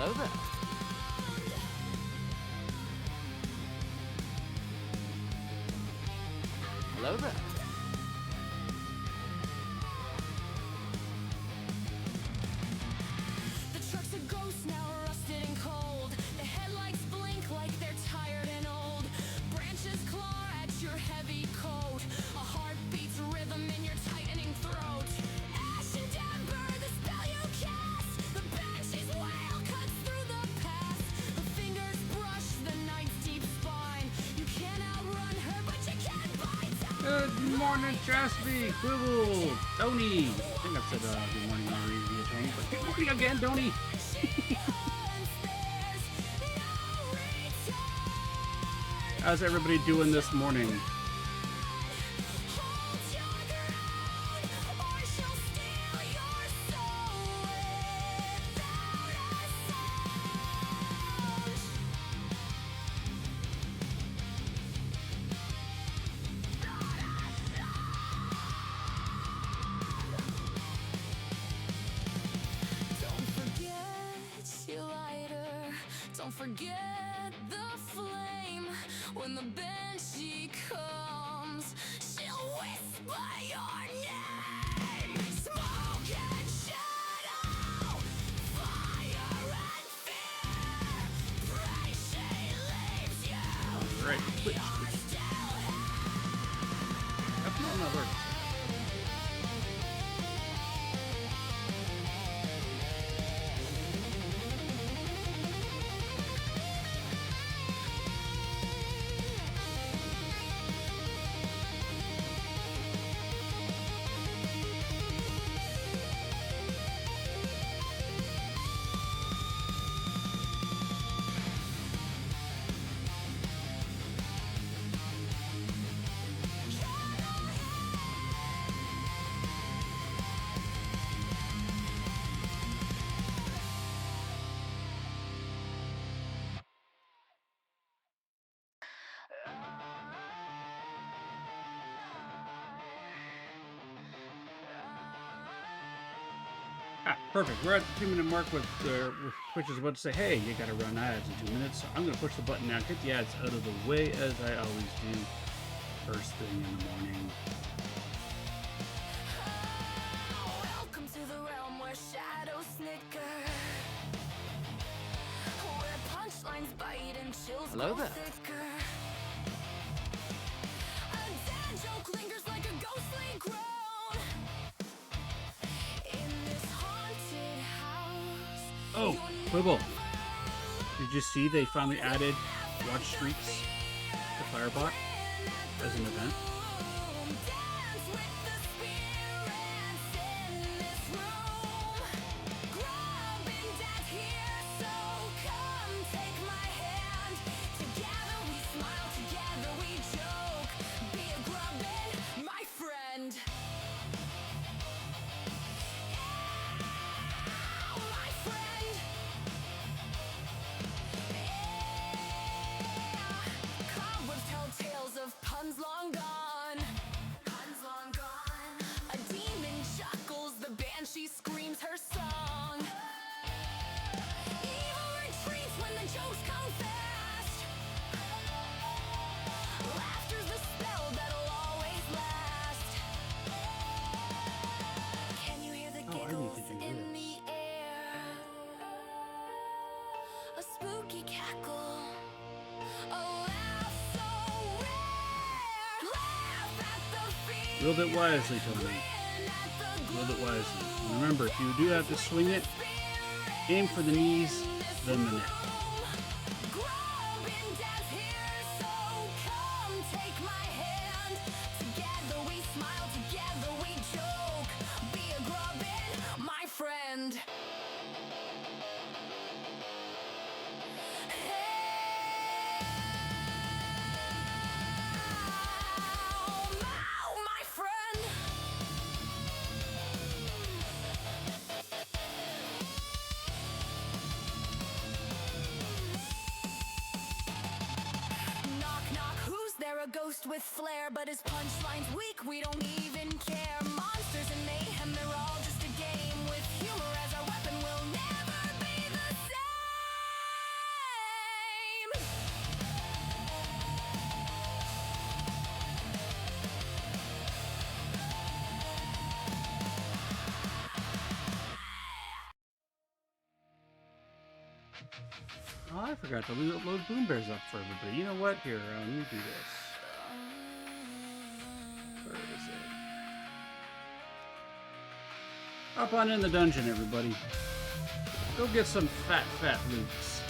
Hello there. Hello there. The truck's a ghost now, rusted and cold. The headlights blink like they're tired and old. Branches claw at your heavy coat. A heartbeat's rhythm in your tightening throat. Ash and ember, the spell you cast. The banshee's wail cuts through the past. Her fingers brush the night's deep spine. You can't outrun her, but you can't bite time. Good morning, Chastity, Quibble, Tony. I think I've said good morning already via Tony, but good morning again, Tony. How's everybody doing this morning? Don't forget the flame. When the banshee comes, she'll whisper your name. Smoke and shadow, fire and fear. Pray she leaves you. Right, Twitch. That's not my word. Ah, perfect. We're at the 2-minute mark with Twitch is about to say, hey, you gotta run ads in 2 minutes. So I'm gonna push the button now, get the ads out of the way as I always do first thing in the morning. Welcome to the realm where shadows snicker, where punchlines bite and chills Hello grow there. thicker. A dad joke lingers like a ghostly groan in this haunted house. Oh, Quibble. Did you see they finally added watch streaks to Firebot as an event? Dance with the spirits in this room. Grubbing death here, so come take my hand. Together we smile, together we joke. Be a grubbin', my friend. Yeah, my friend. Cobwebs tell tales of puns long gone. Puns long gone. A demon chuckles, the banshee screams her song. Evil retreats when the jokes come fast. Laughter's the spell that'll always last. Can you hear the Oh, I need giggles to do in this. the air? A spooky cackle. A laugh so rare. Laugh at the fear. Wield it wisely, Tony. Grin at the Wield it gloom. wisely. Remember, if you do have to swing it, aim for the knees, then the neck. Grubbing death here, so come take my hand. Together we smile, together we joke. Be a grubbin', my friend. Oh, my friend. Knock, knock, who's there? A ghost with flair, but his punchline's weak, we don't even care. Monsters and mayhem, they're all just a game. With humor as our weapon, we'll never be the same. Oh, I forgot to load Boom Bears up for everybody. You know what? Here, let me do this. Where is it? Hop on in the dungeon, everybody. Go get some fat loots.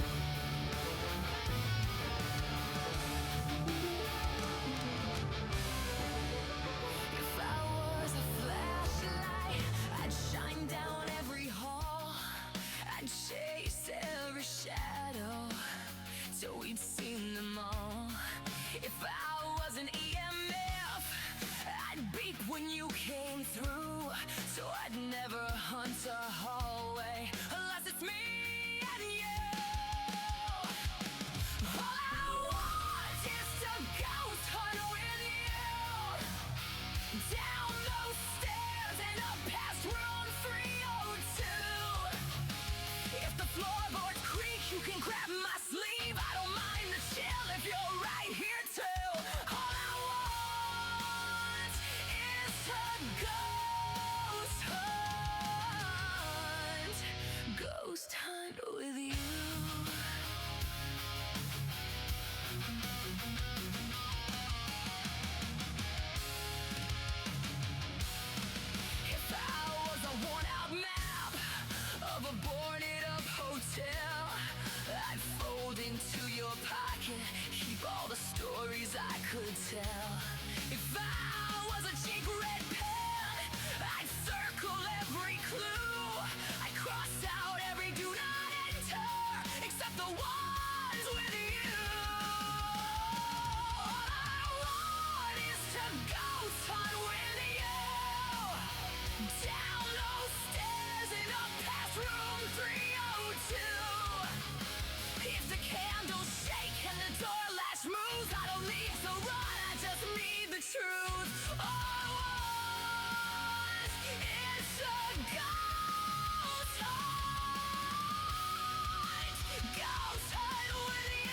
If I was a flashlight, I'd shine down every hall. I'd chase every shadow till we'd seen them all. If I was an EMF, I'd beep when you came through. So I'd never hunt a hallway unless it's me and you. All I want is to ghost hunt with you. Down those stairs and up past room 302. If the floorboards creak, you can grab my sleeve. I don't mind the chill if you're right here too. All I want is to ghost hunt with you. If I was a worn-out map of a boarded-up hotel, I'd fold into your pocket, keep all the stories I could tell. If I was a cheap red pen, I'd circle every clue. I'd cross out every do not enter, except the ones with you. All I want is to ghost hunt with you. Down those stairs and up past room 302. If the candles shake and the door latch moves, I don't need to run, I just need the truth. All I want is a ghost hunt with you.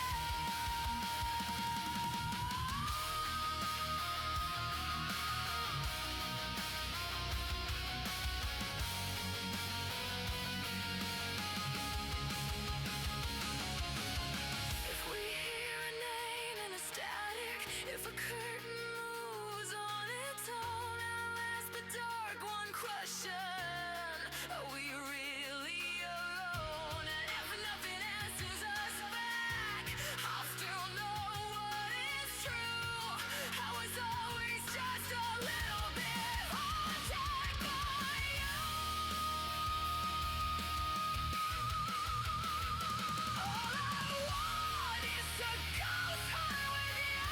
If we hear a name in a static, if a curtain moves on its own, I'll ask the dark one question: are we really alone? And if nothing answers us back, I'll still know what is true. I was always just a little bit haunted by you. All I want is to ghost hunt with you.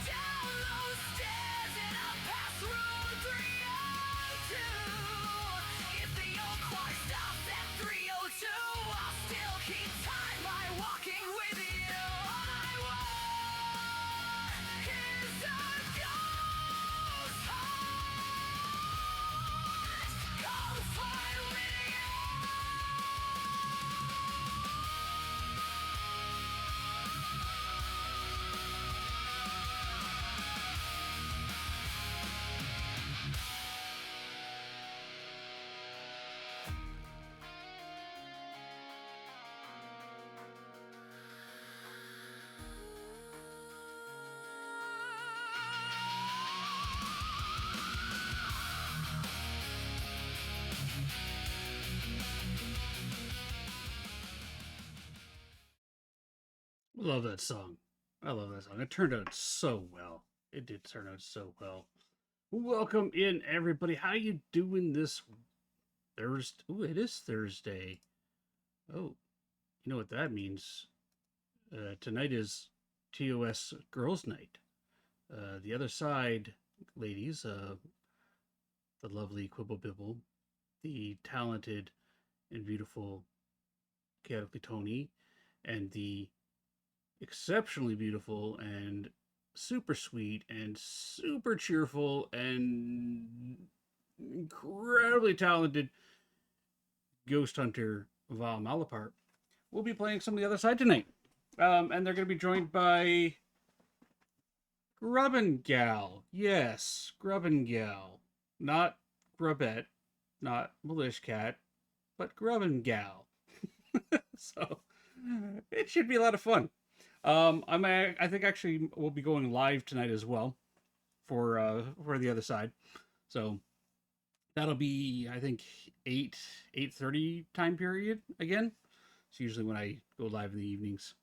Down those stairs and up past room 302. If the old clock stops at 302, I'll still keep time by walking with you. All I want is a ghost hunt with you. Love that song. I love that song. It turned out so well. It did turn out so well. Welcome in, everybody. How you doing this Thursday? Ooh, it is Thursday. Oh, you know what that means. Tonight is TOS Girls' Night. The other side, ladies, the lovely Quibble Bibble, the talented and beautiful Chaotically Tony, and the exceptionally beautiful and super sweet and super cheerful and incredibly talented ghost hunter Val Malapart will be playing some of the other side tonight. And they're going to be joined by Grubbin Gal. Yes, Grubbin Gal. Not Grubbette, not Milish Cat, but Grubbin Gal. So it should be a lot of fun. I think actually we'll be going live tonight as well for the other side. So that'll be, I think, 8:30 time period again. It's usually when I go live in the evenings.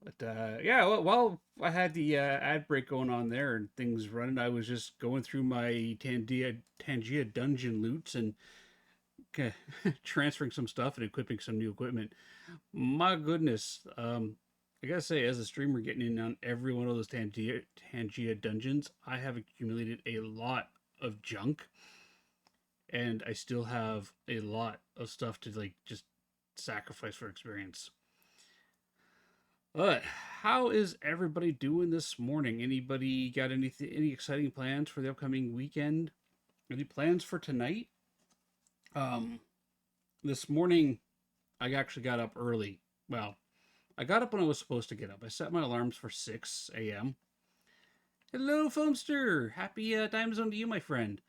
But yeah, well, while I had the ad break going on there and things running, I was just going through my Tangia dungeon loots and transferring some stuff and equipping some new equipment. My goodness, I gotta say, as a streamer getting in on every one of those Tangia dungeons, I have accumulated a lot of junk, and I still have a lot of stuff to like just sacrifice for experience. But how is everybody doing this morning? Anybody got any exciting plans for the upcoming weekend? Any plans for tonight? Um, this morning I actually got up early. Well, I got up when I was supposed to get up. I set my alarms for 6 a.m. Hello, Foamster! Happy time zone to you, my friend.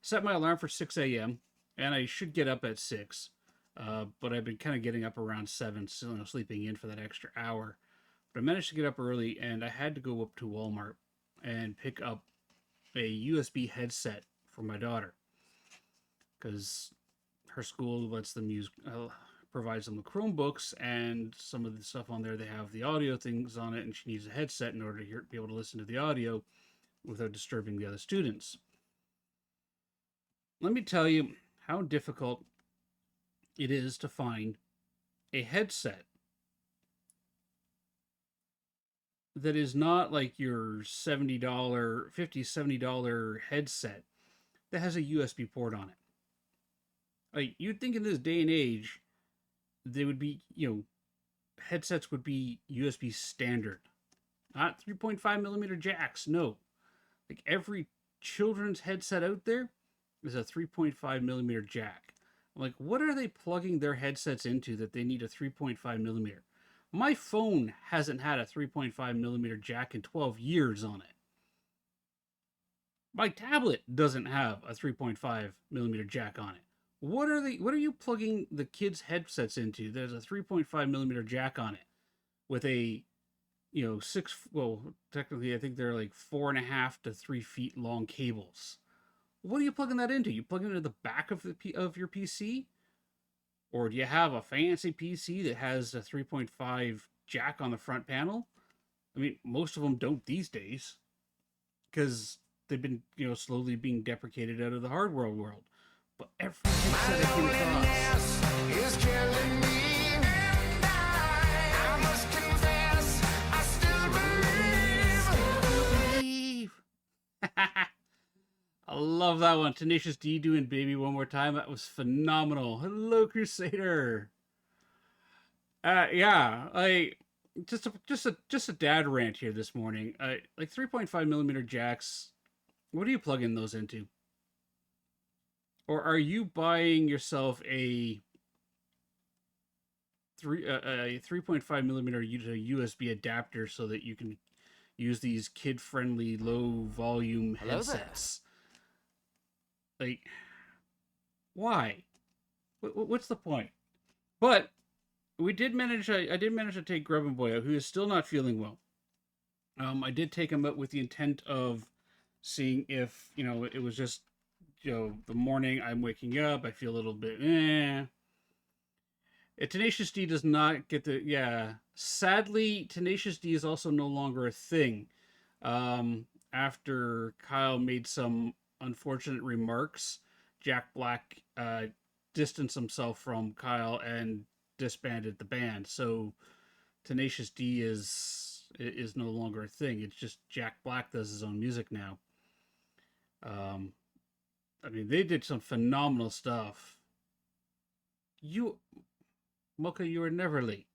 Set my alarm for 6 a.m. and I should get up at 6. But I've been kind of getting up around 7, so sleeping in for that extra hour. But I managed to get up early, and I had to go up to Walmart and pick up a USB headset for my daughter because her school lets them use provides them with Chromebooks, and some of the stuff on there they have the audio things on it, and she needs a headset in order to be able to listen to the audio without disturbing the other students. Let me tell you how difficult it is to find a headset that is not like your $70, $50, $70 headset that has a USB port on it. Like, you'd think in this day and age, they would be, headsets would be USB standard, not 3.5 millimeter jacks. No, like every children's headset out there is a 3.5 millimeter jack. I'm like, what are they plugging their headsets into that they need a 3.5 millimeter? My phone hasn't had a 3.5 millimeter jack in 12 years on it. My tablet doesn't have a 3.5 millimeter jack on it. What are you plugging the kids' headsets into? There's a 3.5 millimeter jack on it with a, technically I think they're like 4.5 to 3 feet long cables. What are you plugging that into? You plugging it into the back of of your PC? Or do you have a fancy PC that has a 3.5 jack on the front panel? I mean, most of them don't these days because they've been, slowly being deprecated out of the hardware world. But every headset I came across is killing me. And I must confess, I still believe. I love that one. Tenacious D doing Baby one more time. That was phenomenal. Hello, Crusader. Yeah, just a dad rant here this morning. Like 3.5 millimeter jacks. What are you plugging those into? Or are you buying yourself a 3.5 millimeter USB adapter so that you can use these kid-friendly low volume headsets? Like, why? What's the point? But I did manage to take Grub and Boy out, who is still not feeling well. I did take him out with the intent of seeing if, it was just, the morning I'm waking up, I feel a little bit, Tenacious D does not get the, sadly, Tenacious D is also no longer a thing. After Kyle made some unfortunate remarks, Jack Black distanced himself from Kyle and disbanded the band. So Tenacious D is no longer a thing. It's just Jack Black does his own music now. I mean, they did some phenomenal stuff. Mocha, you are never late.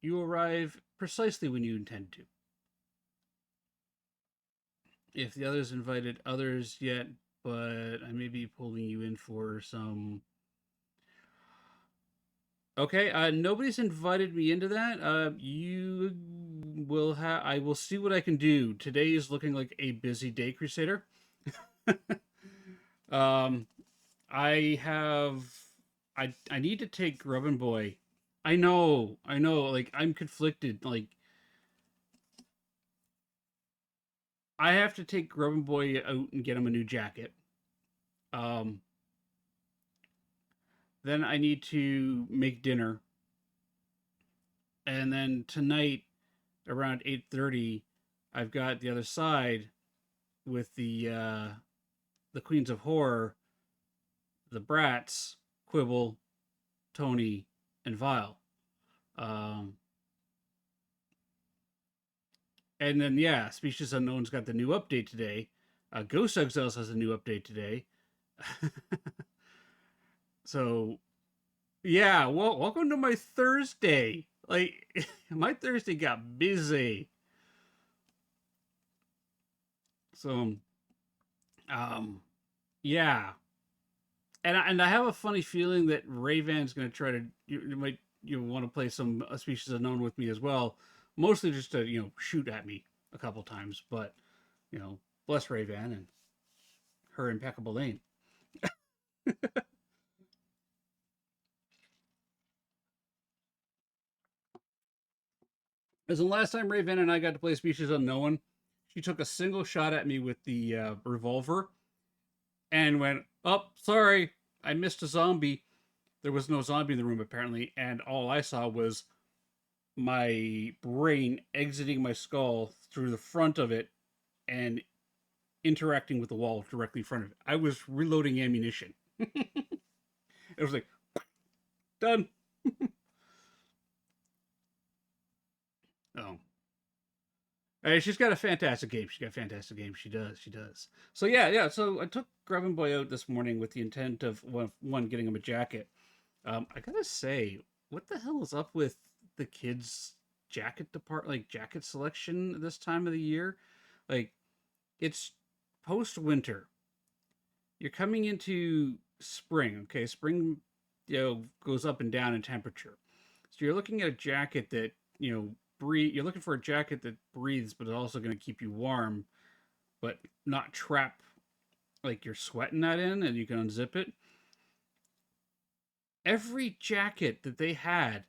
You arrive precisely when you intend to. If the others invited others yet, but I may be pulling you in for some... Okay, nobody's invited me into that. You will have... I will see what I can do. Today is looking like a busy day, Crusader. I need to take Grub and Boy. I know. Like I'm conflicted. Like I have to take Grub Boy out and get him a new jacket. Um, then I need to make dinner, and then tonight around 8:30, I've got the other side with the Queens of Horror, the Brats, Quibble, Tony, and Vile. Um, and then yeah, Species Unknown's got the new update today. Ghost Exiles has a new update today. So yeah, well, welcome to my Thursday. Like my Thursday got busy. So um yeah. And I have a funny feeling that Rayvan's going to try to you want to play some Species Unknown with me as well, mostly just to shoot at me a couple times, but bless Rayvan and her impeccable aim. As the last time Rayvan and I got to play Species Unknown, she took a single shot at me with the revolver and went, "Oh, sorry, I missed a zombie." There was no zombie in the room apparently, and all I saw was my brain exiting my skull through the front of it and interacting with the wall directly in front of it. I was reloading ammunition. It was like, done. Oh. Hey, she's got a fantastic game. She's got a fantastic game. She does. She does. So yeah. So I took Grub Boy out this morning with the intent of one getting him a jacket. I gotta say, what the hell is up with the kids' jacket selection this time of the year? Like, it's post winter. You're coming into spring. Okay, spring, goes up and down in temperature. So you're looking at a jacket that breathe. You're looking for a jacket that breathes, but is also going to keep you warm, but not trap like you're sweating that in, and you can unzip it. Every jacket that they had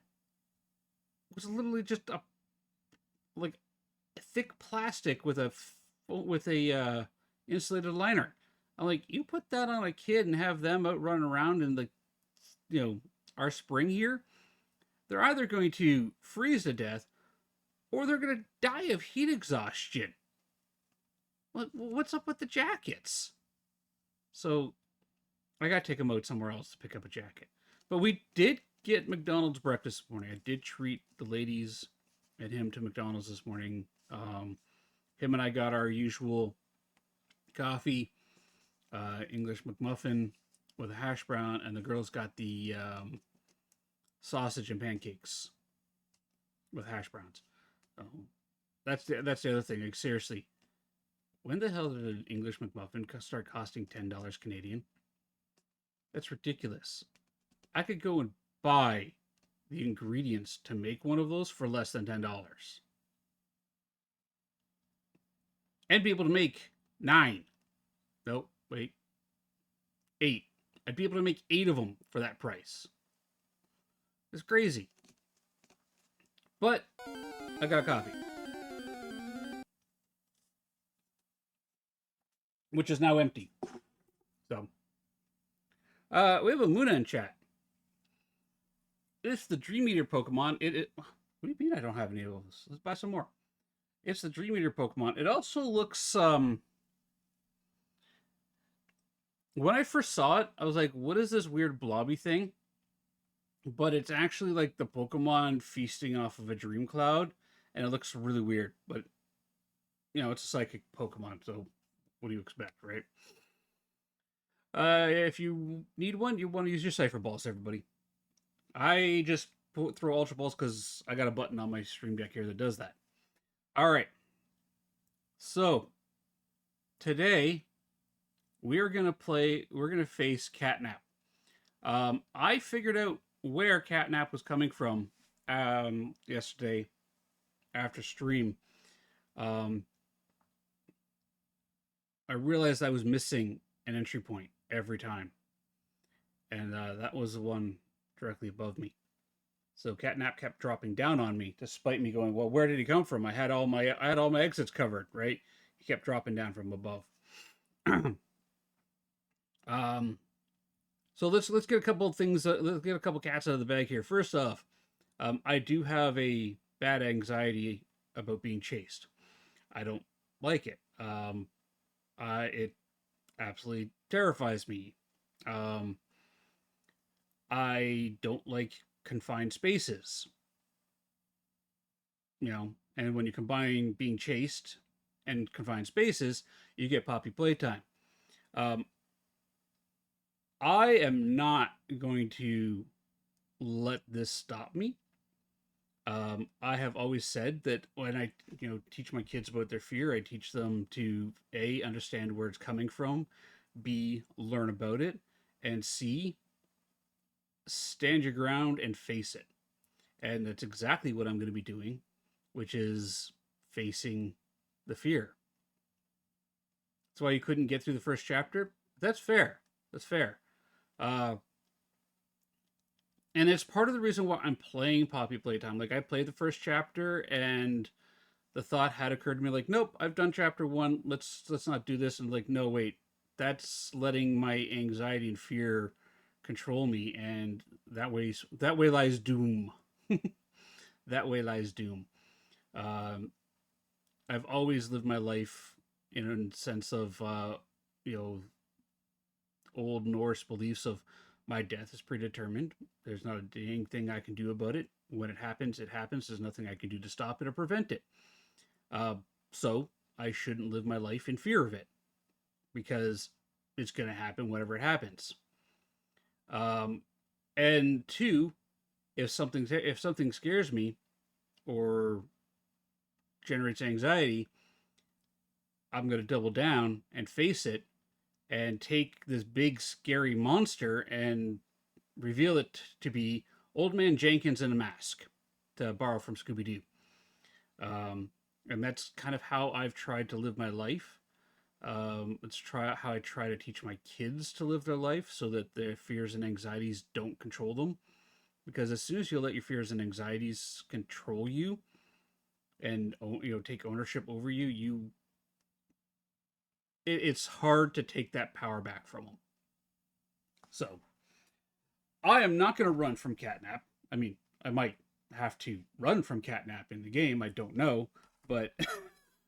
was literally just a like thick plastic with a insulated liner. I'm like, you put that on a kid and have them out running around in the our spring here, they're either going to freeze to death or they're going to die of heat exhaustion. What's up with the jackets? So I got to take them out somewhere else to pick up a jacket. But we did get McDonald's breakfast this morning. I did treat the ladies and him to McDonald's this morning. Him and I got our usual coffee, English McMuffin with a hash brown, and the girls got the sausage and pancakes with hash browns. That's the other thing. Like seriously, when the hell did an English McMuffin start costing $10 Canadian? That's ridiculous. I could go and buy the ingredients to make one of those for less than $10, and be able to make 9. Nope, wait, 8. I'd be able to make 8 of them for that price. It's crazy. But I got coffee, which is now empty. So we have a Muna in chat. It's the Dream Eater Pokemon. What do you mean I don't have any of those? Let's buy some more. It's the Dream Eater Pokemon. It also looks when I first saw it, I was like, what is this weird blobby thing? But it's actually like the Pokemon feasting off of a dream cloud, and it looks really weird. But it's a psychic Pokemon, so what do you expect, right? If you need one, you want to use your Cypher Balls, everybody. I just throw Ultra Balls because I got a button on my Stream Deck here that does that. All right. So today we're gonna face Catnap. I figured out where Catnap was coming from yesterday after stream. I realized I was missing an entry point every time, and that was the one directly above me. So Catnap kept dropping down on me, despite me going, well, where did he come from? I had all my exits covered, right? He kept dropping down from above. um, so let's get a couple of things. Let's get a couple cats out of the bag here. First off, I do have a bad anxiety about being chased. I don't like it. It absolutely terrifies me. Um, I don't like confined spaces. And when you combine being chased and confined spaces, you get poppy playtime. Um, I am not going to let this stop me. I have always said that when I, teach my kids about their fear, I teach them to A, understand where it's coming from, B, learn about it, and C, stand your ground and face it. And that's exactly what I'm going to be doing, which is facing the fear. That's why you couldn't get through the first chapter. That's fair. That's fair. Uh, and it's part of the reason why I'm playing Poppy Playtime. Like I played the first chapter, and the thought had occurred to me, like, nope, I've done chapter one. Let's not do this. And like, no, wait, that's letting my anxiety and fear control me, and that way lies doom. That way lies doom. Um, I've always lived my life in a sense of, you know, old Norse beliefs of my death is predetermined. There's not a dang thing I can do about it. When it happens, it happens. There's nothing I can do to stop it or prevent it. Uh, so I shouldn't live my life in fear of it because it's going to happen whenever it happens. Um, and two, if something scares me or generates anxiety, I'm going to double down and face it and take this big scary monster and reveal it to be Old Man Jenkins in a mask, to borrow from Scooby Doo. Um, and that's kind of how I've tried to live my life. Let's try how I try to teach my kids to live their life so that their fears and anxieties don't control them. Because as soon as you let your fears and anxieties control you and take ownership over you, it's hard to take that power back from them. So I am not going to run from Catnap. I mean, I might have to run from Catnap in the game. I don't know, but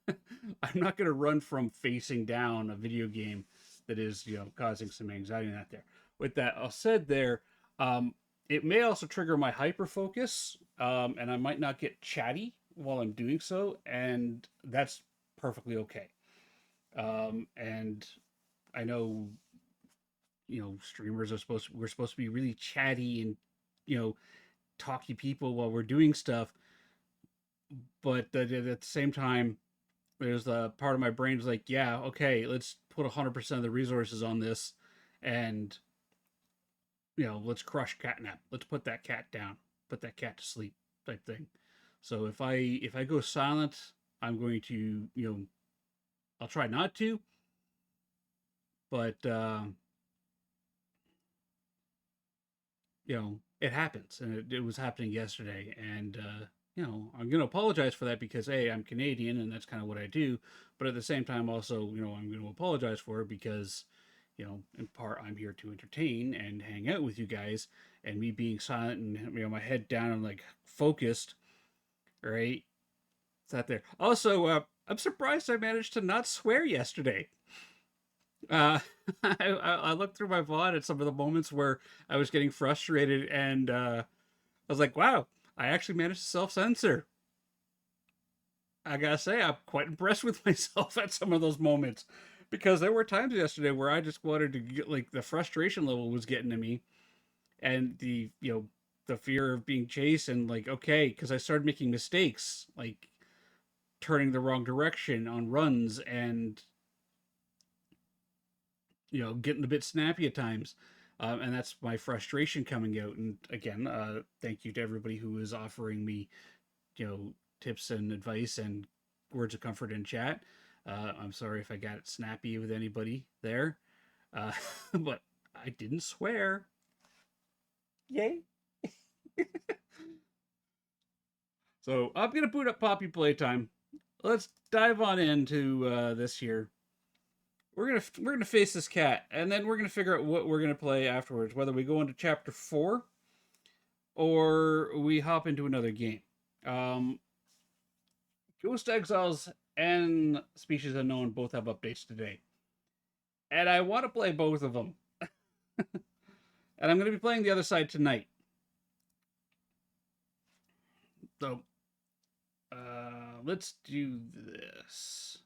I'm not going to run from facing down a video game that is, causing some anxiety in that there. With that all said, it may also trigger my hyper focus, and I might not get chatty while I'm doing so, and that's perfectly okay. And I know, streamers we're supposed to be really chatty and, you know, talky people while we're doing stuff, but at the same time, there's the part of my brain's like, yeah, okay, let's put 100% of the resources on this, and let's crush Catnap. Let's put that cat down, put that cat to sleep, type thing. So if I go silent, I'm going to, I'll try not to, but it happens, and it was happening yesterday, and I'm going to apologize for that because I'm Canadian, and that's kind of what I do. But at the same time, also, I'm going to apologize for it because, in part, I'm here to entertain and hang out with you guys, and me being silent and my head down and like focused, right? It's not there. Also, I'm surprised I managed to not swear yesterday. Uh, I looked through my VOD at some of the moments where I was getting frustrated, and I was like, wow, I actually managed to self censor. I gotta say, I'm quite impressed with myself at some of those moments because there were times yesterday where I just wanted to get, like, the frustration level was getting to me, and the fear of being chased, and like, okay, because I started making mistakes, like turning the wrong direction on runs, and getting a bit snappy at times. And that's my frustration coming out. And again, thank you to everybody who is offering me, tips and advice and words of comfort in chat. I'm sorry if I got snappy with anybody there, uh, but I didn't swear. Yay! So I'm gonna boot up Poppy Playtime. Let's dive on into this here. We're gonna face this cat, and then we're gonna figure out what we're gonna play afterwards. Whether we go into chapter 4 or we hop into another game. Um, Ghost Exiles and Species Unknown both have updates today, and I want to play both of them. And I'm gonna be playing the other side tonight. So let's do this.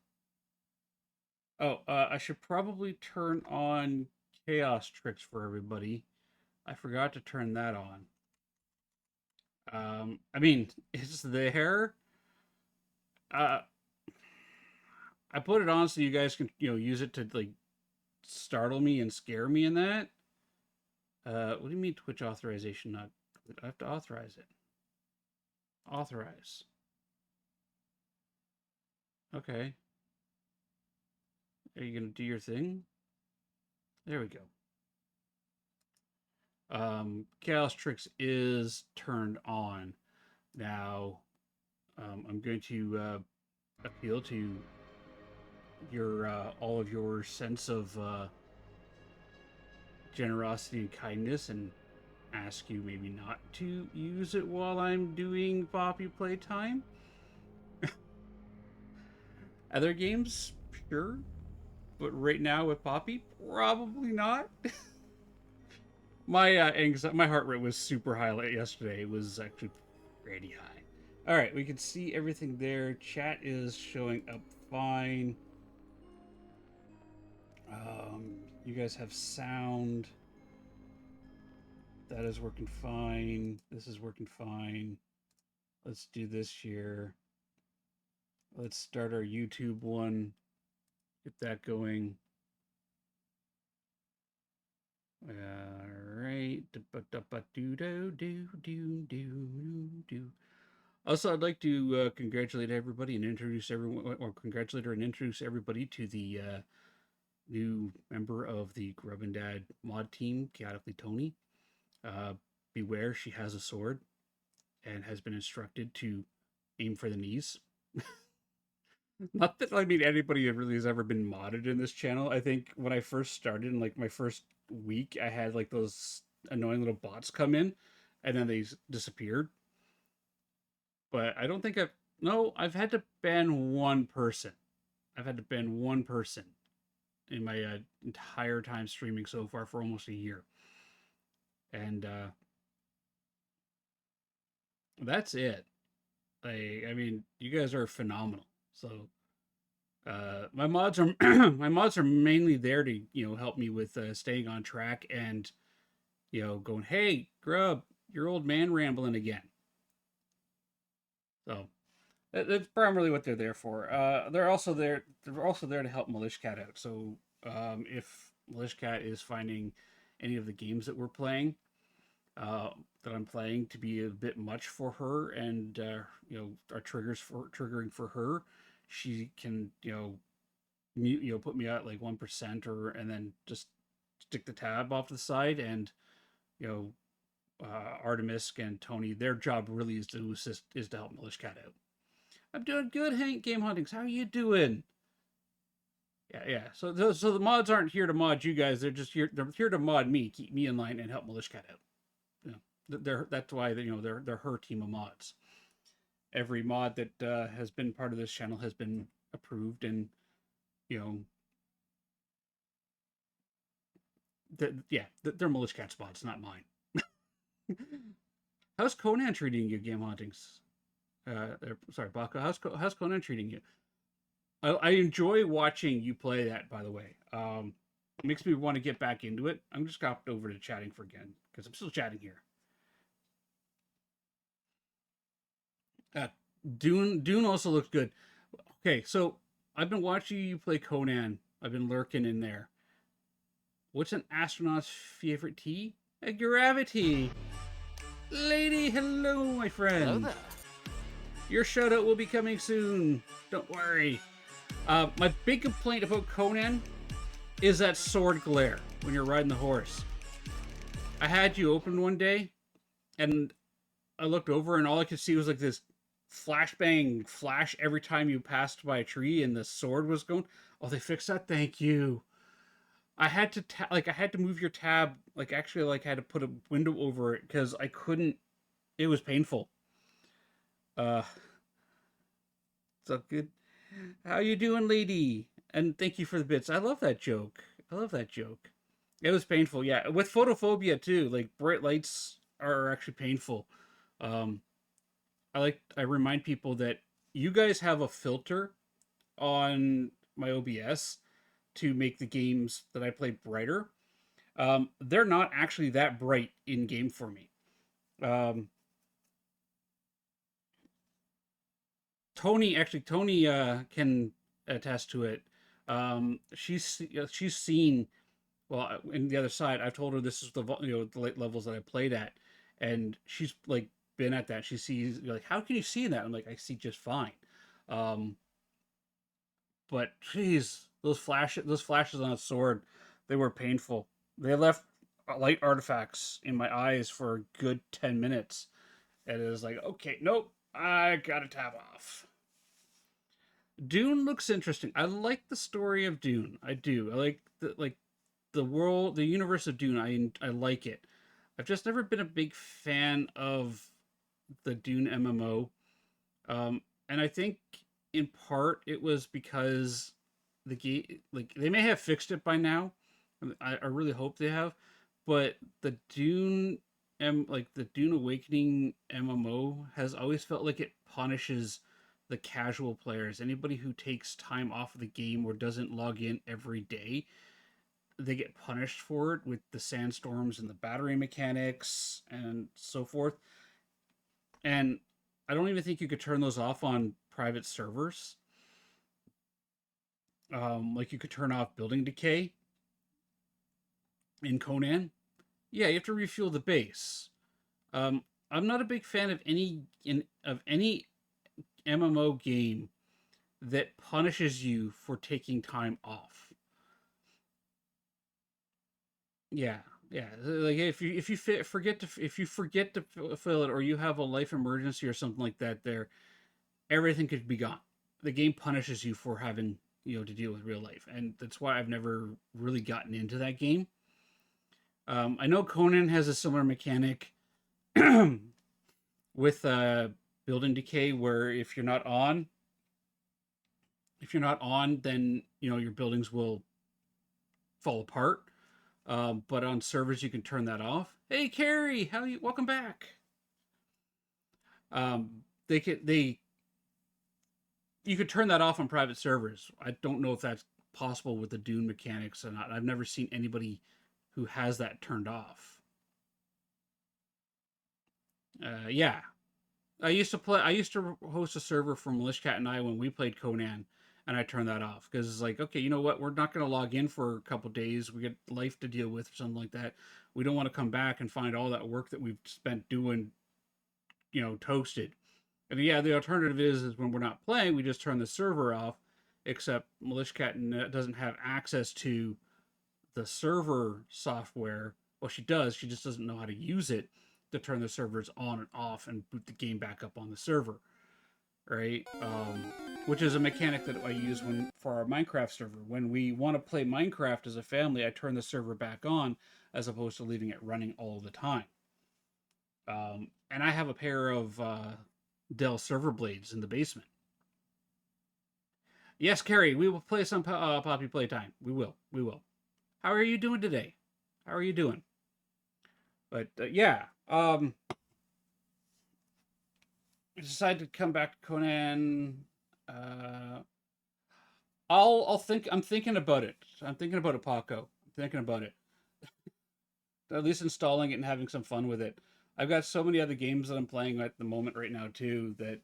Oh, I should probably turn on Chaos Tricks for everybody. I forgot to turn that on. I mean, it's there. Uh, I put it on so you guys can, use it to like startle me and scare me in that. What do you mean Twitch authorization not? I have to authorize it. Authorize. Okay. Are you gonna do your thing? There we go. Chaos Tricks is turned on. Now, I'm going to appeal to your all of your sense of generosity and kindness and ask you maybe not to use it while I'm doing Poppy Playtime. Other games, sure. But right now with Poppy, probably not. My my heart rate was super high yesterday. It was actually pretty high. All right, we can see everything there. Chat is showing up fine. You guys have sound. That is working fine. This is working fine. Let's do this here. Let's start our YouTube one. Get that going. All right. Also, I'd like to congratulate everybody and introduce everyone, or congratulate her and introduce everybody to the new member of the Grub and Dad mod team, Chaotically Tony. Beware, she has a sword and has been instructed to aim for the knees. Not that I mean anybody really has ever been modded in this channel. I think when I first started, in like my first week, I had like those annoying little bots come in, and then they disappeared. But I don't think I've had to ban one person. I've had to ban one person in my entire time streaming so far for almost a year. And that's it. I mean, you guys are phenomenal. So my mods are my mods are mainly there to help me with staying on track and going, hey Grub, your old man rambling again. So that's primarily what they're there for. They're also there to help Malishcat out. So if Malishcat is finding any of the games that we're playing that I'm playing to be a bit much for her, and are triggering for her, she can mute, put me at like 1% and then just stick the tab off to the side, and Artemis and Tony, their job really is to help Malishcat out. I'm doing good, Hank Game Huntings. How are you doing? Yeah. So the mods aren't here to mod you guys. They're just here. They're here to mod me, keep me in line, and help Malishcat out. That's why they're her team of mods. Every mod that has been part of this channel has been approved, and they're Malishcat's mods, not mine. How's Conan treating you, Game Hauntings? Sorry, Baco. How's Conan treating you? I enjoy watching you play that, by the way. It makes me want to get back into it. I'm just hopped over to chatting for again, because I'm still chatting here. Dune also looks good. Okay, so I've been watching you play Conan. I've been lurking in there. What's an astronaut's favorite tea? A gravity. Lady, hello, my friend. Hello there. Your shout out will be coming soon. Don't worry. My big complaint about Conan is that sword glare when you're riding the horse. I had you open one day, and I looked over, and all I could see was like this flashbang flash every time you passed by a tree and the sword was going. Oh, they fixed that. Thank you. I had to I had to move your tab, like actually like I had to put a window over it because I couldn't. It was painful. Uh, so good. How you doing, lady? And thank you for the bits. I love that joke. I love that joke. It was painful, yeah. With photophobia too, like bright lights are actually painful. Um, I remind people that you guys have a filter on my OBS to make the games that I play brighter. They're not actually that bright in game for me. Um, Tony can attest to it. She's seen, well, in the other side. I've told her this is the late levels that I played at, and she's like been at that. She sees, like, how can you see that? I'm like, I see just fine. Um, but geez, those flashes on a sword, they were painful. They left light artifacts in my eyes for a good 10 minutes, and it was like, okay, nope, I gotta tap off. Dune looks interesting. I like the story of Dune. I do. I like the world, the universe of Dune. I like it. I've just never been a big fan of the Dune MMO. And I think in part it was because the game, like, they may have fixed it by now. I really hope they have, but the Dune like the Dune Awakening MMO has always felt like it punishes the casual players. Anybody who takes time off of the game or doesn't log in every day, they get punished for it with the sandstorms and the battery mechanics and so forth. And I don't even think you could turn those off on private servers. Like you could turn off building decay in Conan. Yeah, you have to refuel the base. I'm not a big fan of any MMO game that punishes you for taking time off. Yeah, yeah. Like if you forget to fill it, or you have a life emergency or something like that, there, everything could be gone. The game punishes you for having, to deal with real life, and that's why I've never really gotten into that game. I know Conan has a similar mechanic with building decay, where if you're not on, then your buildings will fall apart. But on servers, you can turn that off. Hey, Carrie, how you? Welcome back. They you could turn that off on private servers. I don't know if that's possible with the Dune mechanics or not. I've never seen anybody who has that turned off. Yeah, I used to host a server for Milishcat and I when we played Conan, and I turned that off because it's like, okay, you know what? We're not going to log in for a couple days. We get life to deal with or something like that. We don't want to come back and find all that work that we've spent doing, toasted. And yeah, the alternative is when we're not playing, we just turn the server off. Except Milishcat doesn't have access to the server software. Well, she does. She just doesn't know how to use it to turn the servers on and off and boot the game back up on the server, right? Which is a mechanic that I use for our Minecraft server. When we want to play Minecraft as a family, I turn the server back on as opposed to leaving it running all the time. And I have a pair of Dell server blades in the basement. Yes, Carrie, we will play some Poppy Playtime. We will. We will. How are you doing today? How are you doing? But yeah, I decided to come back to Conan. Uh, I'll think. I'm thinking about it. I'm thinking about it, Paco. I'm thinking about it. At least installing it and having some fun with it. I've got so many other games that I'm playing at the moment right now too that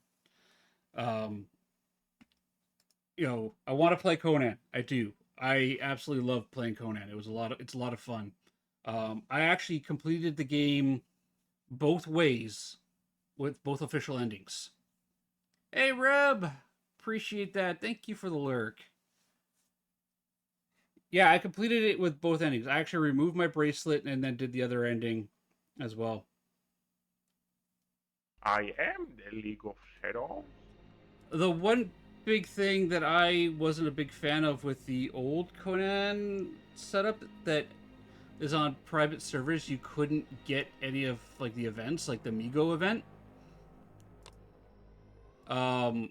um I want to play Conan. I do. I absolutely love playing Conan. It's a lot of fun. I actually completed the game both ways with both official endings. Hey, Reb, appreciate that. Thank you for the lurk. Yeah, I completed it with both endings. I actually removed my bracelet and then did the other ending as well. I am the League of Shadows. The one big thing that I wasn't a big fan of with the old Conan setup that is on private servers, you couldn't get any of like the events, like the Migo event. Um,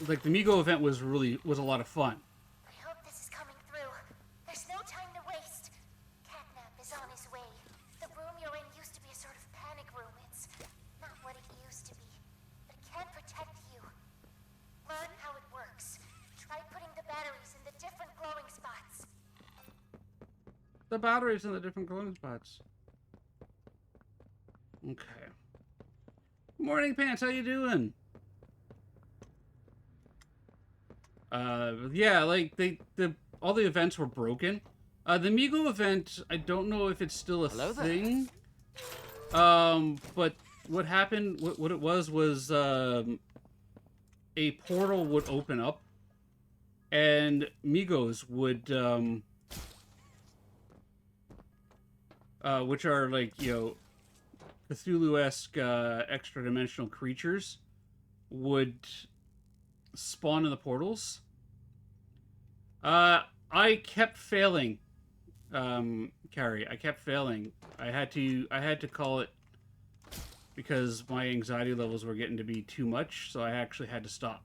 like the Migo event was a lot of fun. I hope this is coming through. There's no time to waste. Catnap is on his way. The room you're in used to be a sort of panic room. It's not what it used to be, but it can protect you. Learn how it works. Try putting the batteries in the different glowing spots. The batteries in the different glowing spots. Okay. Morning, Pants. How you doing? Yeah, like all the events were broken. The Migo event, I don't know if it's still a thing. But what happened? What it was a portal would open up, and Migos would which are like Cthulhu-esque extra-dimensional creatures, would spawn in the portals. I kept failing, Carrie. I kept failing. I had to call it because my anxiety levels were getting to be too much, so I actually had to stop.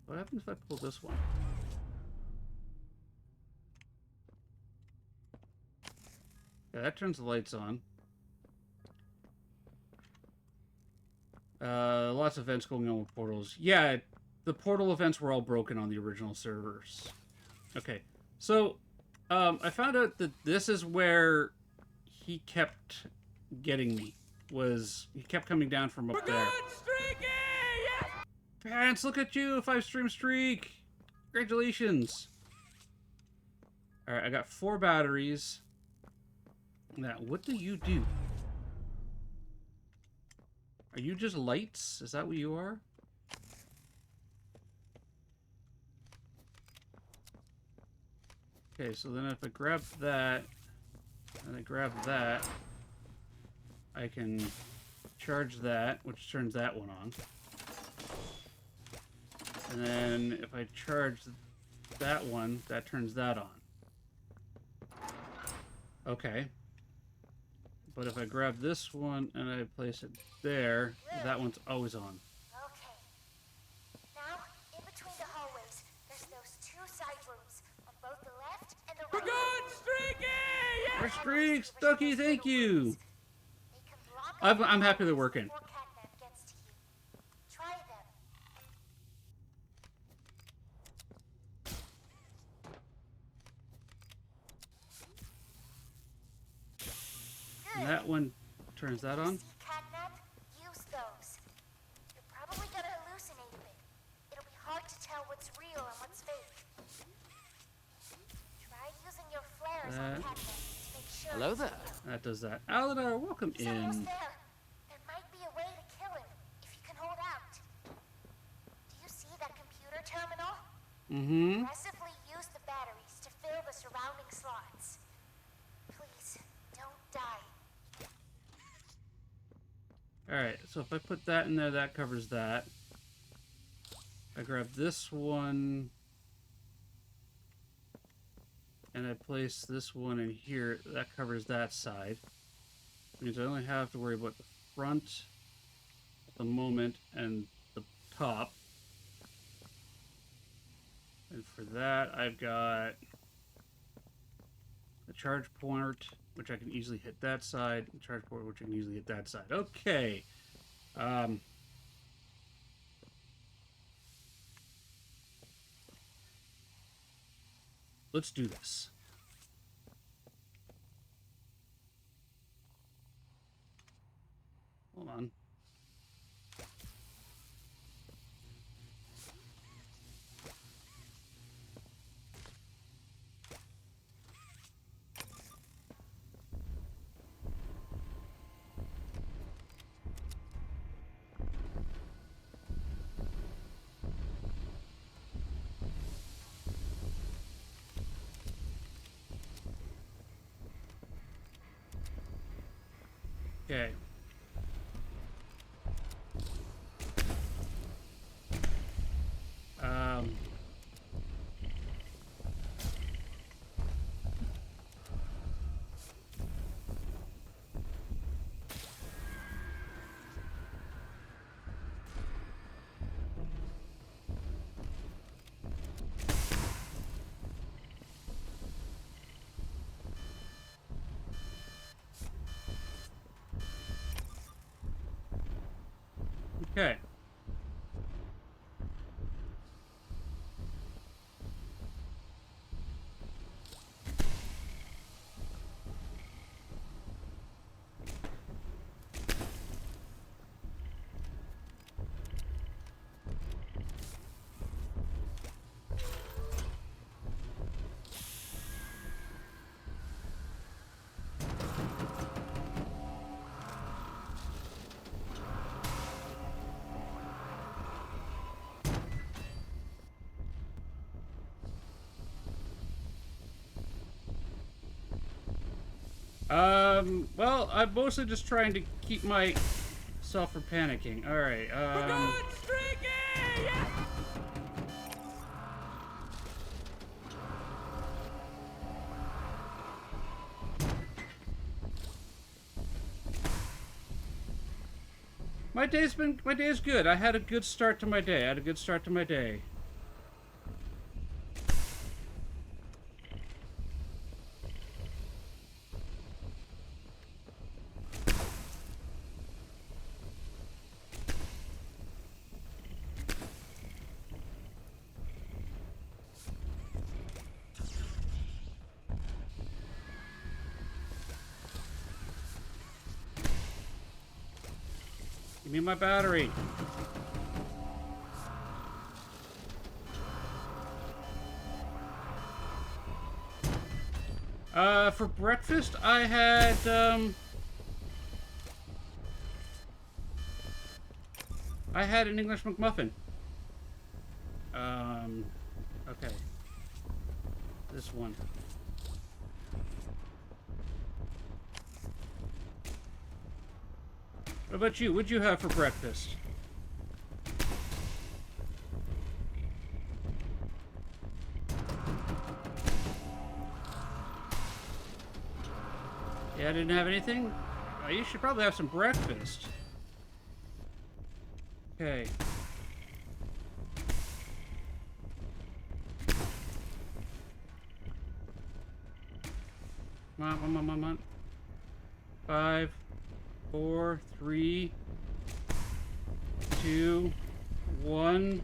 What happens if I pull this one? Yeah, that turns the lights on. Lots of events going on with portals. Yeah, the portal events were all broken on the original servers. Okay, so I found out that this is where he kept getting me. He kept coming down from up there. Streaky! Yes! Pants, look at you! 5-stream streak! Congratulations! Alright, I got 4 batteries. Now, what do you do? Are you just lights? Is that what you are? Okay, so then if I grab that, and I grab that, I can charge that, which turns that one on. And then if I charge that one, that turns that on. Okay. But if I grab this one and I place it there, that one's always on. Okay. Now, in between the hallways, there's those 2 side rooms on both the left and the right. Good, Streaky! Yes! Our streaks, Ducky, thank you. They can block I'm happy they're working. before Catnap gets to you. Try them. And that one turns that on. See Catnap? Use those. You're probably gonna hallucinate a bit. It'll be hard to tell what's real and what's fake. Try using your flares on Catnap to make sure. Hello it's there. real. That does that. Aladar, welcome He's almost in. there. There might be a way to kill him if you can hold out. Do you see that computer terminal? Mm-hmm. Aggressively use the batteries to fill the surrounding slots. Please, don't die. Alright, so if I put that in there, that covers that. I grab this one, and I place this one in here, that covers that side. Means I only have to worry about the front at the moment and the top. And for that, I've got the charge port, which I can easily hit that side, and charge port, which I can easily hit that side. Okay. Let's do this. Hold on. Okay. Um... Okay. Well, I'm mostly just trying to keep myself from panicking. Alright, my day is good. I had a good start to my day. Give me my battery. For breakfast, I had, an English McMuffin. Okay. This one. What about you? What'd you have for breakfast? Yeah, I didn't have anything? You should probably have some breakfast. Okay. Come on. 5, 4, 3, 2, 1,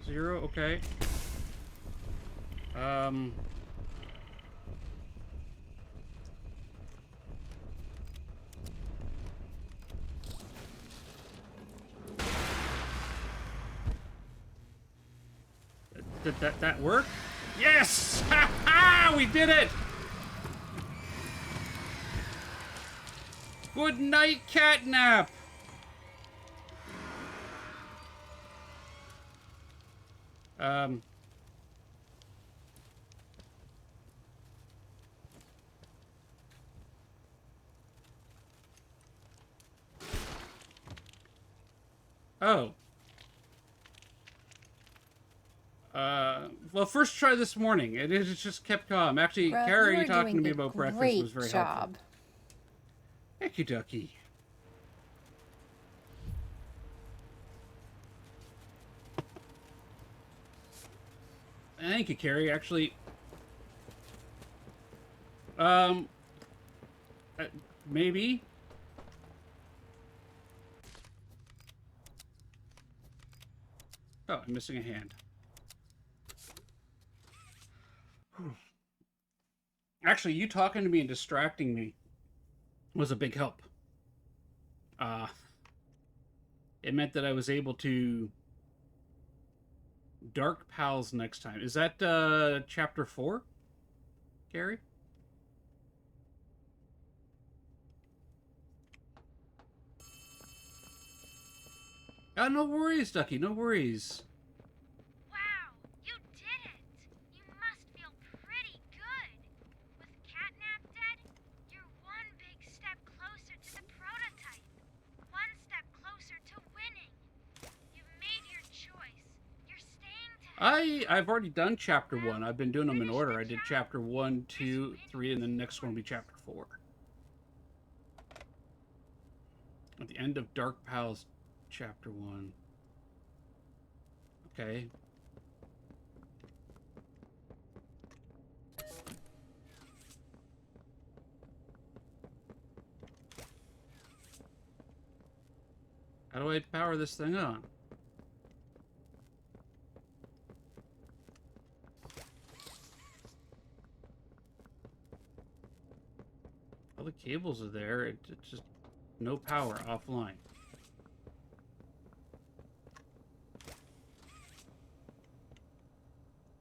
0. Okay. Did that work? Yes! Ha ha! We did it! Good night, Catnap! Oh. Well, first try this morning. It just kept calm. Actually, Bro, Carrie you are talking to doing me a about breakfast great was very job. helpful. Thank you, Ducky. Thank you, Carrie. Actually, maybe. Oh, I'm missing a hand. Actually, you talking to me and distracting me was a big help. It meant that I was able to Dark Pals next time. Is that chapter 4, Gary? Oh, no worries, Ducky. No worries. Wow, you did it! You must feel pretty good. With Catnap dead, you're one big step closer to the prototype. I've already done chapter 1. I've been doing them in order. I did chapter 1, 2, 3, and the next one will be chapter 4. At the end of Dark Palace, chapter 1. Okay. How do I power this thing on? All the cables are there. It's just no power, offline.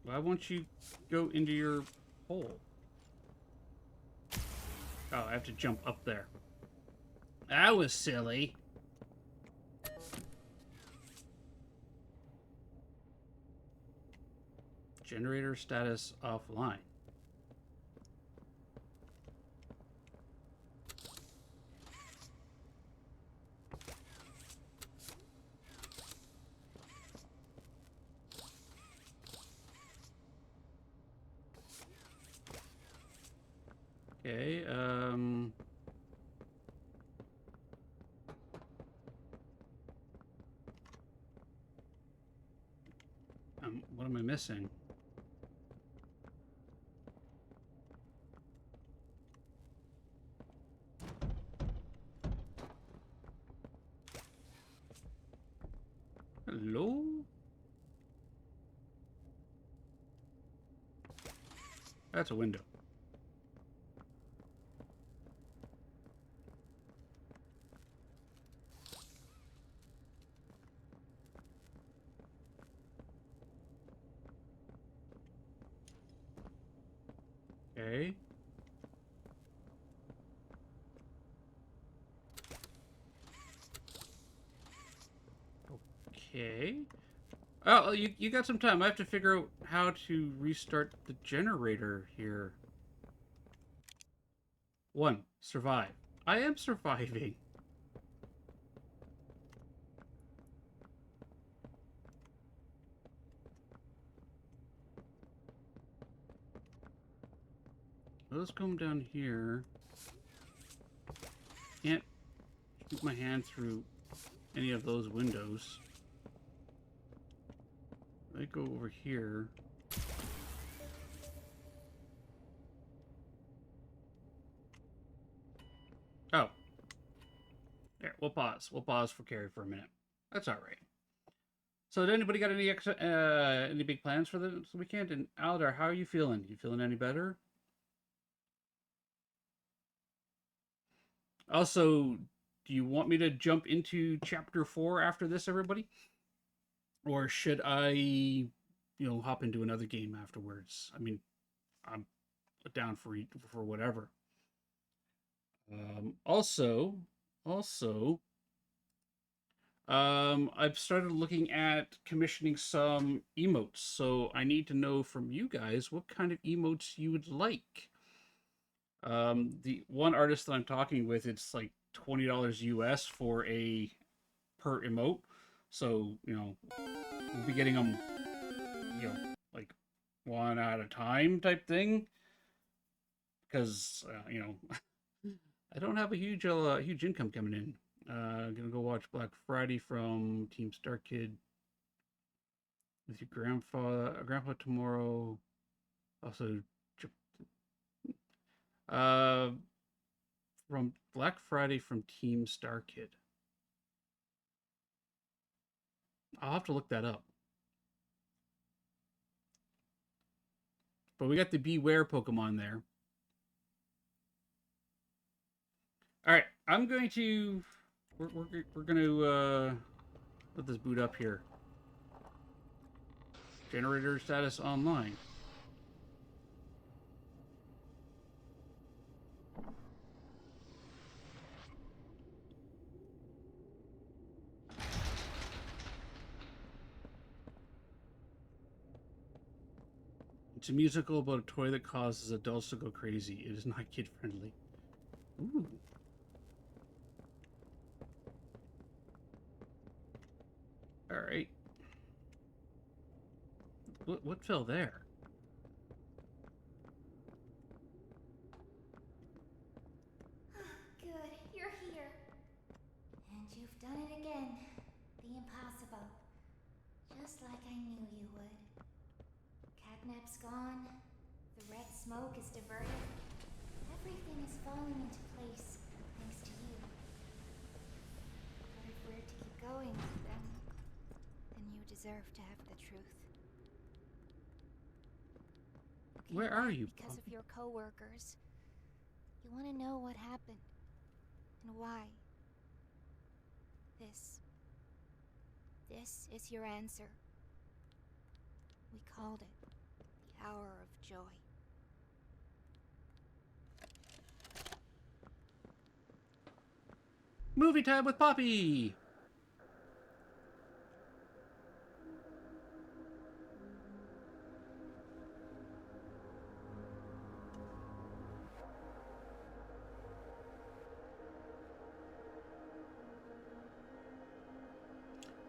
Why won't you go into your hole? Oh, I have to jump up there. That was silly. Generator status offline. Okay, what am I missing? Hello? That's a window. Okay. Okay. Oh, you got some time. I have to figure out how to restart the generator here. 1. Survive. I am surviving. Let's come down here. Can't shoot my hand through any of those windows. I go over here. Oh. There, we'll pause. We'll pause for Carrie for a minute. That's all right. So, did anybody got any big plans for the weekend? And Aldar, how are you feeling? You feeling any better? Also, do you want me to jump into chapter 4 after this, everybody? Or should I, hop into another game afterwards? I mean, I'm down for whatever. Also, I've started looking at commissioning some emotes, so I need to know from you guys what kind of emotes you would like. The one artist that I'm talking with, it's like $20 US for a per emote. So, we'll be getting them, like one at a time type thing. Because, I don't have a huge income coming in. Gonna go watch Black Friday from Team Star Kid with your grandpa tomorrow. Also, from Black Friday from Team Star Kid. I'll have to look that up. But we got the Beware Pokemon there. All right, I'm going to. We're going to let this boot up here. Generator status online. It's a musical about a toy that causes adults to go crazy. It is not kid friendly. Ooh. All right. What fell there? Good, you're here. And you've done it again. The impossible. Just like I knew you would. Catnap's gone. The red smoke is diverted. Everything is falling into place thanks to you. But if we're to keep going, then you deserve to have the truth. You Where came are back you, because of Poppy? your coworkers. You want to know what happened and why. This is your answer. We called it the hour of joy. Movie time with Poppy!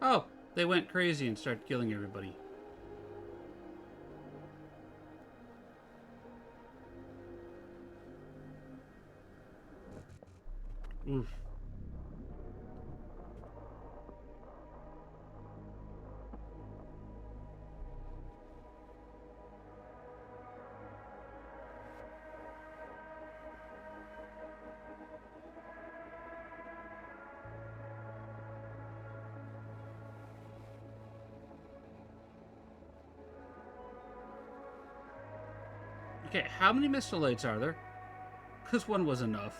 Oh, they went crazy and started killing everybody. Oof. Okay, how many missile lights are there? Because one was enough.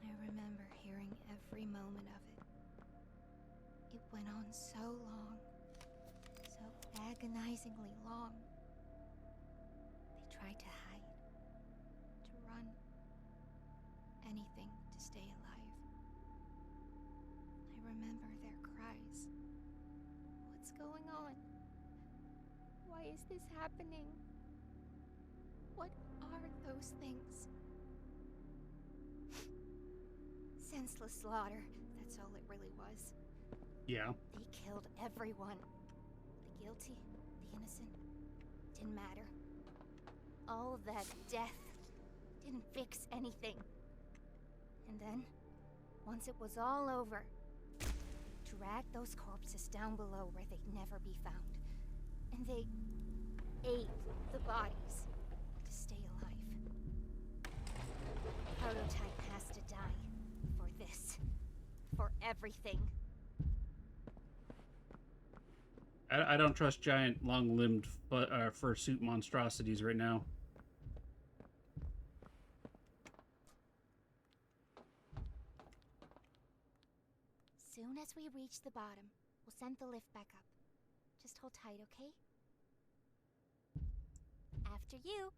I remember hearing every moment of it. It went on so long, so agonizingly long. They tried to hide, to run, anything to stay alive. I remember their cries. What's going on? Why is this happening? What are those things? Senseless slaughter, that's all it really was. Yeah. They killed everyone. The guilty, the innocent, didn't matter. All that death didn't fix anything. And then, once it was all over, they dragged those corpses down below where they'd never be found. And they ate the bodies to stay alive. The prototype has to die for this, for everything. I don't trust giant, long-limbed fursuit monstrosities right now. Soon as we reach the bottom, we'll send the lift back up. Just hold tight, okay? After you.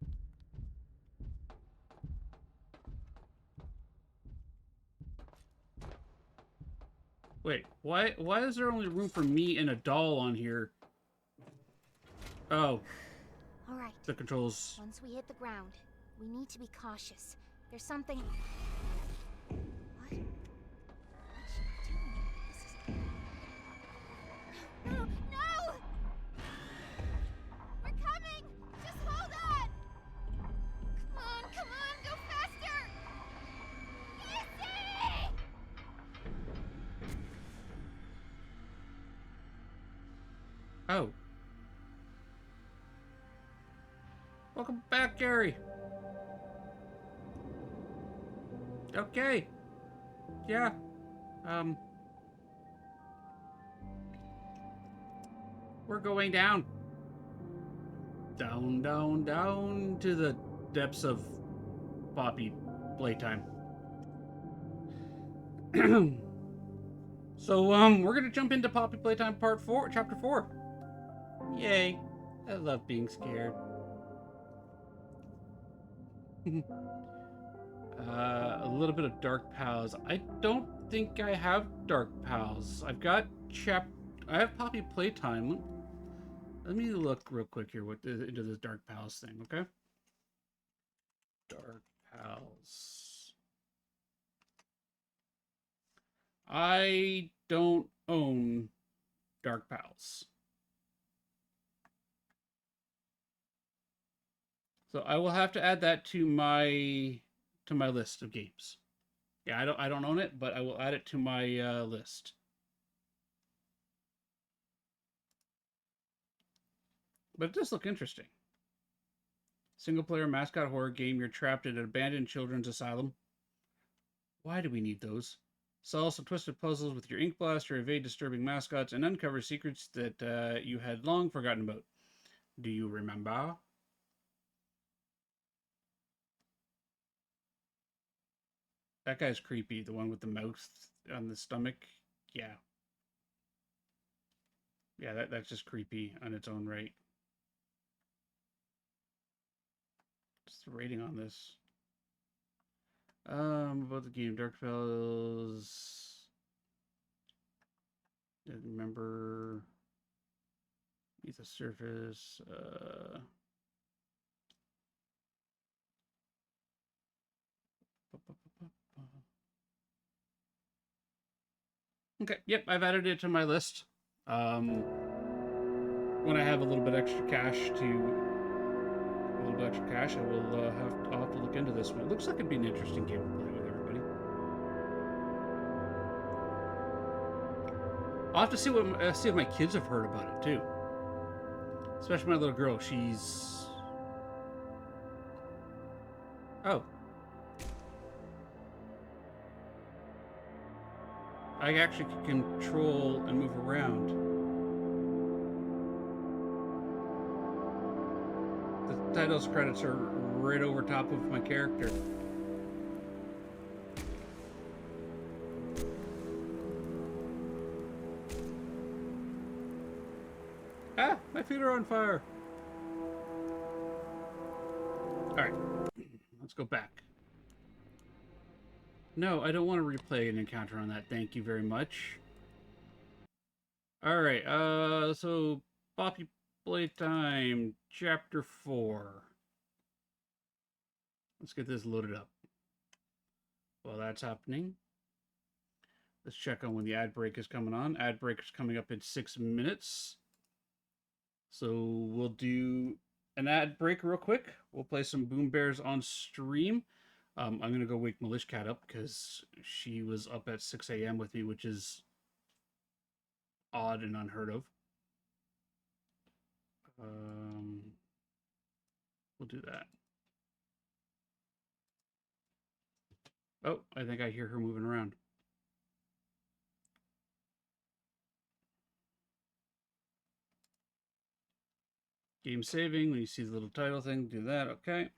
Wait, why is there only room for me and a doll on here? Oh, All right. the controls. Once we hit the ground, we need to be cautious. There's something. What? What's she doing? This is. No! No! We're coming! Just hold on! Come on, go faster! Easy! Oh. Welcome back, Gary. Okay. Yeah. We're going down. Down, down, down to the depths of Poppy playtime. So, we're gonna jump into Poppy Playtime Part 4, Chapter 4. Yay. I love being scared. A little bit of Dark Pals. I don't think I have Dark Pals. I have Poppy Playtime. Let me look real quick here into this Dark Pals thing, okay? Dark Pals. I don't own Dark Pals. So I will have to add that to my list of games. Yeah, I don't own it, but I will add it to my list. But it does look interesting. Single player mascot horror game. You're trapped in an abandoned children's asylum. Why do we need those? Solve some twisted puzzles with your ink blaster, evade disturbing mascots, and uncover secrets that you had long forgotten about. Do you remember? That guy's creepy. The one with the mouth on the stomach. Yeah. Yeah, that's just creepy on its own right. What's the rating on this? About the game, Dark Fells. Didn't remember. Beneath the surface. Okay, yep, I've added it to my list. When I have a little bit extra cash, I will I'll have to look into this one. It looks like it'd be an interesting game to play with everybody. I'll have to see if my kids have heard about it too. Especially my little girl. She's I actually can control and move around. The titles credits are right over top of my character. Ah, my feet are on fire. All right, let's go back. No, I don't want to replay an encounter on that. Thank you very much. All right, so Poppy Playtime, Chapter 4. Let's get this loaded up. While that's happening, let's check on when the ad break is coming on. Ad break is coming up in 6 minutes. So we'll do an ad break real quick. We'll play some Boom Bears on stream. I'm going to go wake Milish Cat up because she was up at 6 a.m. with me, which is odd and unheard of. We'll do that. Oh, I think I hear her moving around. Game saving. When you see the little title thing, do that. Okay.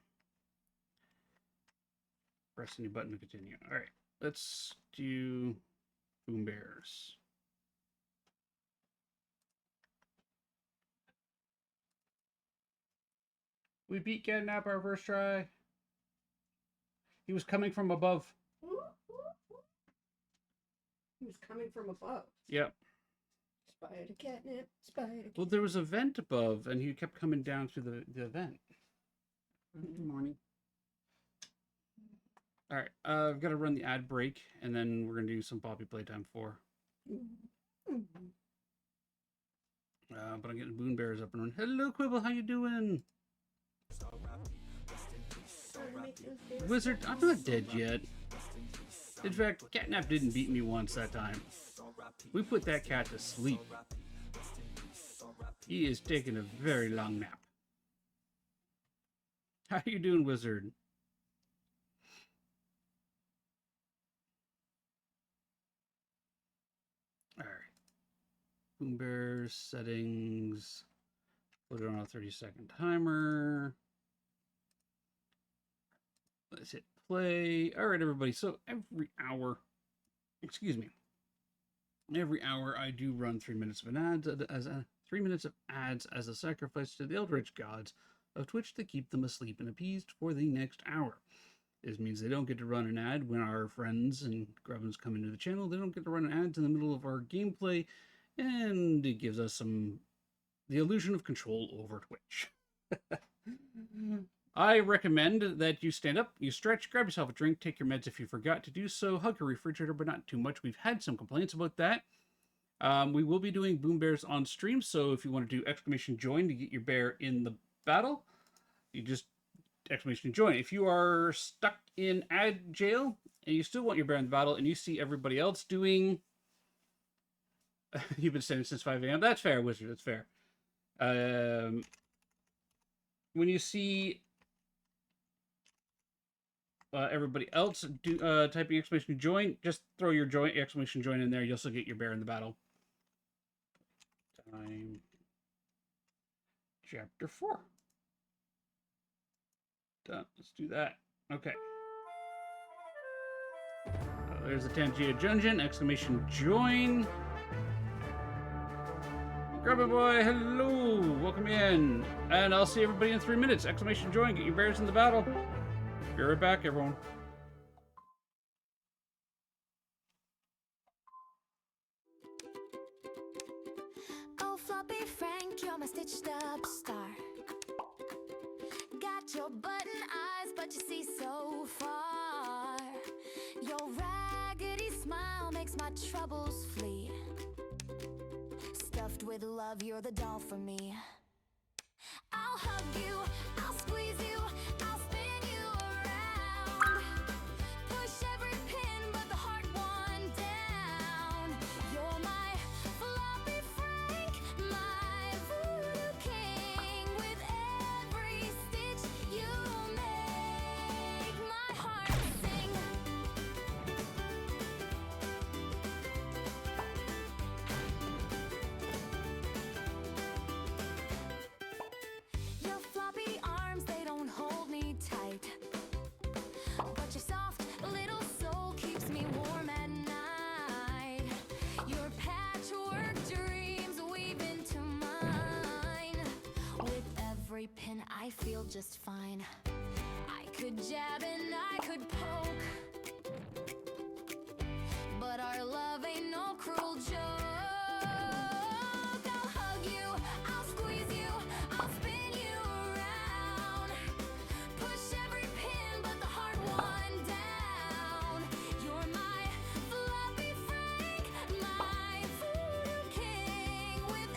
Press any button to continue. All right. Let's do Boom Bears. We beat Catnap our first try. He was coming from above. He was coming from above. Yep. Spider Catnap, Spider Catnap. Well, there was a vent above, and he kept coming down through the vent. Good morning. All right, I've got to run the ad break, and then we're going to do some Poppy Playtime 4. But I'm getting Boon Bears up and running. Hello, Quibble, how you doing? Wizard, I'm not dead yet. In fact, Catnap didn't beat me once that time. We put that cat to sleep. He is taking a very long nap. How you doing, Wizard? All right. Boom Bears settings. Put it on a 30-second timer. Let's hit play. All right, everybody. So every hour, every hour I do run 3 minutes of an ad 3 minutes of ads as a sacrifice to the Eldritch gods of Twitch to keep them asleep and appeased for the next hour. This means they don't get to run an ad when our friends and grubbins come into the channel. They don't get to run ads in the middle of our gameplay, and it gives us the illusion of control over Twitch. I recommend that you stand up, you stretch, grab yourself a drink, take your meds if you forgot to do so, hug your refrigerator, but not too much. We've had some complaints about that. We will be doing Boom Bears on stream, so if you want to do exclamation join to get your bear in the battle, you just exclamation join. If you are stuck in ad jail and you still want your bear in the battle and you see everybody else doing... You've been standing since 5 a.m. That's fair, Wizard, that's fair. When you see everybody else typing exclamation join, just throw your exclamation join in there. You'll still get your bear in the battle. Time. Chapter 4. Done. Let's do that. Okay. There's the Tangia Dungeon. Exclamation join. Grubby boy, hello. Welcome in. And I'll see everybody in 3 minutes. Exclamation join. Get your bears in the battle. Be right back, everyone. Oh, Floppy Frank, you're my stitched up star. Got your button eyes, but you see so far. Your raggedy smile makes my troubles flee. Stuffed with love, you're the doll for me. I'll hug you, I'll squeeze you, I'll spin you around. Push every pin, but the hard one down. You're my Floppy Frank, my voodoo king. With every stitch you make my heart sing. Your floppy arms, they don't hold me tight, but your soft little soul keeps me warm at night. Your patchwork dreams weave into mine. With every pin I feel just fine. I could jab and I could poke, but our love ain't no cruel joke. I'll hug you, I'll squeeze you, I'll spin you around. Push every pin, but the hard one down. You're my Floppy Frank, my voodoo king. With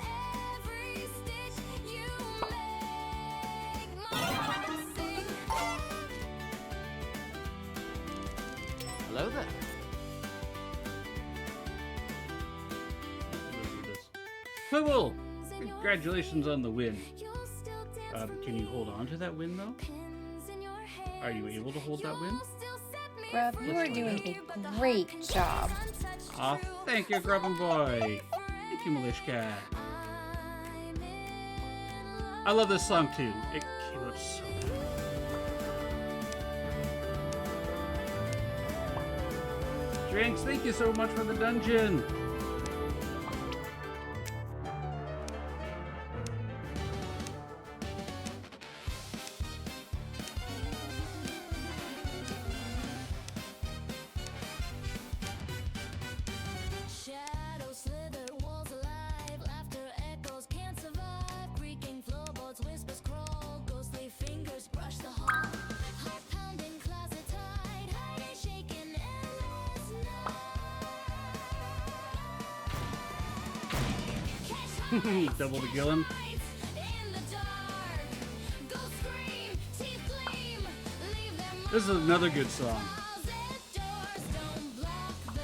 every stitch you make my heart sing. Hello there. Cool. Congratulations on the win. Can you hold on to that win, though? Are you able to hold that win? Grub, you are doing a great job. Aw, thank you, Grubbin Boy. Thank you, Milish Cat. I love this song, too. It came out so good. Drinks, thank you so much for the dungeon. Shadows slither, walls alive, laughter echoes can't survive. Creaking floorboards, whispers crawl, ghostly fingers brush the hall. Heart pounding, closet tied, hiding, shaking, endless night. Double to Gillum. In the dark, go scream, teeth gleam, leave them This is another good song. closet doors, don't block the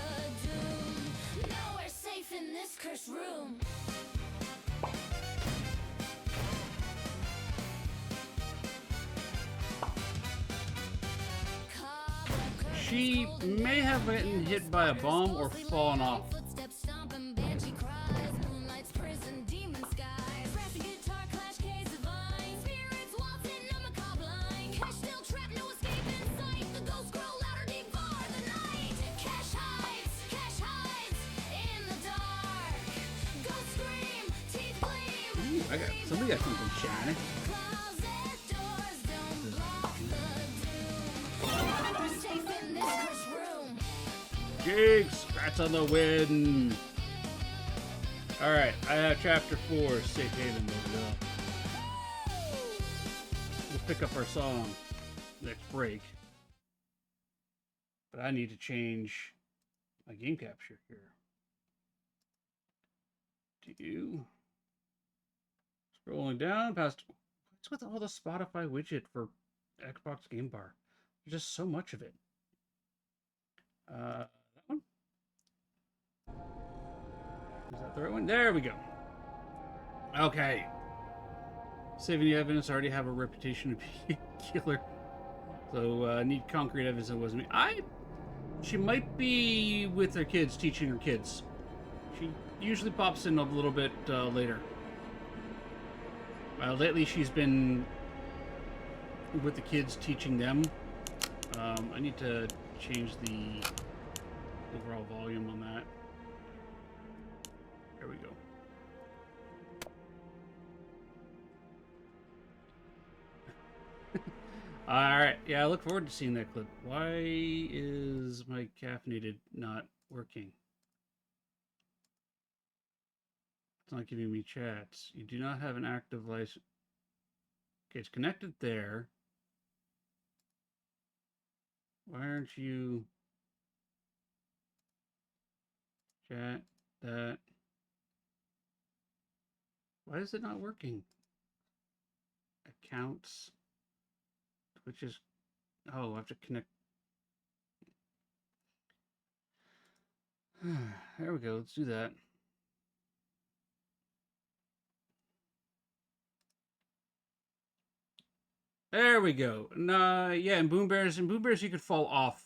doom. Nowhere safe in this cursed room. She may have been hit by a bomb or fallen off. Footsteps stomping, banshee cries, moonlight's prison, demon skies. Brassy guitar clash, caves of vine, spirits waltzing on macabre line. Cash still trapped, no escape in sight. The ghosts grow louder, devour the night. Cash hides in the dark. Ghosts scream, teeth gleam. Ooh, somebody got something shiny. Closet Jinx! Rats on the win! Alright, I have chapter 4, Safe Haven loaded up. We'll pick up our song next break. But I need to change my game capture here. Scrolling down past. What's with all the Spotify widget for Xbox Game Bar? There's just so much of it. That one? Is that the right one? There we go. Okay. Saving the evidence, I already have a reputation to be a killer. So, need concrete evidence it wasn't me. She might be with her kids, teaching her kids. She usually pops in a little bit later. Lately, she's been with the kids, teaching them. I need to change the overall volume on that. There we go. Alright, yeah, I look forward to seeing that clip. Why is my caffeinated not working? It's not giving me chats. You do not have an active license. Okay, it's connected there. Why aren't you... Chat, that... Why is it not working? Accounts... Which is, oh, I have to connect. There we go. Let's do that. There we go. And yeah, in Boom Bears, you can fall off.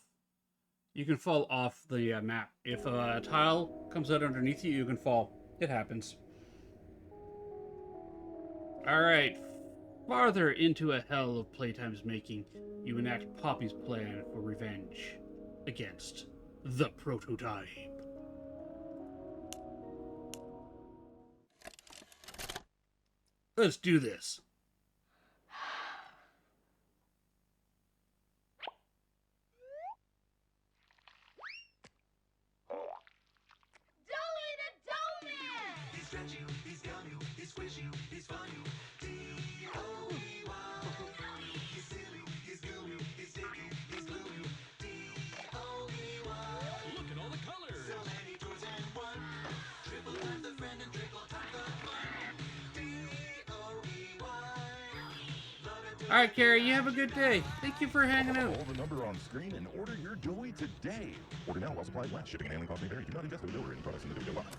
You can fall off the map. If a tile comes out underneath you, you can fall. It happens. All right. Farther into a hell of playtime's making, you enact Poppy's plan for revenge against the prototype. Let's do this. All right, Carrie, you have a good day. Thank you for hanging out. Call the number on screen and order your Joey today. Order now while supplies last. Shipping and handling costs may vary. Do not invest or deliver any products in the video box.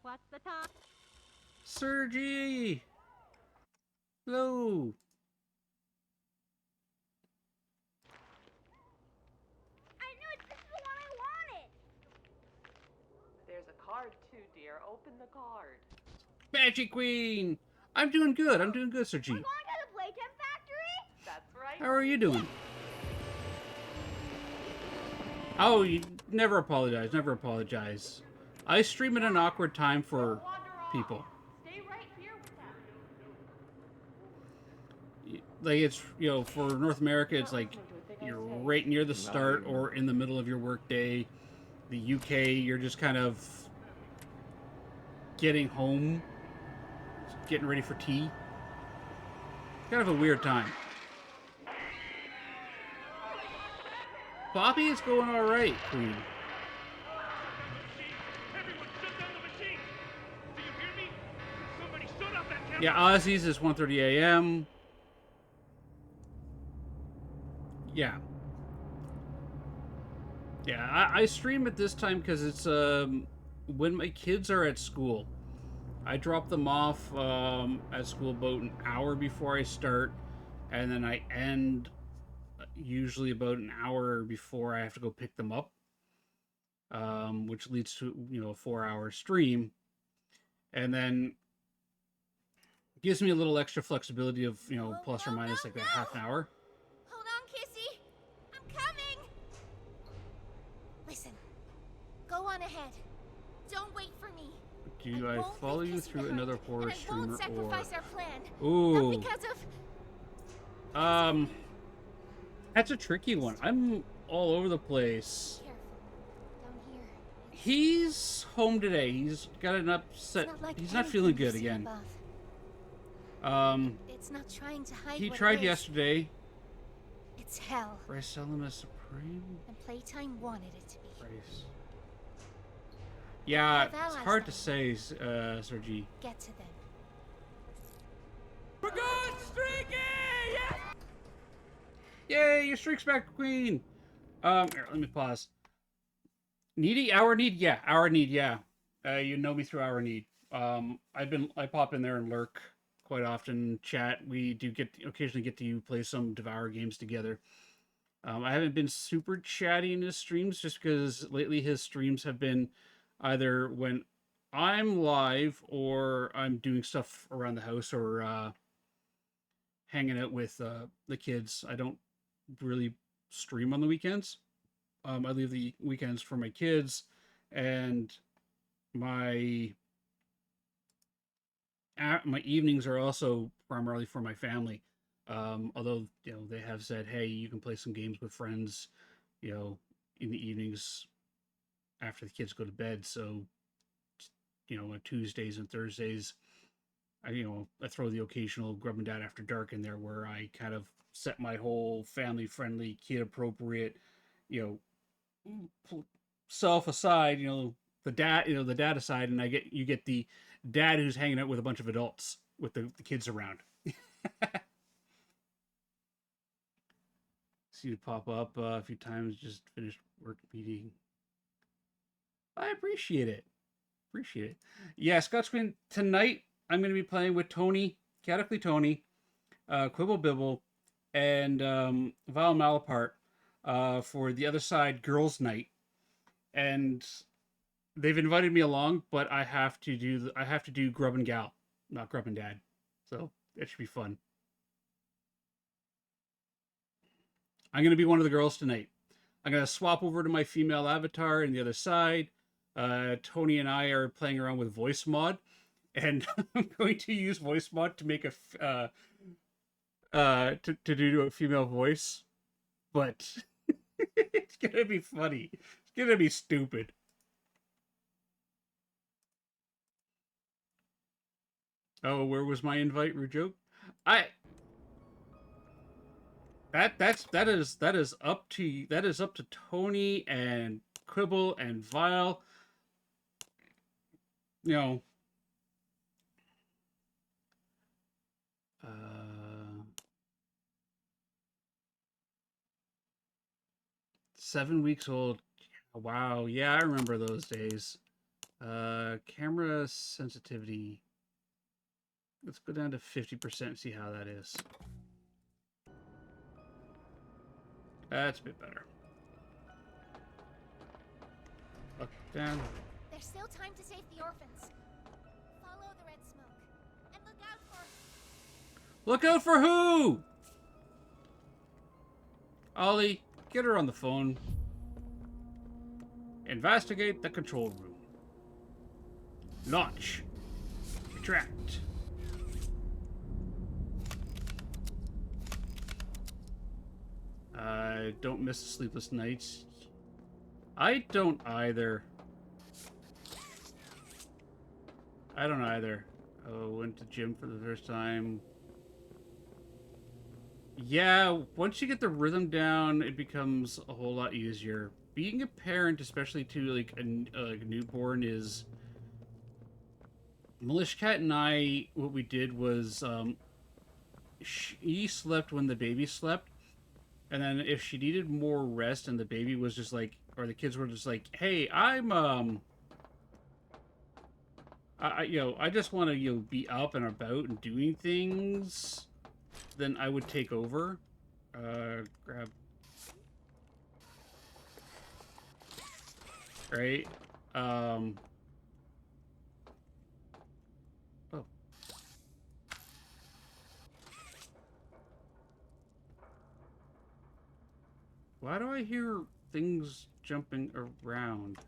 What's the time? Sergi! Hello! I knew it! This is the one I wanted! There's a card too, dear. Open the card. Magic Queen! I'm doing good. I'm doing good, Sergi. We're going to the Playtime Factory? That's right. How are you doing? Oh, you never apologize. Never apologize. I stream at an awkward time for people. Stay right here with us. Like, it's, you know, for North America, it's like you're right near the start or in the middle of your workday. The UK, you're just kind of getting home, getting ready for tea. Kind of a weird time. Poppy is going all right, Queen. Everyone shut down the machine! Do you hear me? Somebody shut off that camera! Yeah, Ozzy's is 1:30 a.m. Yeah. Yeah, I stream at this time because it's when my kids are at school. I drop them off at school about an hour before I start, and then I end usually about an hour before I have to go pick them up, which leads to, you know, a 4-hour stream, and then gives me a little extra flexibility of, you know, plus or minus like a half an hour. Hold on, Kissy. I'm coming. Listen. Go on ahead. Don't wait for me. Do I won't follow leave you Kissy through behind, another horror and I streamer won't sacrifice our plan. Ooh. Not because of... That's a tricky one. I'm all over the place. Careful. Down here. He's home today. He's got an It's upset. not like He's not anything feeling we've good seen again. above. It's not trying to hide He what tried it is. yesterday. It's hell. Bryce Element Supreme. And Playtime wanted it to be. Bryce. Yeah, Have it's allies hard then. to say, Sergi. Get to them. We're good, Streaky! Yeah! Yay, your streak's back, Queen! Here, let me pause. Needy? Our Need? Yeah, Our Need, yeah. You know me through Our Need. I pop in there and lurk quite often, chat. We do occasionally get to play some Devour games together. I haven't been super chatty in his streams just because lately his streams have been either when I'm live or I'm doing stuff around the house or hanging out with the kids. I don't really stream on the weekends. I leave the weekends for my kids, and my evenings are also primarily for my family. Although they have said, hey, you can play some games with friends, in the evenings after the kids go to bed. So, on Tuesdays and Thursdays, I throw the occasional Grub and Dad After Dark in there where I kind of set my whole family-friendly, kid-appropriate, self aside, the dad aside, and you get the dad who's hanging out with a bunch of adults with the kids around. See you pop up a few times. Just finished work meeting. I appreciate it. Yeah, Scott Screen, tonight I'm going to be playing with Tony, Catacly Tony, Quibble Bibble, and Val Malapart for the Other Side Girls Night. And they've invited me along, but I have to do Grub and Gal, not Grub and Dad. So that should be fun. I'm going to be one of the girls tonight. I'm going to swap over to my female avatar in the other side. Tony and I are playing around with voice mod, and I'm going to use voice mod to make to do a female voice, but it's going to be funny. It's going to be stupid. Oh, where was my invite, Rujoke? That is up to Tony and Quibble and Vile. 7 weeks old. Wow, yeah, I remember those days. Camera sensitivity. Let's go down to 50% and see how that is. That's a bit better. Look down. There's still time to save the orphans. Follow the red smoke. And look out for... Look out for who? Ollie, get her on the phone. Investigate the control room. Launch. Retract. Don't miss the sleepless nights. I don't either. Oh, went to gym for the first time. Yeah, once you get the rhythm down, it becomes a whole lot easier. Being a parent, especially to like a newborn, is... Militia Cat and I, what we did was, she slept when the baby slept, and then if she needed more rest and the baby was just like, or the kids were just like, hey, I just want to, be up and about and doing things, then I would take over. Grab. Right? Oh. Why do I hear things jumping around?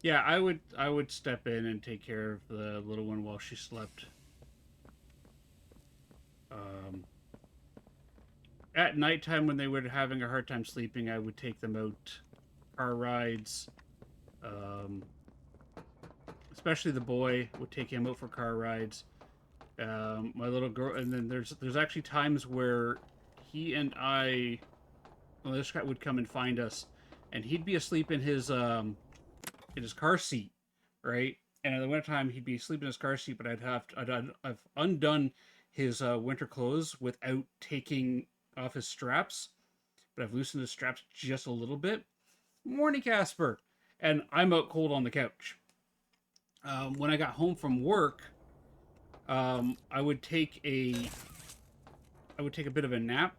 Yeah, I would step in and take care of the little one while she slept. Um, at nighttime when they were having a hard time sleeping, I would take them out car rides. Um, especially the boy would take him out for car rides. My little girl, and then there's actually times where he and I, well, this guy would come and find us, and he'd be asleep in his car seat, right? And in the wintertime, he'd be asleep in his car seat, but I've undone his winter clothes without taking off his straps, but I've loosened his straps just a little bit. Morning, Casper, and I'm out cold on the couch. When I got home from work, I would take a bit of a nap,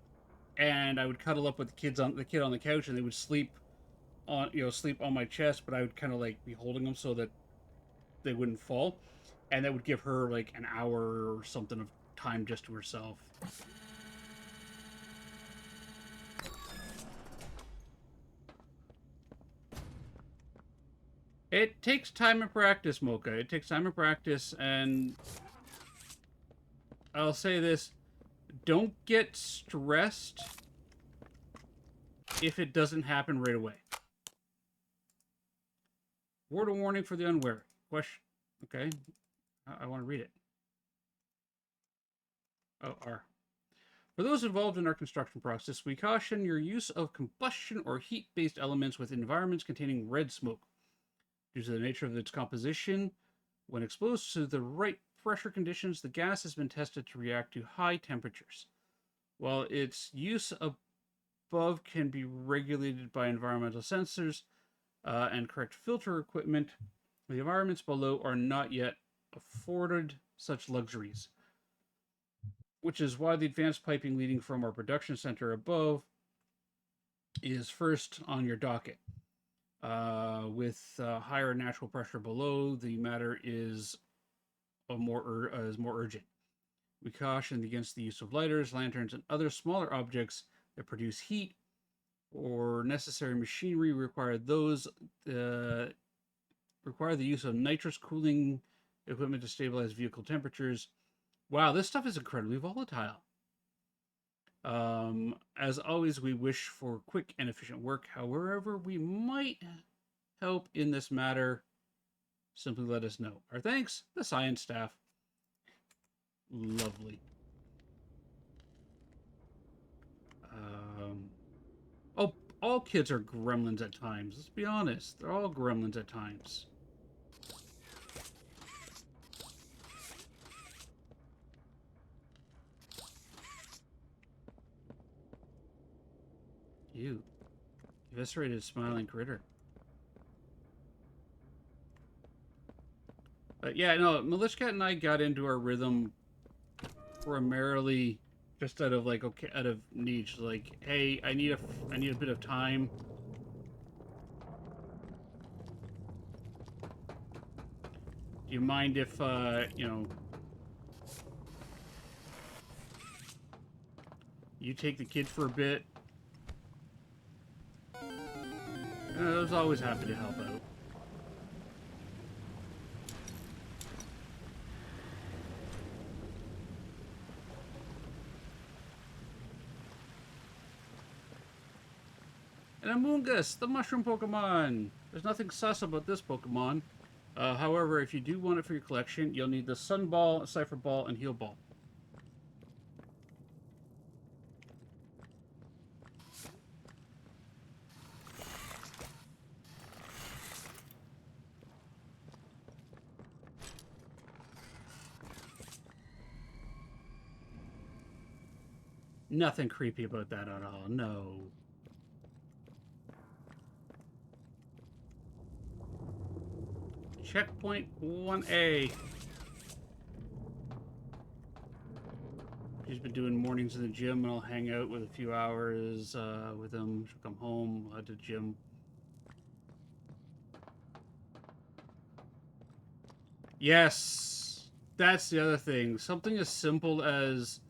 and I would cuddle up with the kid on the couch, and they would sleep on my chest, but I would kind of like be holding them so that they wouldn't fall, and that would give her like an hour or something of time just to herself. It takes time and practice, Mocha. It takes time and practice, and I'll say this: don't get stressed if it doesn't happen right away. Word of warning for the unwary. Question. Okay, I want to read it. Oh, R. For those involved in our construction process, we caution your use of combustion or heat-based elements with environments containing red smoke. Due to the nature of its composition, when exposed to the right pressure conditions, the gas has been tested to react to high temperatures. While its use above can be regulated by environmental sensors and correct filter equipment, the environments below are not yet afforded such luxuries, which is why the advanced piping leading from our production center above is first on your docket. With higher natural pressure below, the matter is more urgent. We caution against the use of lighters, lanterns, and other smaller objects that produce heat or necessary machinery. Require the use of nitrous cooling equipment to stabilize vehicle temperatures. Wow, this stuff is incredibly volatile. As always, we wish for quick and efficient work. However, we might help in this matter. Simply let us know. Our thanks, the science staff. Lovely. Oh, all kids are gremlins at times. Let's be honest. They're all gremlins at times. You. Eviscerated smiling critter. But yeah, no, Militia Cat and I got into our rhythm primarily just out of need. Like, hey, I need a bit of time. Do you mind if you take the kid for a bit? I was always happy to help out. And Amoongus, the mushroom Pokemon. There's nothing sus about this Pokemon. However, if you do want it for your collection, you'll need the Sun Ball, Cypher Ball, and Heal Ball. Nothing creepy about that at all, no. Checkpoint 1A. She's been doing mornings in the gym, and I'll hang out with a few hours with him. She'll come home, to the gym. Yes, that's the other thing. Something as simple as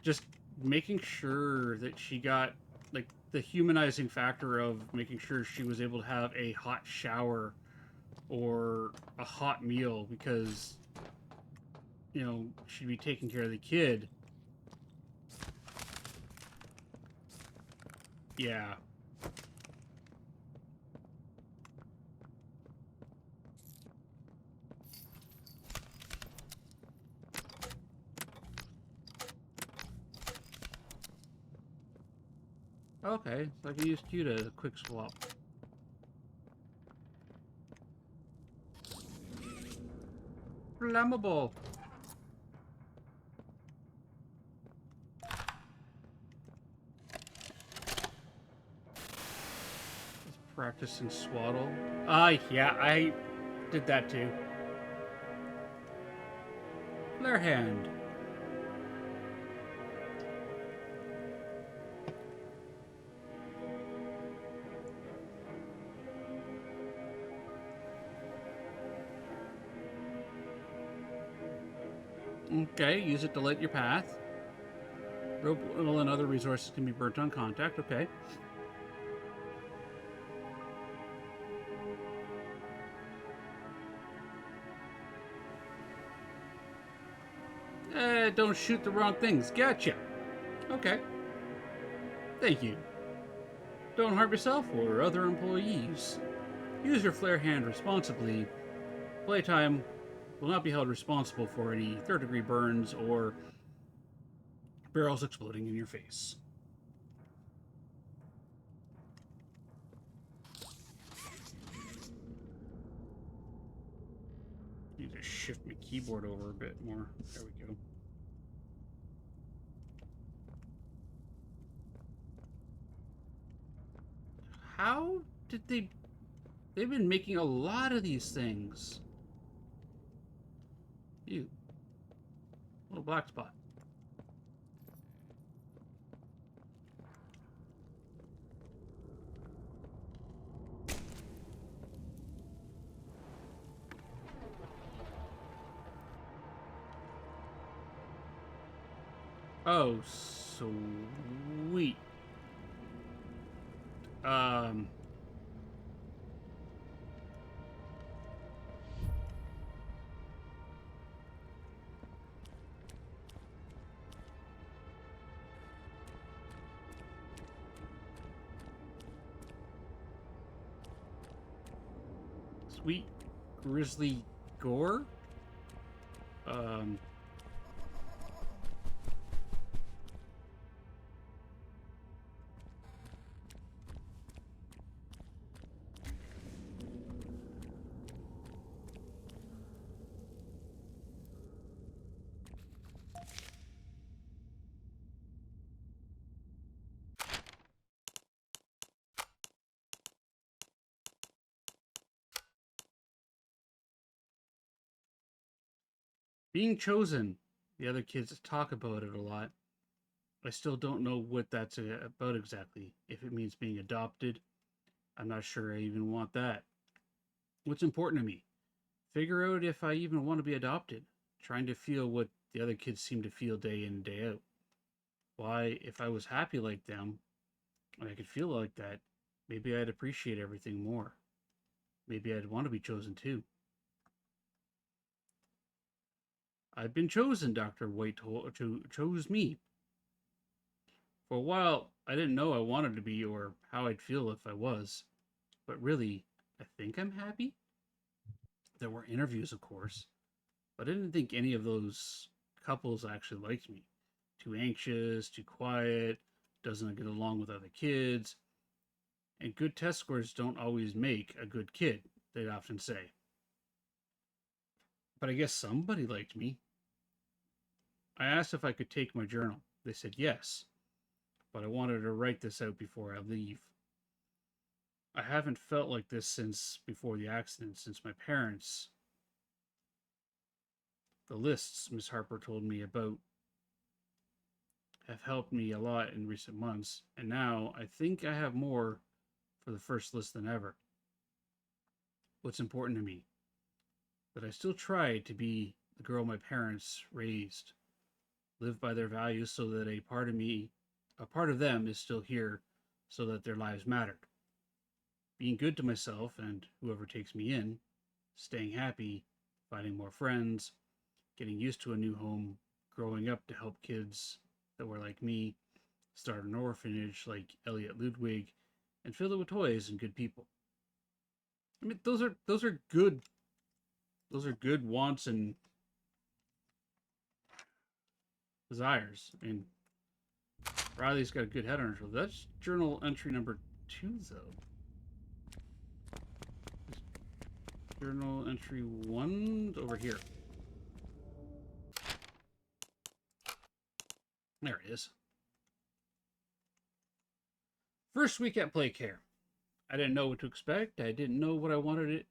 just making sure that she got, like, the humanizing factor of making sure she was able to have a hot shower or a hot meal because, she'd be taking care of the kid. Yeah. Okay, so I can use Q to quick swap. Flammable. Practicing swaddle. Yeah, I did that too. Flare hand. Okay, use it to light your path. Rope oil and other resources can be burnt on contact. Okay. Don't shoot the wrong things. Gotcha. Okay. Thank you. Don't harm yourself or other employees. Use your flare hand responsibly. Playtime will not be held responsible for any third-degree burns or barrels exploding in your face. Need to shift my keyboard over a bit more. There we go. How did they... They've been making a lot of these things. Ew. Little black spot. Oh, sweet. Sweet grizzly gore. Being chosen. The other kids talk about it a lot. I still don't know what that's about exactly. If it means being adopted, I'm not sure I even want that. What's important to me? Figure out if I even want to be adopted. Trying to feel what the other kids seem to feel day in and day out. Why, if I was happy like them, and I could feel like that, maybe I'd appreciate everything more. Maybe I'd want to be chosen too. I've been chosen, Dr. White chose me. For a while, I didn't know I wanted to be or how I'd feel if I was. But really, I think I'm happy. There were interviews, of course, but I didn't think any of those couples actually liked me. Too anxious, too quiet, doesn't get along with other kids. And good test scores don't always make a good kid, they'd often say. But I guess somebody liked me. I asked if I could take my journal. They said yes, but I wanted to write this out before I leave. I haven't felt like this since before the accident, since my parents. The lists Miss Harper told me about have helped me a lot in recent months, and now I think I have more for the first list than ever. What's important to me? That I still try to be the girl my parents raised, live by their values so that a part of them is still here so that their lives mattered. Being good to myself and whoever takes me in, staying happy, finding more friends, getting used to a new home, growing up to help kids that were like me, start an orphanage like Elliot Ludwig, and fill it with toys and good people. I mean, those are good wants and desires. I mean, Riley's got a good head on her shoulder. That's journal entry number 2, though. Journal entry 1 over here. There it is. First week at Play Care. I didn't know what to expect. I didn't know what I wanted it.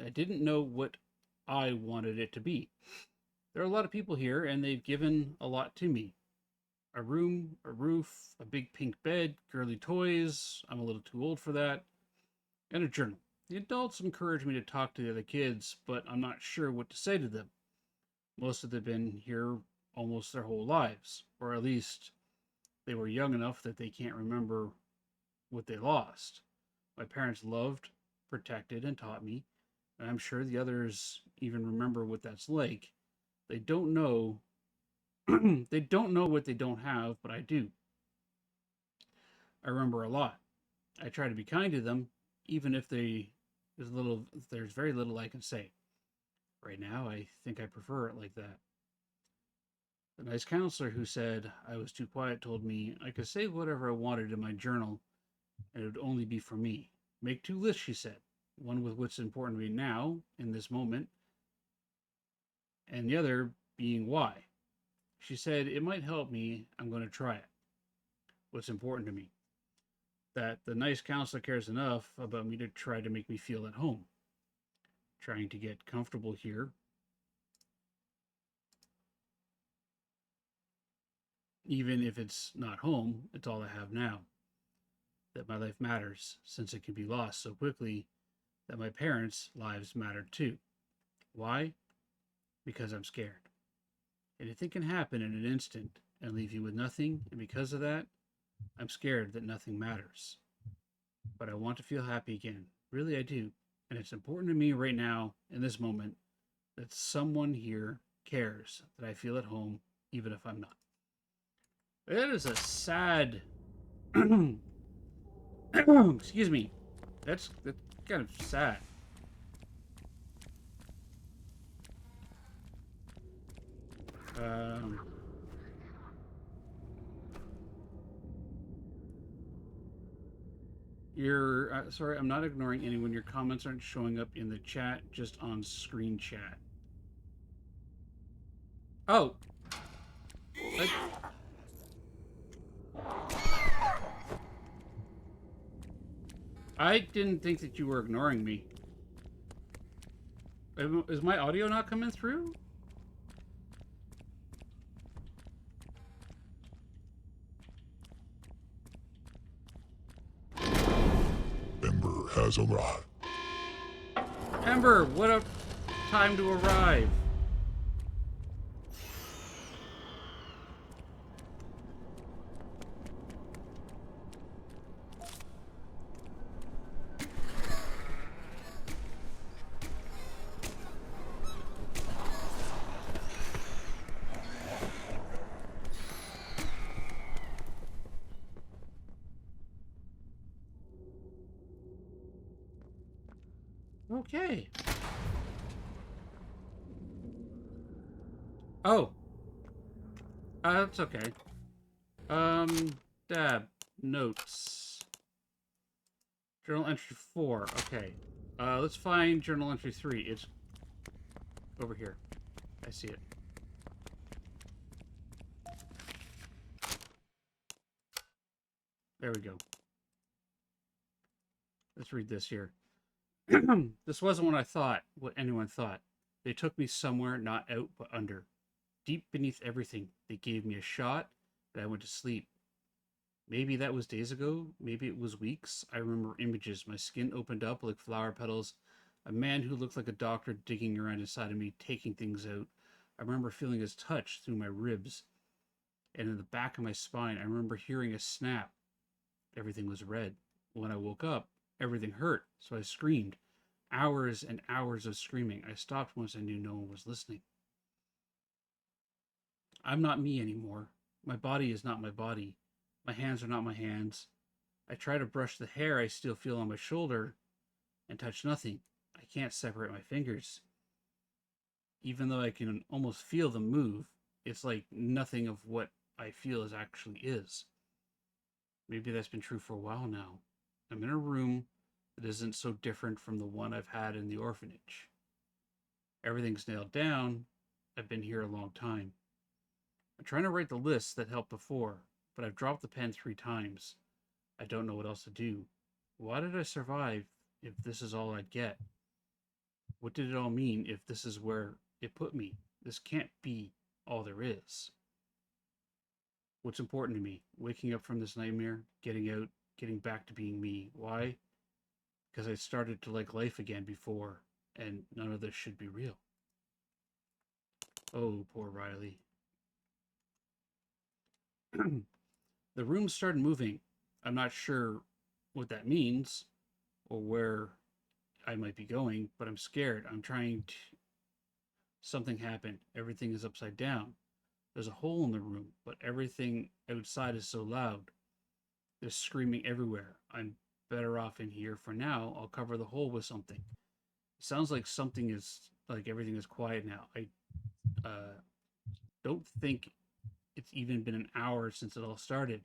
I didn't know what I wanted it to be. There are a lot of people here, and they've given a lot to me. A room, a roof, a big pink bed, girly toys. I'm a little too old for that. And a journal. The adults encourage me to talk to the other kids, but I'm not sure what to say to them. Most of them have been here almost their whole lives, or at least they were young enough that they can't remember what they lost. My parents loved, protected, and taught me, and I'm sure the others even remember what that's like. They don't know they don't know what they don't have, but I do. I remember a lot. I try to be kind to them, even if there's very little I can say. Right now, I think I prefer it like that. The nice counselor who said I was too quiet told me I could say whatever I wanted in my journal, and it would only be for me. Make 2 lists, she said. One with what's important to me now, in this moment, and the other being why. She said it might help me. I'm going to try it. What's important to me. That the nice counselor cares enough about me to try to make me feel at home. Trying to get comfortable here. Even if it's not home, it's all I have now. That my life matters, since it can be lost so quickly. That my parents' lives matter too. Why? Because I'm scared. Anything can happen in an instant and leave you with nothing, and because of that, I'm scared that nothing matters. But I want to feel happy again. Really, I do. And it's important to me right now, in this moment, that someone here cares that I feel at home, even if I'm not. That is a sad... Excuse me. That's kind of sad. You're sorry, I'm not ignoring anyone. Your comments aren't showing up in the chat, just on screen chat. Oh. I didn't think that you were ignoring me. Is my audio not coming through? Ember has arrived. Ember, what a time to arrive. Okay. Oh. That's okay. Dab. Notes. Journal entry 4. Okay. Let's find journal entry 3. It's over here. I see it. There we go. Let's read this here. This wasn't what anyone thought. They took me somewhere not out but under. Deep beneath everything, they gave me a shot, and I went to sleep. Maybe that was days ago, maybe it was weeks. I remember images. My skin opened up like flower petals. A man who looked like a doctor digging around inside of me, taking things out. I remember feeling his touch through my ribs and in the back of my spine. I remember hearing a snap. Everything was red. When I woke up, everything hurt, so I screamed. Hours and hours of screaming. I stopped once I knew no one was listening. I'm not me anymore. My body is not my body. My hands are not my hands. I try to brush the hair I still feel on my shoulder and touch nothing. I can't separate my fingers. Even though I can almost feel them move, it's like nothing of what I feel actually is. Maybe that's been true for a while now. I'm in a room that isn't so different from the one I've had in the orphanage. Everything's nailed down. I've been here a long time. I'm trying to write the lists that helped before, but I've dropped the pen 3 times. I don't know what else to do. Why did I survive if this is all I'd get? What did it all mean if this is where it put me? This can't be all there is. What's important to me? Waking up from this nightmare, getting out, getting back to being me. Why? Because I started to like life again before, and none of this should be real. Oh, poor Riley. The room started moving. I'm not sure what that means or where I might be going, but I'm scared. I'm trying to... Something happened. Everything is upside down. There's a hole in the room, but everything outside is so loud. There's screaming everywhere. I'm better off in here for now. I'll cover the hole with something. It sounds like something is... like everything is quiet now. I don't think it's even been an hour since it all started.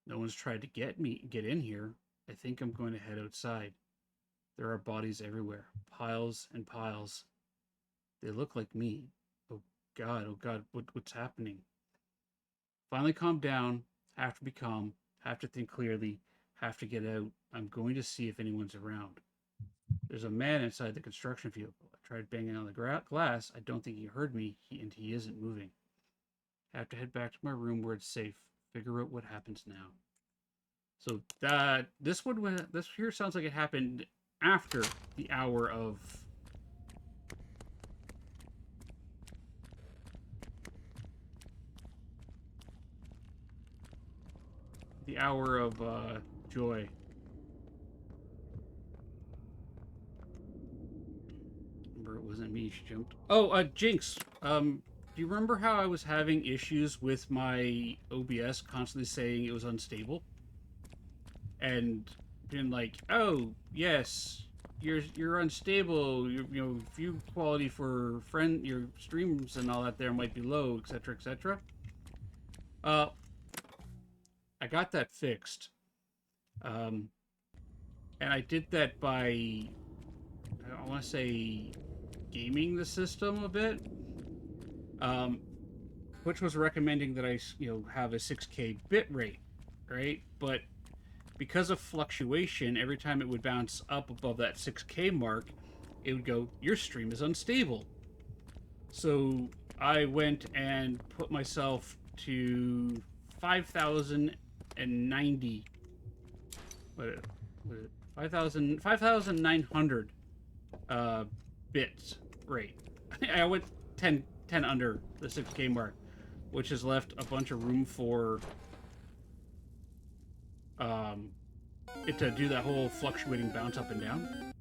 No one's tried to get in here. I think I'm going to head outside. There are bodies everywhere. Piles and piles. They look like me. Oh God, what's happening? Finally calm down. Have to be calm. Have to think clearly. Have to get out. I'm going to see if anyone's around. There's a man inside the construction vehicle. I tried banging on the glass. I don't think he heard me, and he isn't moving. I have to head back to my room where it's safe. Figure out what happens now. So this here sounds like it happened after the hour of joy. Remember, it wasn't me. She jumped. Oh, Jinx. Do you remember how I was having issues with my OBS constantly saying it was unstable? And being like, oh, yes, you're unstable, you know, view quality for your streams and all that there might be low, etc., etc. I got that fixed. And I did that by, I want to say, gaming the system a bit. Which was recommending that I, have a 6K bit rate, right? But because of fluctuation, every time it would bounce up above that 6K mark, it would go, your stream is unstable. So I went and put myself to 5,090. What is it? 5,900 bits rate. I went 10 under the 6K mark, which has left a bunch of room for it to do that whole fluctuating bounce up and down.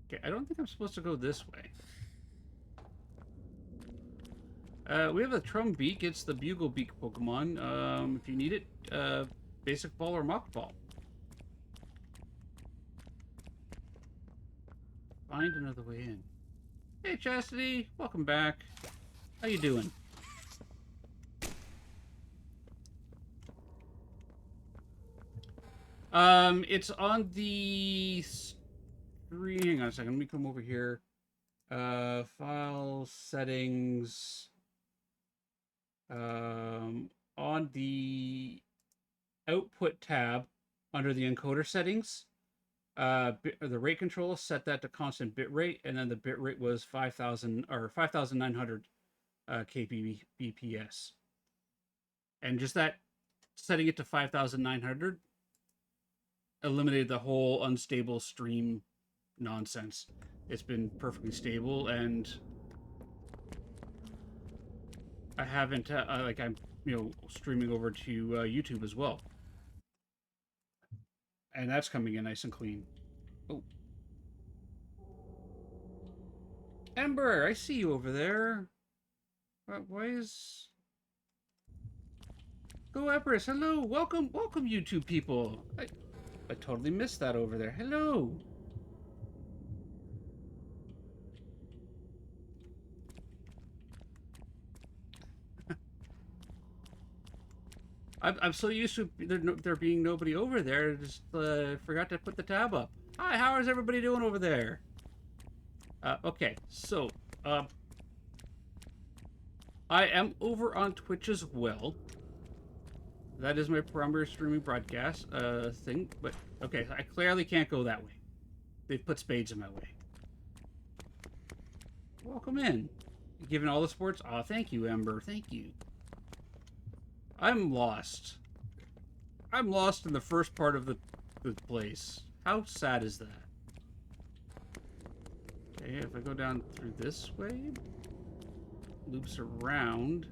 Okay, I don't think I'm supposed to go this way. We have a Trumbeak. It's the Buglebeak Pokemon. If you need it, Basic Ball or Mock Ball. Find another way in. Hey, Chastity. Welcome back. How you doing? It's on the screen. Hang on a second. Let me come over here. File settings. On the output tab under the encoder settings, the rate control, set that to constant bit rate, and then the bit rate was 5,000 or 5,900 kbps. And just that setting it to 5,900 eliminated the whole unstable stream nonsense. It's been perfectly stable, and I haven't I'm streaming over to YouTube as well, And that's coming in nice and clean. Oh. Ember, I see you over there. Why is... Go Empress, hello, welcome, you two people. I totally missed that over there. Hello. I'm so used to there being nobody over there, I just forgot to put the tab up. Hi, how is everybody doing over there? Okay, so, I am over on Twitch as well. That is my primary streaming broadcast thing, but okay, I clearly can't go that way. They've put spades in my way. Welcome in. Given all the sports? Aw, thank you, Ember. Thank you. I'm lost. I'm lost in the first part of the place. How sad is that? Okay, if I go down through this way, loops around.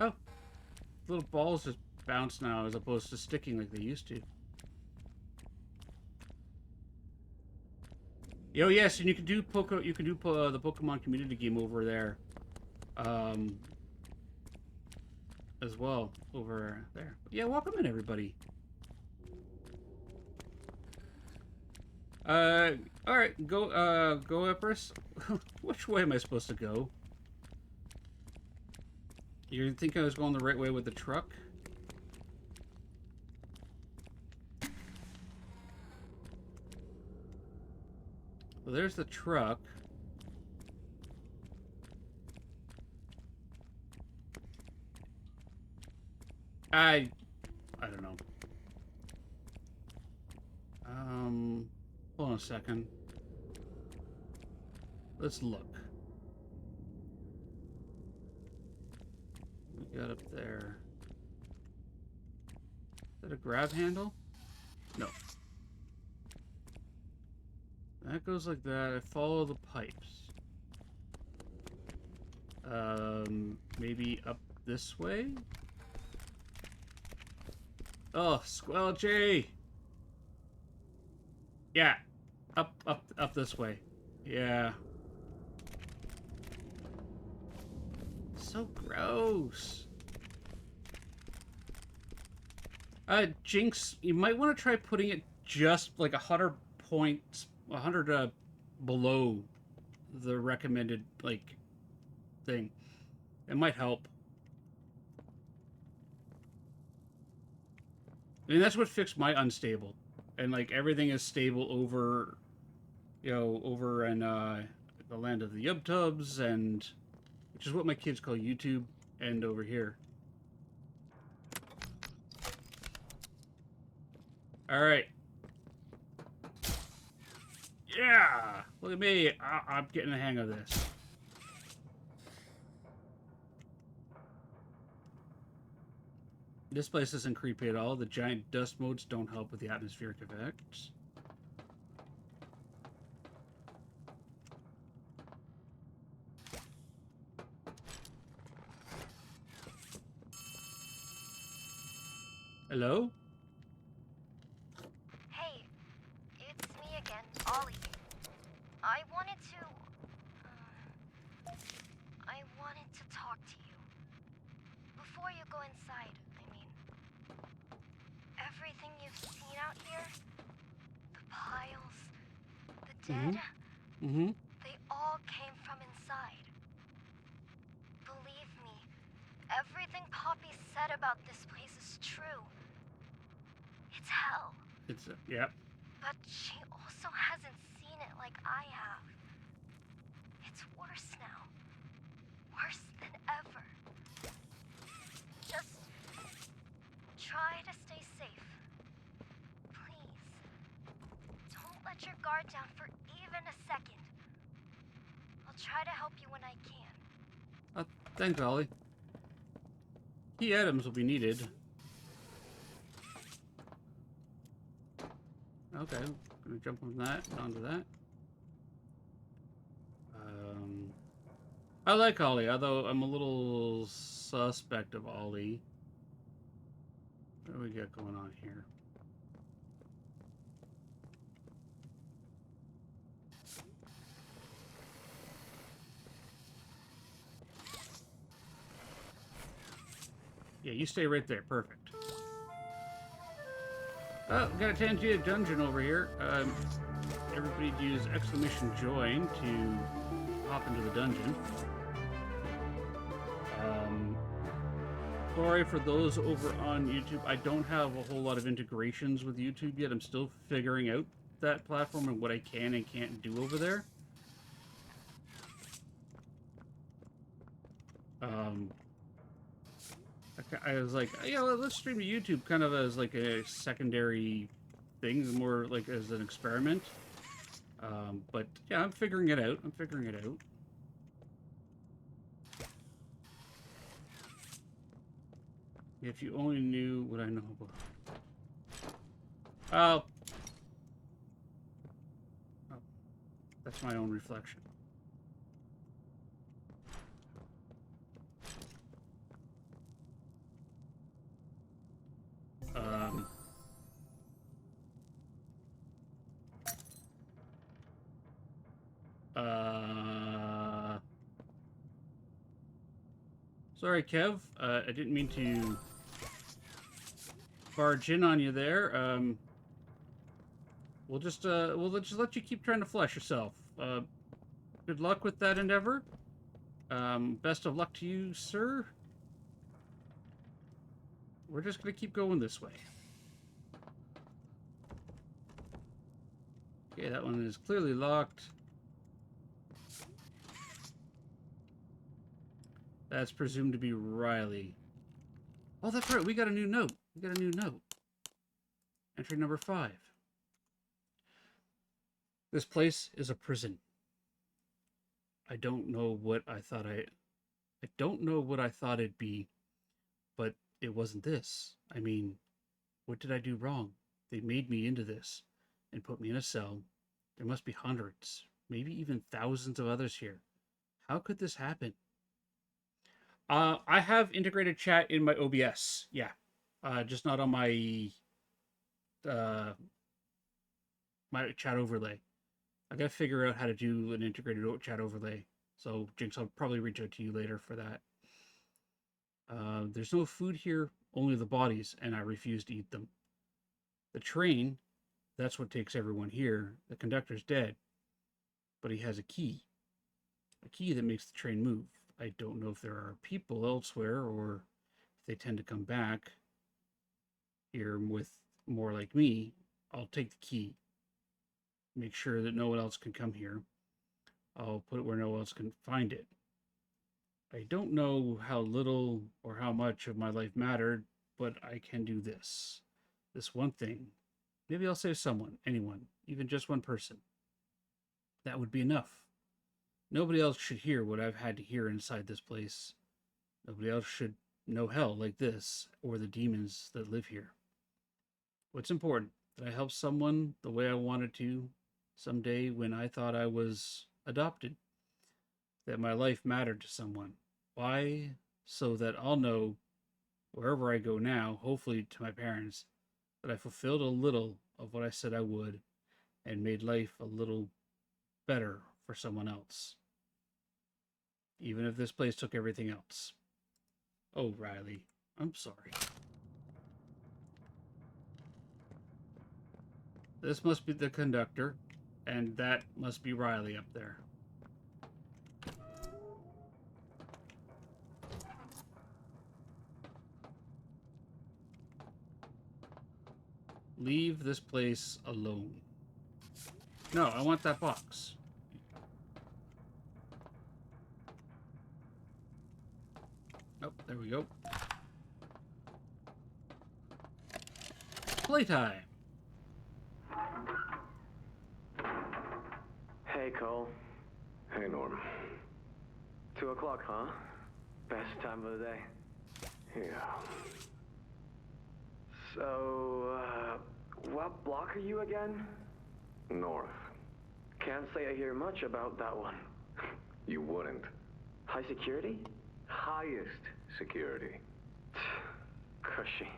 Oh, little balls just bounce now as opposed to sticking like they used to. Oh yes, and you can do the Pokemon community game over there, as well over there. Yeah, welcome in everybody. All right, go Empress. Which way am I supposed to go? You think I was going the right way with the truck? Well, there's the truck. I don't know. Hold on a second. Let's look. We got up there. Is that a grab handle? No. That goes like that. I follow the pipes. Maybe up this way? Oh, Squelchy! Yeah. Up this way. Yeah. So gross. Jinx, you might want to try putting it just like 100 points, 100 below the recommended, like, thing. It might help. I mean, that's what fixed my unstable. And, like, everything is stable over, you know, over in, the land of the Yubtubs, and, which is what my kids call YouTube, and over here. Alright. Yeah! Look at me. I'm getting the hang of this. This place isn't creepy at all. The giant dust motes don't help with the atmospheric effects. Hello? Hey, it's me again, Ollie. I wanted to talk to you. Before you go inside, I mean. Everything you've seen out here, the piles, the dead, they all came from inside. Believe me, everything Poppy said about this place is true. It's hell. It's, yep. But she also hasn't seen it like I have. It's worse now. Worse than ever. Just try to stay safe. Please. Don't let your guard down for even a second. I'll try to help you when I can. Thanks, Ollie. Key items will be needed. Okay, I'm gonna jump from that onto that. I like Ollie, although I'm a little suspect of Ollie. What do we got going on here? Yeah, you stay right there. Perfect. Oh, we got a Tangia dungeon over here. Everybody use exclamation join to hop into the dungeon. Sorry for those over on YouTube. I don't have a whole lot of integrations with YouTube yet. I'm still figuring out that platform and what I can and can't do over there. I was like, yeah, let's stream to YouTube kind of as like a secondary thing, more like as an experiment. But yeah, I'm figuring it out. I'm figuring it out. If you only knew what I know about... Oh, that's my own reflection. Sorry, Kev. I didn't mean to barge in on you there. We'll just let you keep trying to flesh yourself. Good luck with that endeavor. Best of luck to you, sir. We're just gonna keep going this way. Okay, that one is clearly locked. That's presumed to be Riley. Oh, that's right. We got a new note. We got a new note. Entry number 5. This place is a prison. I don't know what I thought it'd be, but it wasn't this. I mean, what did I do wrong? They made me into this and put me in a cell. There must be hundreds, maybe even thousands of others here. How could this happen? I have integrated chat in my OBS. Yeah. Just not on my my chat overlay. I gotta figure out how to do an integrated chat overlay. So, Jinx, I'll probably reach out to you later for that. There's no food here, only the bodies, and I refuse to eat them. The train, that's what takes everyone here. The conductor's dead, but he has a key that makes the train move. I don't know if there are people elsewhere or if they tend to come back here with more like me. I'll take the key. Make sure that no one else can come here. I'll put it where no one else can find it. I don't know how little or how much of my life mattered, but I can do this. This one thing. Maybe I'll save someone, anyone, even just one person. That would be enough. Nobody else should hear what I've had to hear inside this place. Nobody else should know hell like this, or the demons that live here. What's important? That I help someone the way I wanted to someday when I thought I was adopted. That my life mattered to someone. Why? So that I'll know, wherever I go now, hopefully to my parents, that I fulfilled a little of what I said I would and made life a little better for someone else. Even if this place took everything else. Oh, Riley, I'm sorry. This must be the conductor, and that must be Riley up there. Leave this place alone. No, I want that box. Oh, there we go. Playtime. Hey, Cole. Hey, Norm. 2 o'clock, huh? Best time of the day. Yeah. So, what block are you again? North. Can't say I hear much about that one. You wouldn't. High security? Highest security. Cushy.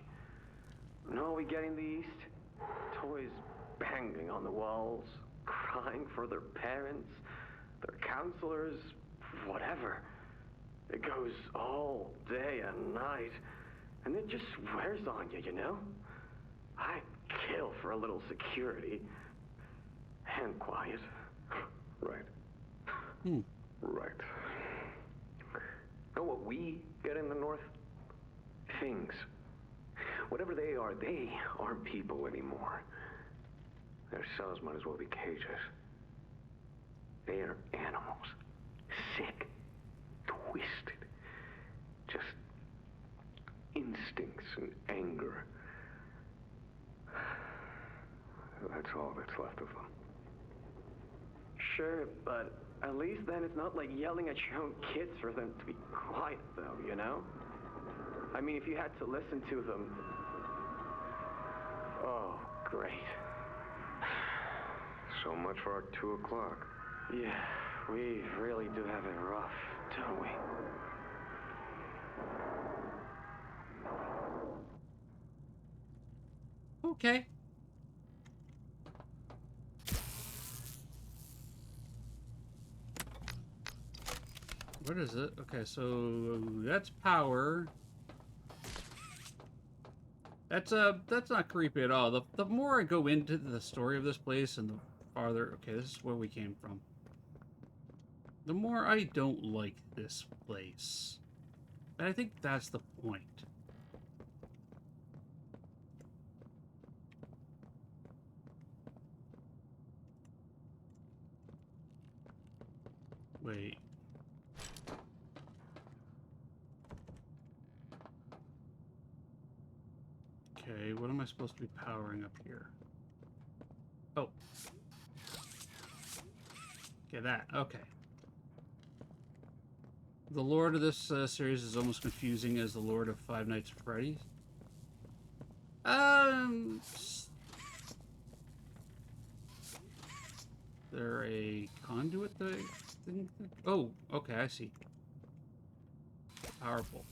No, we getting the East? Toys banging on the walls, crying for their parents, their counselors, whatever. It goes all day and night, and it just wears on you, you know? I'd kill for a little security. And quiet. Right. Hmm. Right. Know what we get in the North? Things. Whatever they aren't people anymore. Their cells might as well be cages. They are animals. Sick. Twisted. Just instincts and anger. That's all that's left of them. Sure, but at least then it's not like yelling at your own kids for them to be quiet, though, you know? I mean, if you had to listen to them... Oh, great. So much for our 2 o'clock. Yeah, we really do have it rough, don't we? Okay. What is it? Okay, so that's power. That's not creepy at all. The more I go into the story of this place and the farther, okay, this is where we came from. The more I don't like this place. And I think that's the point. Wait. Okay, what am I supposed to be powering up here? Oh. Okay, that. Okay. The lore of this series is almost confusing as the lore of Five Nights at Freddy's. There a conduit that I think? Oh, okay, I see. Powerful.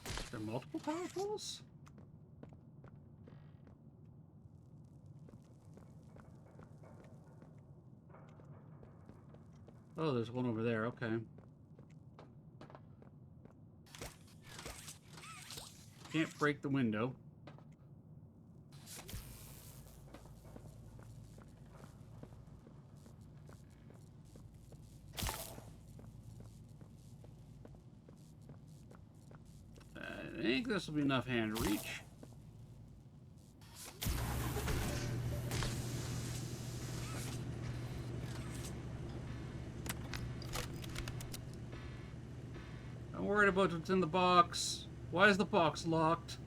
Are there multiple power poles? Oh, there's one over there, okay. Can't break the window. I think this will be enough hand reach. I'm worried about what's in the box. Why is the box locked?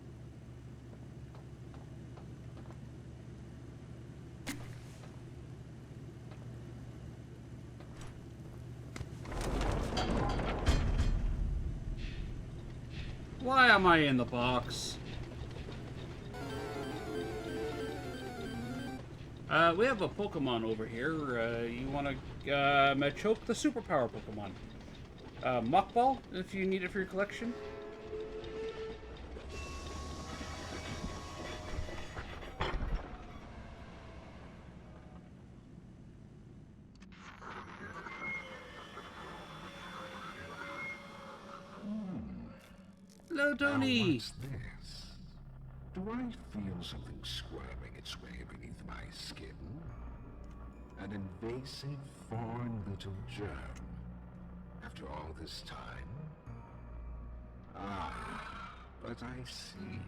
Why am I in the box? We have a Pokemon over here. You want to choke the superpower Pokemon. Muck Ball, if you need it for your collection. Hello, Tony. Now what's this? Do I feel something squirming its way beneath my skin? An invasive, foreign little germ. After all this time? Ah, but I see.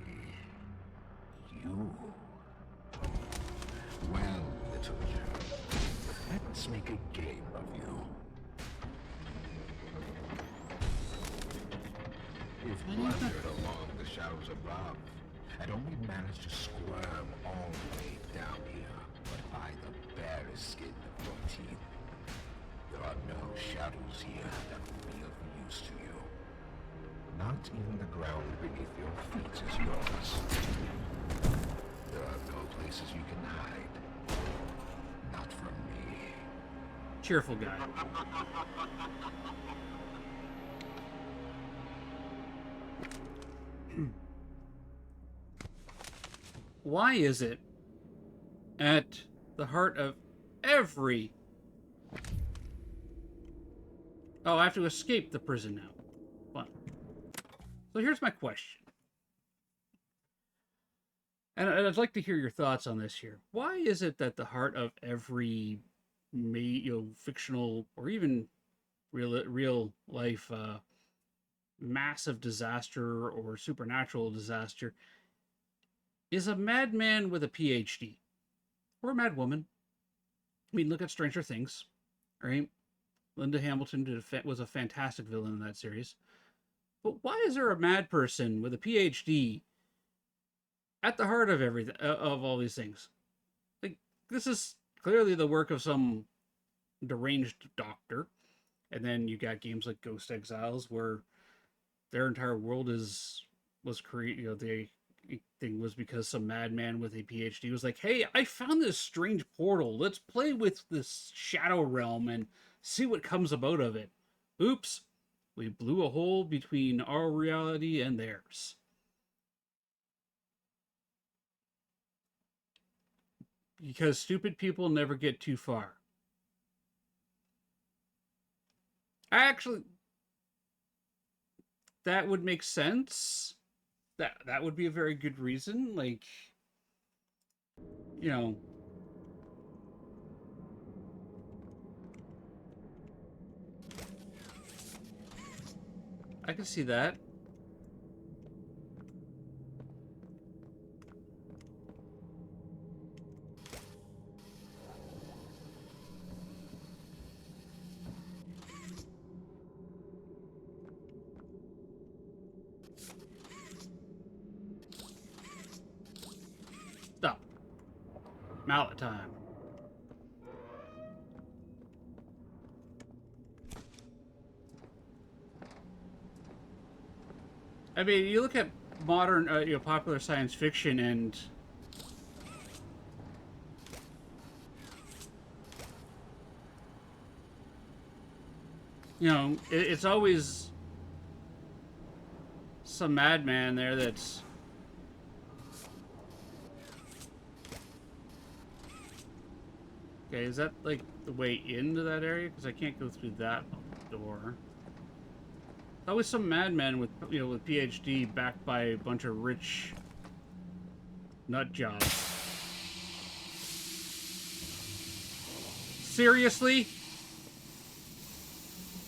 You. Well, little germ, let's make a game of you. You've blundered along the shadows above, and only managed to squirm all the way down here, but by the barest skin of your teeth. There are no shadows here that will be of use to you. Not even the ground beneath your feet is yours. There are no places you can hide. Not from me. Cheerful guy. Why is it at the heart of every... Oh, I have to escape the prison now. Fun. So here's my question. And I'd like to hear your thoughts on this here. Why is it that the heart of every fictional or even real life massive disaster or supernatural disaster is a madman with a PhD or a mad woman? I mean, look at Stranger Things, right? Linda Hamilton was a fantastic villain in that series. But why is there a mad person with a PhD at the heart of everything, of all these things? Like, this is clearly the work of some deranged doctor. And then you got games like Ghost Exiles, where their entire world was created. The thing was because some madman with a PhD was like, "Hey, I found this strange portal. Let's play with this shadow realm and see what comes about of it." Oops, we blew a hole between our reality and theirs. Because stupid people never get too far. Actually, that would make sense. That would be a very good reason. Like, you know, I can see that. Stop. Mallet time. I mean, you look at modern, popular science fiction, and it's always some madman there that's okay. Is that like the way into that area? Because I can't go through that door. Always some madman with with PhD backed by a bunch of rich nut jobs. Seriously?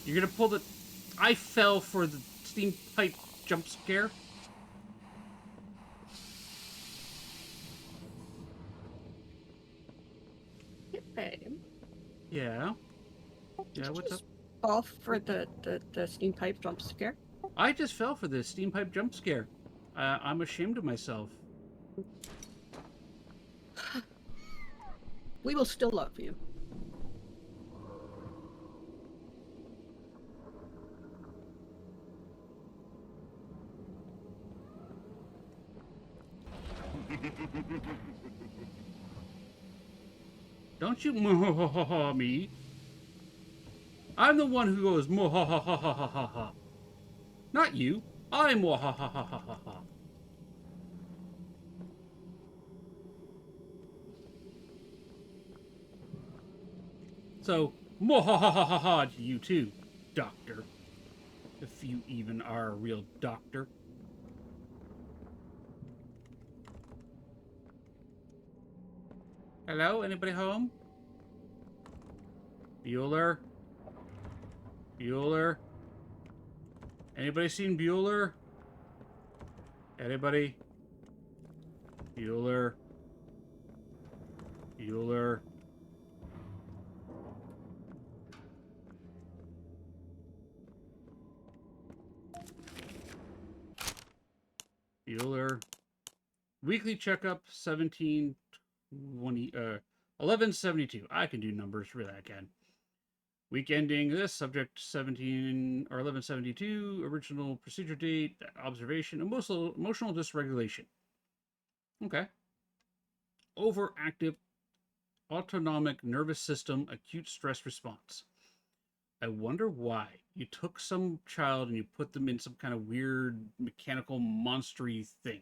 You're gonna pull the... I fell for the steam pipe jump scare? Babe. Yeah. Yeah, what's up? Fall for the steam pipe jump scare? I just fell for the steam pipe jump scare. I'm ashamed of myself. We will still love you. Don't you me. I'm the one who goes ha. Not you. I'm ha. So, ha to you too, doctor. If you even are a real doctor. Hello? Anybody home? Bueller? Bueller? Anybody seen Bueller? Anybody? Bueller? Bueller? Bueller? Weekly checkup 1172. I can do numbers, really I can. Week ending this, subject 17 or 1172, original procedure date, observation, emotional dysregulation. Okay. overactive autonomic nervous system acute stress response. I wonder why. You took some child and you put them in some kind of weird mechanical monstery thing.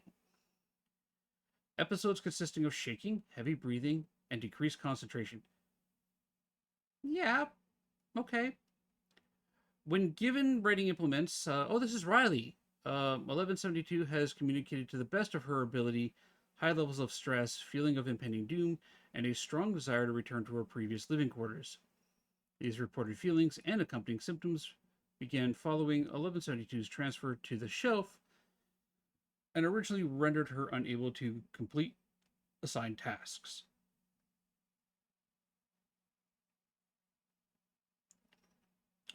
Episodes consisting of shaking, heavy breathing, and decreased concentration. Yeah, okay. When given writing implements, this is Riley. 1172 has communicated to the best of her ability high levels of stress, feeling of impending doom, and a strong desire to return to her previous living quarters. These reported feelings and accompanying symptoms began following 1172's transfer to the shelf and originally rendered her unable to complete assigned tasks.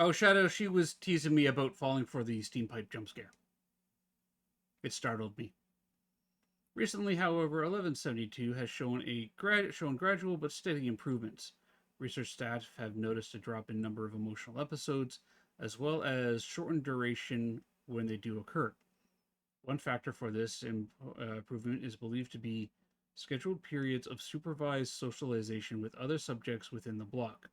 Oh, Shadow, she was teasing me about falling for the steam pipe jump scare. It startled me. Recently, however, 1172 has shown gradual but steady improvements. Research staff have noticed a drop in number of emotional episodes, as well as shortened duration when they do occur. One factor for this improvement is believed to be scheduled periods of supervised socialization with other subjects within the block.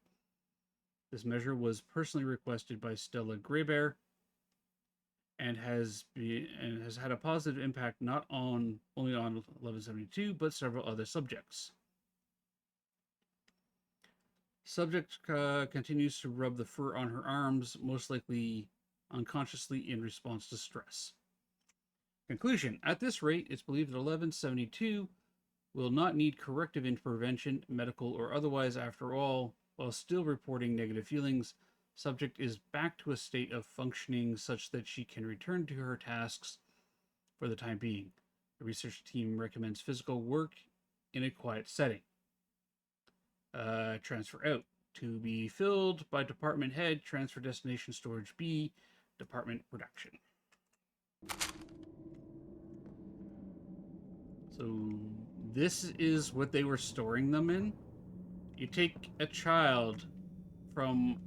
This measure was personally requested by Stella Greybear and has had a positive impact not only on 1172 but several other subjects. Subject continues to rub the fur on her arms, most likely unconsciously in response to stress. Conclusion: at this rate, it's believed that 1172 will not need corrective intervention, medical or otherwise. After all, while still reporting negative feelings, subject is back to a state of functioning such that she can return to her tasks for the time being. The research team recommends physical work in a quiet setting. Transfer out. To be filled by department head, transfer destination storage B, department production. So this is what they were storing them in. You take a child from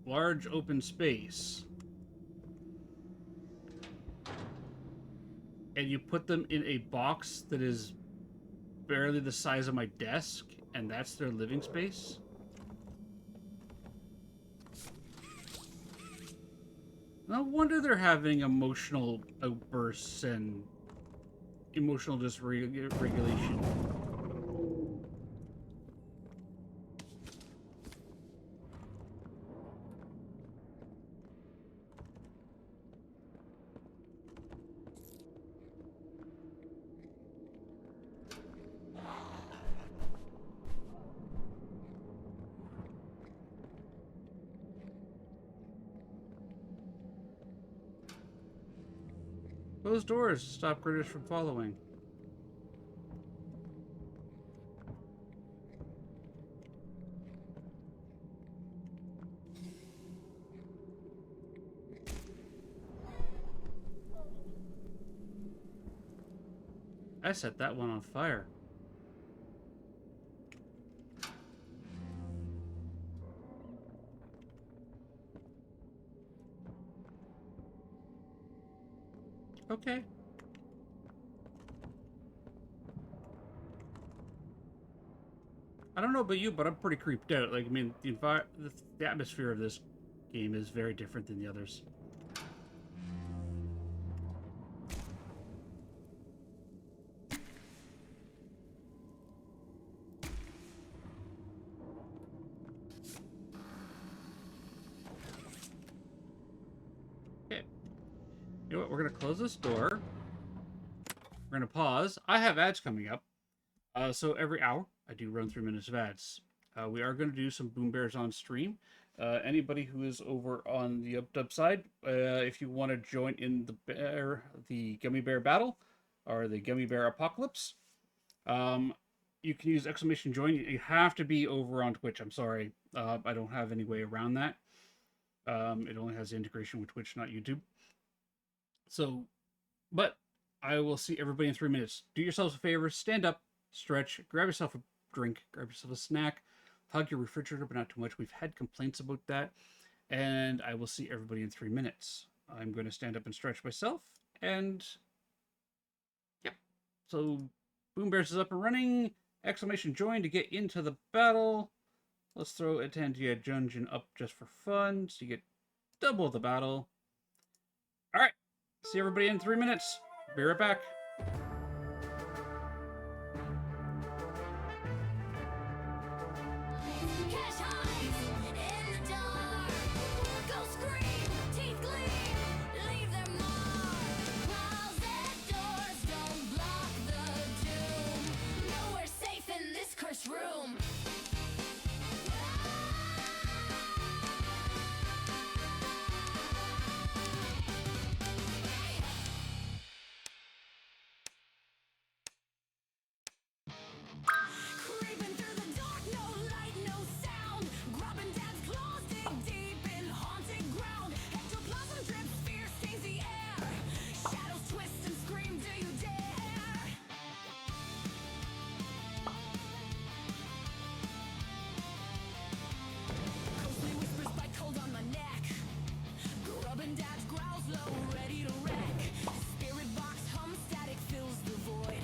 large open space and you put them in a box that is barely the size of my desk, and that's their living space. No wonder they're having emotional outbursts and emotional dysregulation. Close doors to stop critters from following. I set that one on fire. Okay. I don't know about you, but I'm pretty creeped out. Like, I mean, the atmosphere of this game is very different than the others. Okay. You know what? We're going to close this door. We're going to pause. I have ads coming up. So every hour, I do run 3 minutes of ads. We are going to do some Boom Bears on stream. Anybody who is over on the UpDub side, if you want to join in the Gummy Bear Battle, or the Gummy Bear Apocalypse, you can use exclamation join. You have to be over on Twitch. I'm sorry. I don't have any way around that. It only has integration with Twitch, not YouTube. So, but I will see everybody in 3 minutes. Do yourselves a favor, stand up, stretch, grab yourself a drink, grab yourself a snack, hug your refrigerator, but not too much. We've had complaints about that. And I will see everybody in 3 minutes. I'm going to stand up and stretch myself. And, yep. So, Boom Bears is up and running. Exclamation join to get into the battle. Let's throw a Tangia Dungeon up just for fun, so you get double the battle. Alright, see everybody in 3 minutes. Be right back. Catch hides in the dark. Go scream, teeth gleam, leave their mark. Closet doors don't block the doom. Nowhere safe in this cursed room. Creeping through the dark, no light, no sound. Grubbing dad's claws dig deep in haunted ground. Ectoplasm drips, fear stains the air. Shadows twist and scream, do you dare? Ghostly whispers bite cold on my neck. Grubbing dad's growls low, ready to wreck. Spirit box hum, static fills the void.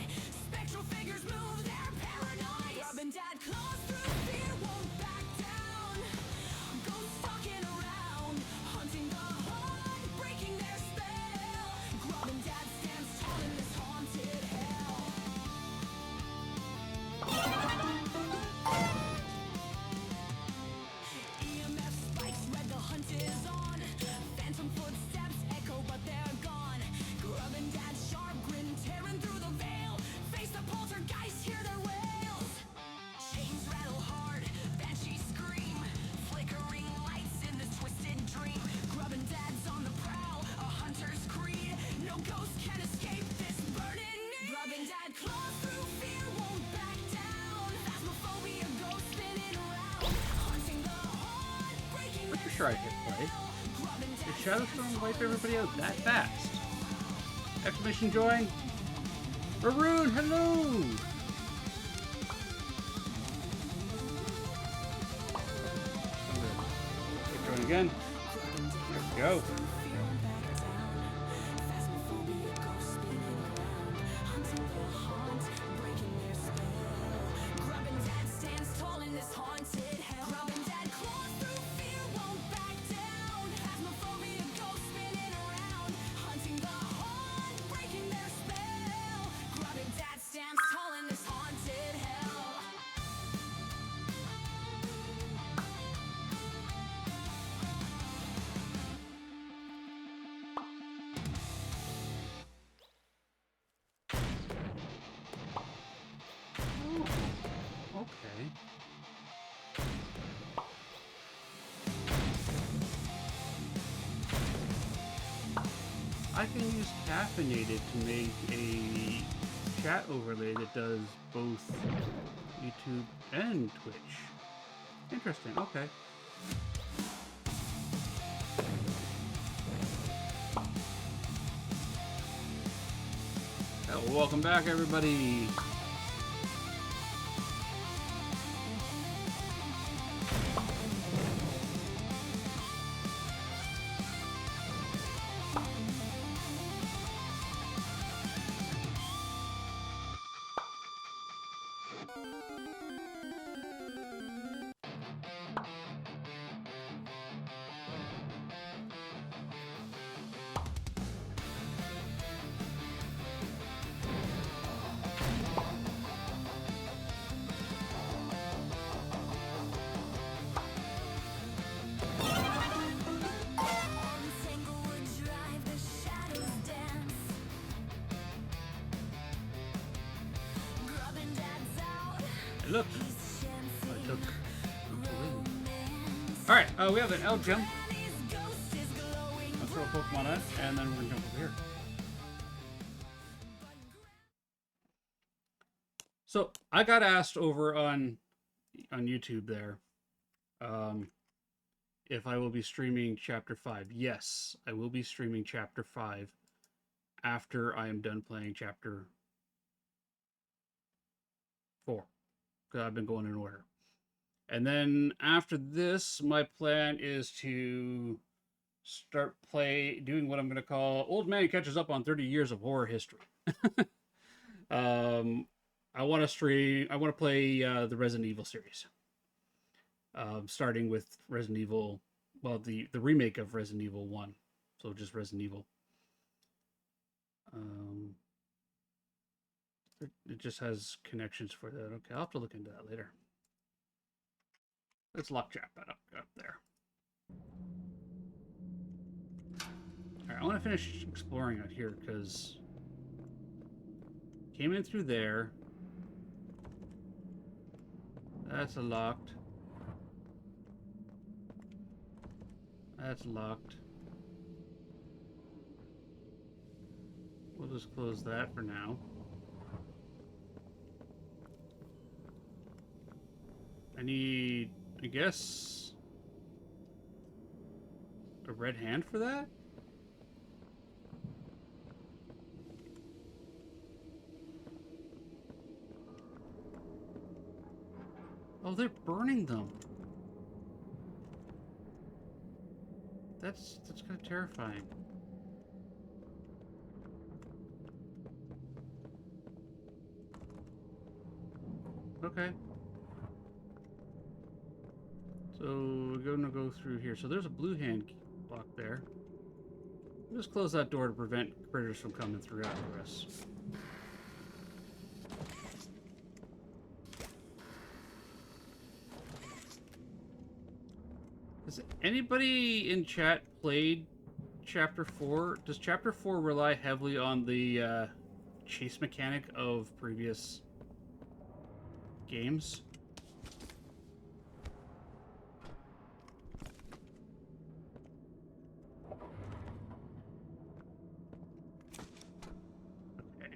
Spectral figures move, they're paranoid. Grubbing dad claws through fear, won't back down. Ghosts stalking around, hunting the heart, breaking their spell. Grubbing dad stands tall in this haunted hell. EMF spikes, red, the hunt is on. Phantom footsteps echo, but they're gone. Grubbing dad's sharp grin, tearing through the veil. Face the poltergeist, hear their wails. Chains rattle hard, banshees scream. Flickering lights in this twisted dream. Grubbing dad's on the prowl, a hunter's creed. No ghost can escape this burning need. Grubbing dad claws through fear, won't back down. Phasmophobia, ghosts spinning around. Hunting the heart, breaking their Pretty sure I hit play. Grubbing Did dad's Shadowstorm wipe everybody out that fast? Exclamation join. Maroon, hello! I'm gonna hit join again. There we go. Phasmophobia, ghosts spinning around. Hunting the heart, breaking their spell. Grubbing dad stands tall in this haunted hell. Grubbing dad claws through fear, won't back down. Phasmophobia, ghosts spinning around. Hunting the heart, breaking their spell. Grubbing dad stands tall in this haunted hell. Okay. I can use Caffeinated to make a chat overlay that does both YouTube and Twitch. Interesting, okay. Welcome back, everybody. Look. I look. Alright, we have an L jump. Let's throw a Pokemon at, and then we're gonna jump over here. So I got asked over on YouTube there, if I will be streaming Chapter 5. Yes, I will be streaming Chapter 5 after I am done playing Chapter 4. Because I've been going in order. And then after this, my plan is to start doing what I'm going to call Old Man Catches Up on 30 Years of Horror History. I want to stream. I want to play the Resident Evil series, starting with Resident Evil. Well, the remake of Resident Evil 1, so just Resident Evil. It just has connections for that. Okay, I'll have to look into that later. Let's lock Jap up there. Alright, I want to finish exploring out here because came in through there. That's locked. That's locked. We'll just close that for now. I need, I guess, a red hand for that? Oh, they're burning them. That's kind of terrifying. Okay. So we're gonna go through here. So there's a blue hand block there. Just close that door to prevent critters from coming through after us. Has anybody in chat played Chapter 4? Does Chapter 4 rely heavily on the chase mechanic of previous games? Okay.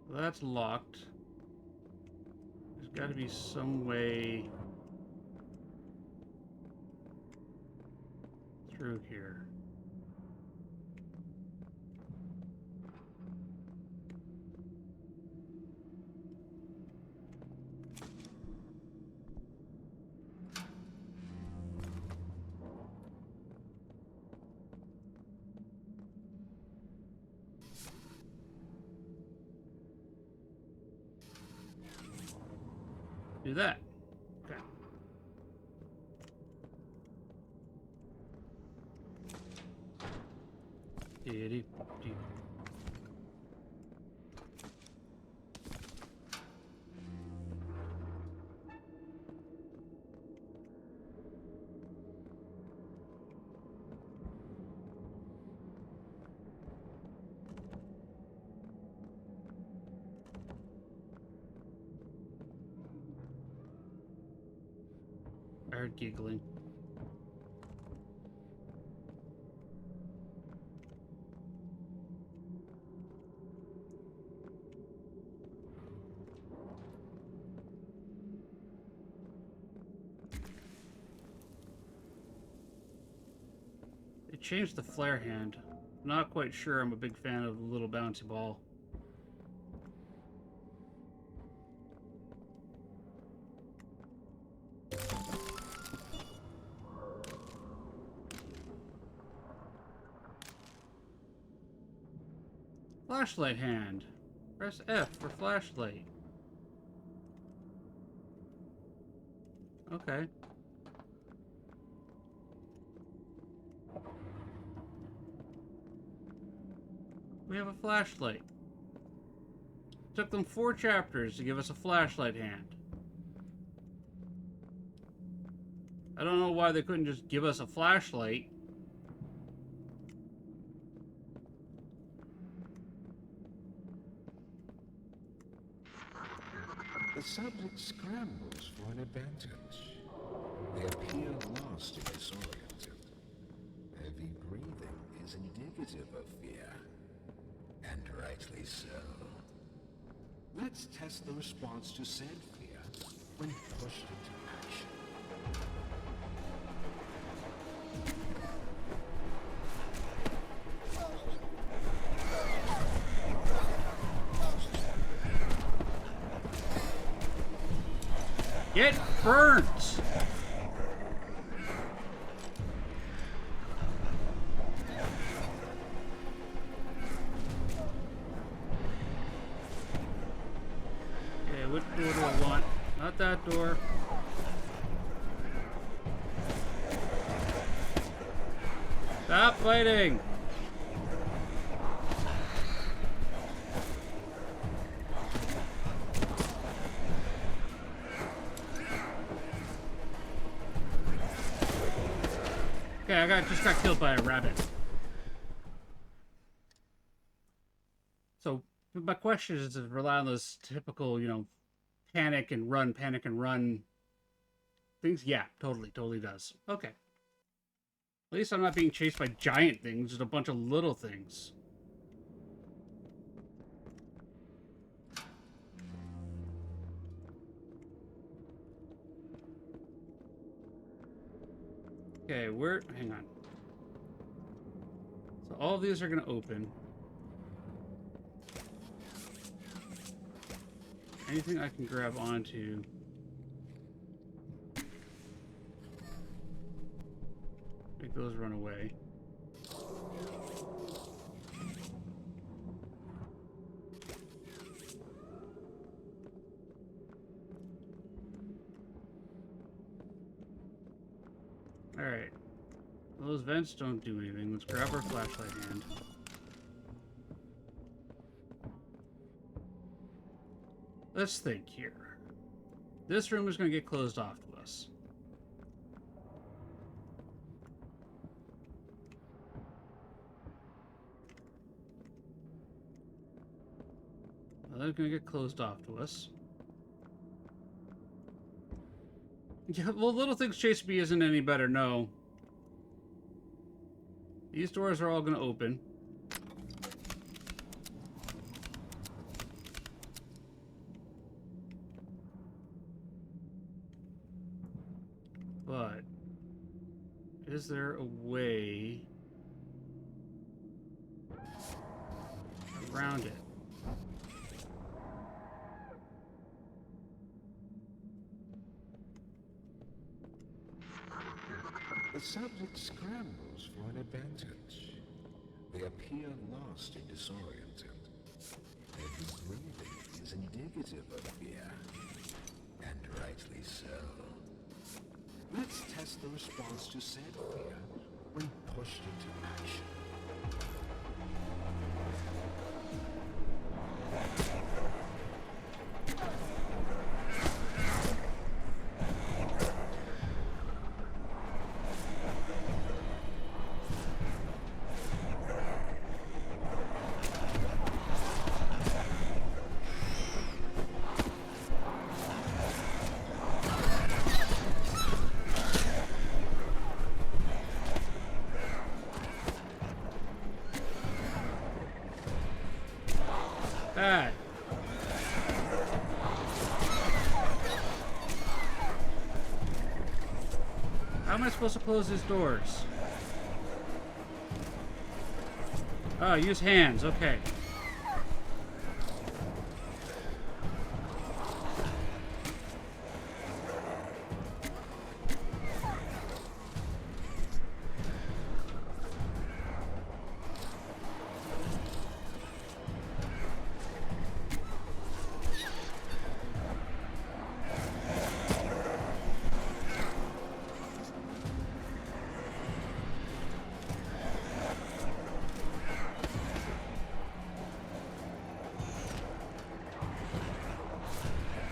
Well, that's locked. There's got to be some way through here. Do that. Okay. Diddy. I heard giggling. They changed the flare hand. Not quite sure I'm a big fan of the little bouncy ball. Flashlight hand. Press F for flashlight. Okay. We have a flashlight. Took them 4 chapters to give us a flashlight hand. I don't know why they couldn't just give us a flashlight. The subject scrambles for an advantage. They appear lost and disoriented. Heavy breathing is indicative of fear, and rightly so. Let's test the response to said fear when pushed into action. Get burnt! door do I want? Not that door. Stop fighting! Okay, I just got killed by a rabbit. So my question is to rely on those typical, you know, panic and run things. Yeah, totally does. Okay. At least I'm not being chased by giant things, just a bunch of little things. Okay, hang on. So all of these are gonna open. Anything I can grab onto. Make those run away. Alright. Those vents don't do anything. Let's grab our flashlight hand. Let's think here. This room is going to get closed off to us. They're going to get closed off to us. Yeah, well, little things chase me isn't any better, no. These doors are all going to open. But is there a way around it? The subject scrambles for an advantage. They appear lost and disoriented. Every breathing is indicative of fear, and rightly so. Let's test the response to said fear when pushed into action. Bad. How am I supposed to close these doors? Oh, use hands. Okay.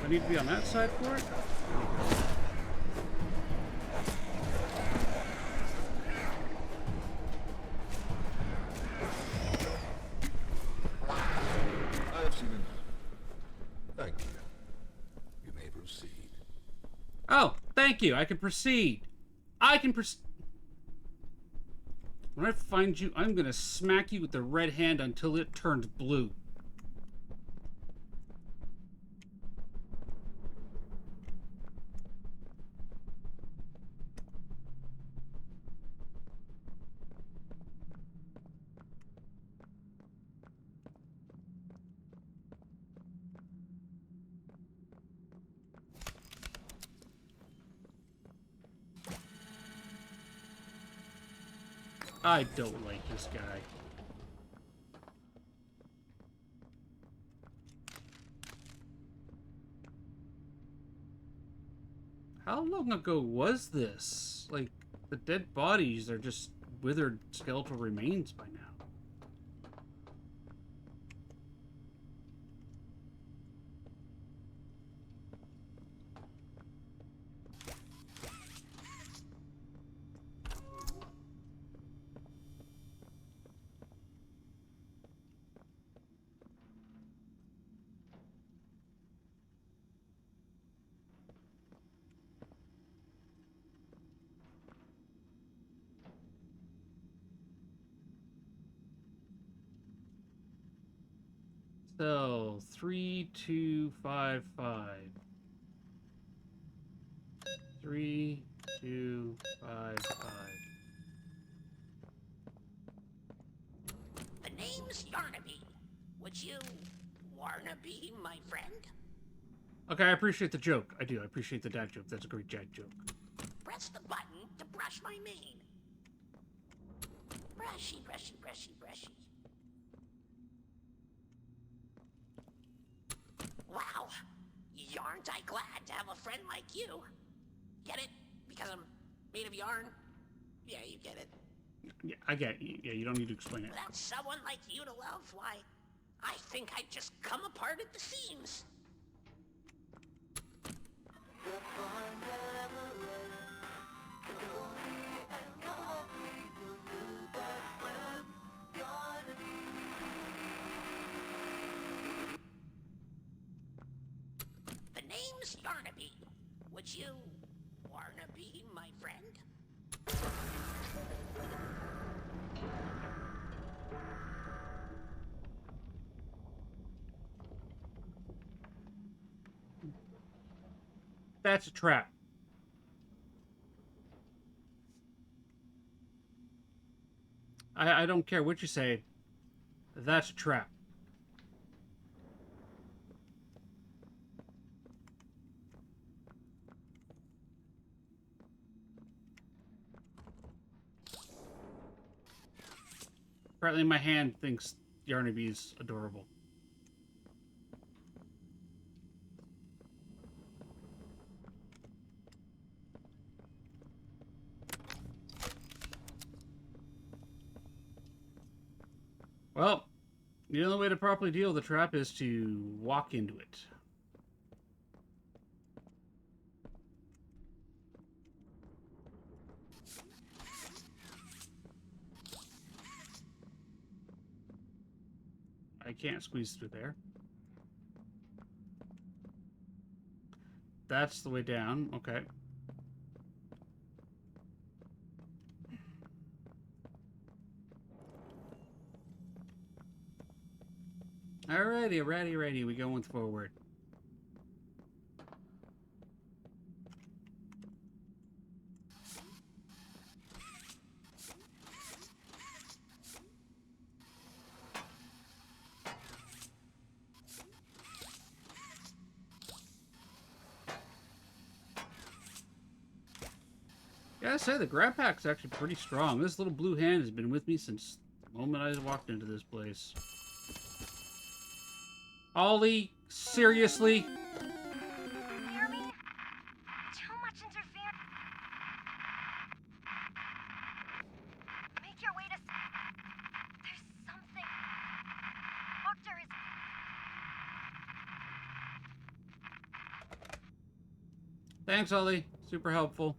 I need to be on that side for it? I've seen enough. Thank you. You may proceed. Oh, thank you. I can proceed. I can proceed. When I find you, I'm gonna smack you with the red hand until it turns blue. I don't like this guy. How long ago was this? Like, the dead bodies are just withered skeletal remains by now. So 3255. 3255. The name's Yarnaby. Would you wanna be my friend? Okay, I appreciate the joke. I do. I appreciate the dad joke. That's a great dad joke. Press the button to brush my mane. Brushy, brushy, brushy, brushy. Wow, yarn't I glad to have a friend like you. Get it? Because I'm made of yarn? Yeah, you get it. Yeah, I get it. Yeah, you don't need to explain it. Without someone like you to love, why, I think I'd just come apart at the seams. The name's Yarnaby. Would you wanna be my friend? That's a trap. I don't care what you say. That's a trap. Apparently my hand thinks Yarnaby's adorable. Well, the only way to properly deal with the trap is to walk into it. I can't squeeze through there. That's the way down. Okay. Alrighty, righty. We going forward. Gotta say, the grab pack's actually pretty strong. This little blue hand has been with me since the moment I walked into this place. Ollie, seriously? Hear me? Too much interference. Make your way to. There's something. Doctor is. Thanks, Ollie. Super helpful.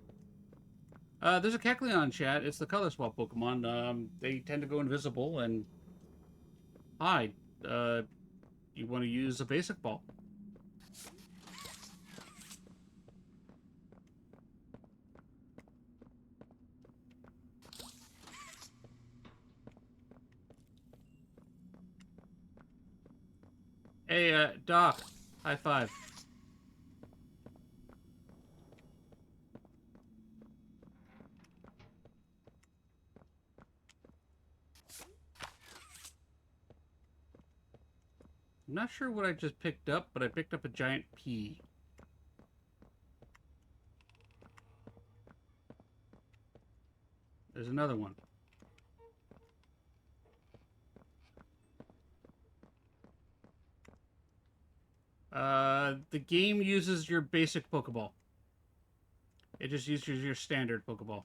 There's a Kecleon chat. It's the color swap Pokemon. They tend to go invisible and hide. You want to use a basic ball. Hey, Doc. High five. I'm not sure what I just picked up, but I picked up a giant pea. There's another one. The game uses your basic Pokeball. It just uses your standard Pokeball.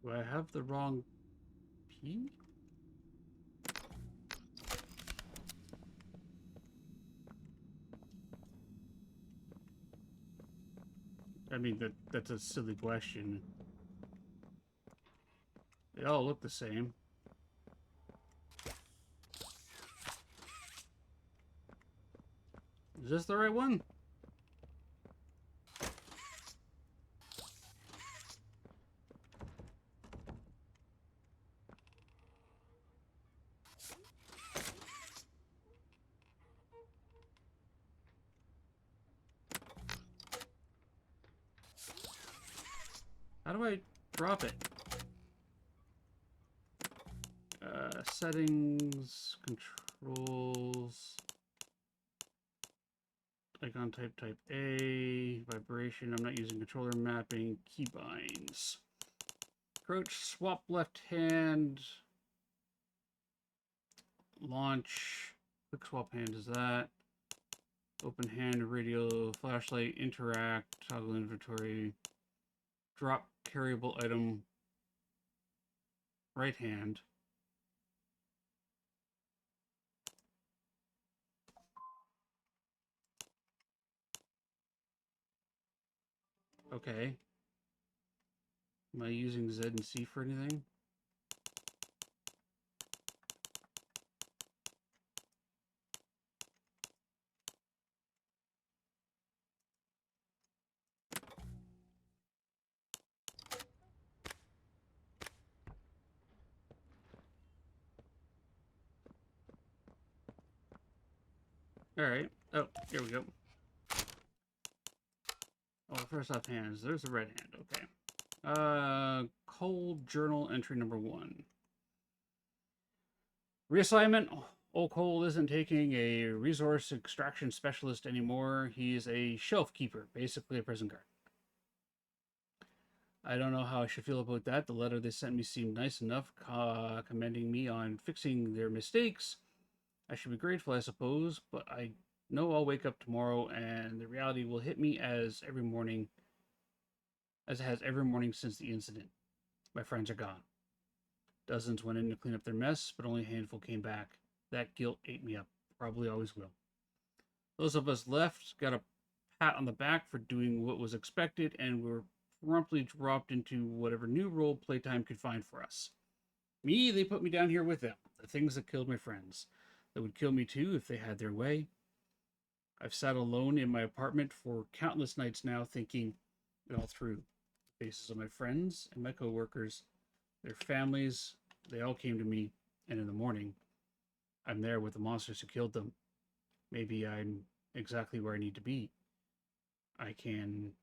Do I have the wrong P? I mean, that's a silly question. They all look the same. Is this the right one? How do I drop it? Settings, controls, icon type A, vibration. I'm not using controller mapping, keybinds. Approach, swap left hand, launch, quick swap hand is that. Open hand, radio, flashlight, interact, toggle inventory, drop carryable item, right hand. Okay. Am I using Z and C for anything? Alright. Oh, here we go. Oh, first off hands. There's a red hand. Okay. Cold journal entry number 1. Reassignment. Old Cole isn't taking a resource extraction specialist anymore. He's a shelf keeper, basically a prison guard. I don't know how I should feel about that. The letter they sent me seemed nice enough, commending me on fixing their mistakes. I should be grateful, I suppose, but I know I'll wake up tomorrow and the reality will hit me as it has every morning since the incident. My friends are gone. Dozens went in to clean up their mess, but only a handful came back. That guilt ate me up. Probably always will. Those of us left got a pat on the back for doing what was expected, and were promptly dropped into whatever new role playtime could find for us. Me, they put me down here with them. The things that killed my friends. That would kill me too if they had their way. I've sat alone in my apartment for countless nights now, thinking it all through. The faces of my friends and my coworkers, their families, they all came to me, and in the morning, I'm there with the monsters who killed them. Maybe I'm exactly where I need to be. I can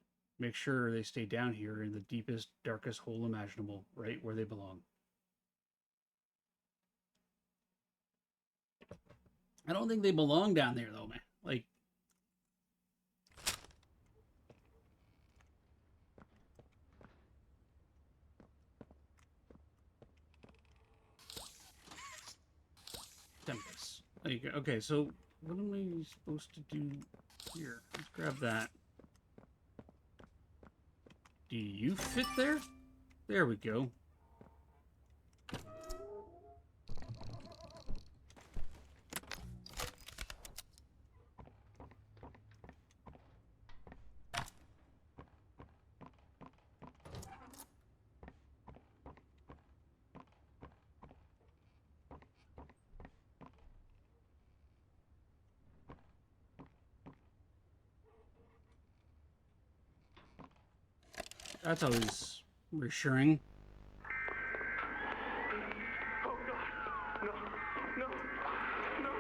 make sure they stay down here in the deepest, darkest hole imaginable, right where they belong. I don't think they belong down there, though, man. Like, Tempest. There you go. Okay, so what am I supposed to do here? Let's grab that. Do you fit there? There we go. That's always reassuring. Oh God! No! No! No! No!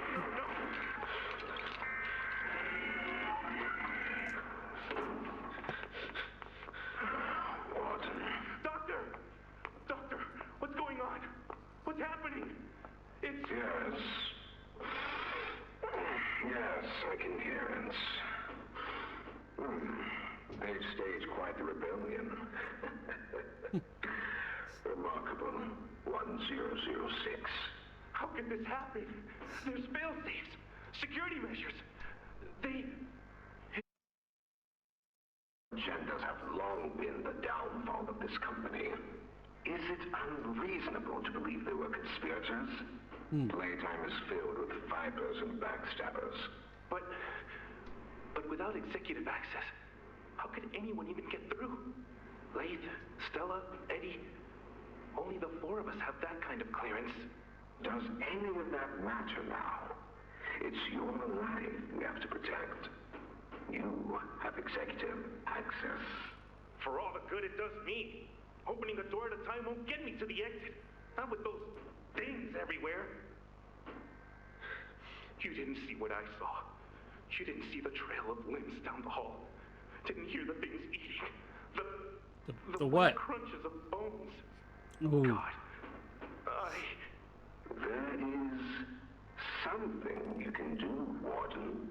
Yes. Yes, I can hear it. They've staged quite the rebellion. Remarkable. 1006. How could this happen? There's fail-safes, security measures. They... Agendas have long been the downfall of this company. Is it unreasonable to believe there were conspirators? Playtime is filled with vipers and backstabbers. But without executive access, how could anyone even get through? Lathe, Stella, Eddie, only the four of us have that kind of clearance. Does any of that matter now? It's your life we have to protect. You have executive access. For all the good it does me, opening a door at a time won't get me to the exit. Not with those things everywhere. You didn't see what I saw. You didn't see the trail of limbs down the hall. Didn't hear the things eating. The what? Crunches of bones. Ooh. God. There is something you can do, Warden.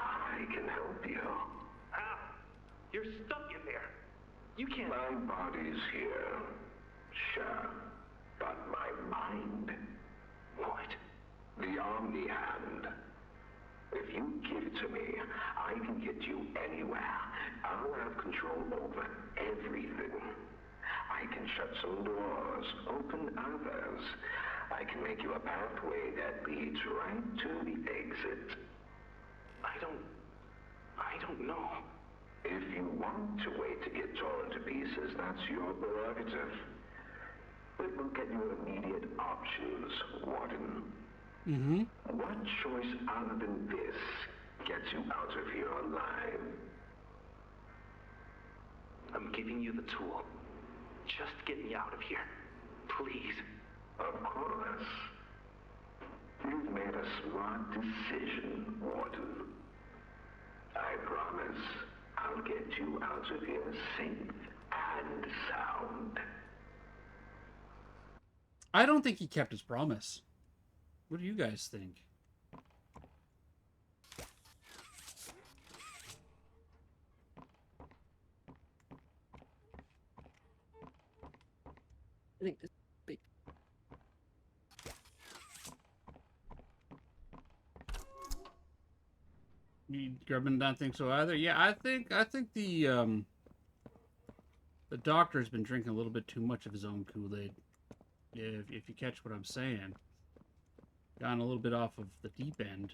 I can help you. How? You're stuck in there. You can't... My body's here. Sure. But my mind... What? The Omni Hand. If you give it to me, I can get you anywhere. I'll have control over everything. I can shut some doors, open others. I can make you a pathway that leads right to the exit. I don't know. If you want to wait to get torn to pieces, that's your prerogative. But look at your immediate options, Warden. What choice other than this gets you out of here alive? I'm giving you the tool. Just get me out of here. Please. Of course. You've made a smart decision, Warden. I promise I'll get you out of here safe and sound. I don't think he kept his promise. What do you guys think? I think this is big. You Grubman don't think so either? Yeah, I think the doctor's been drinking a little bit too much of his own Kool-Aid. If you catch what I'm saying. Gone a little bit off of the deep end.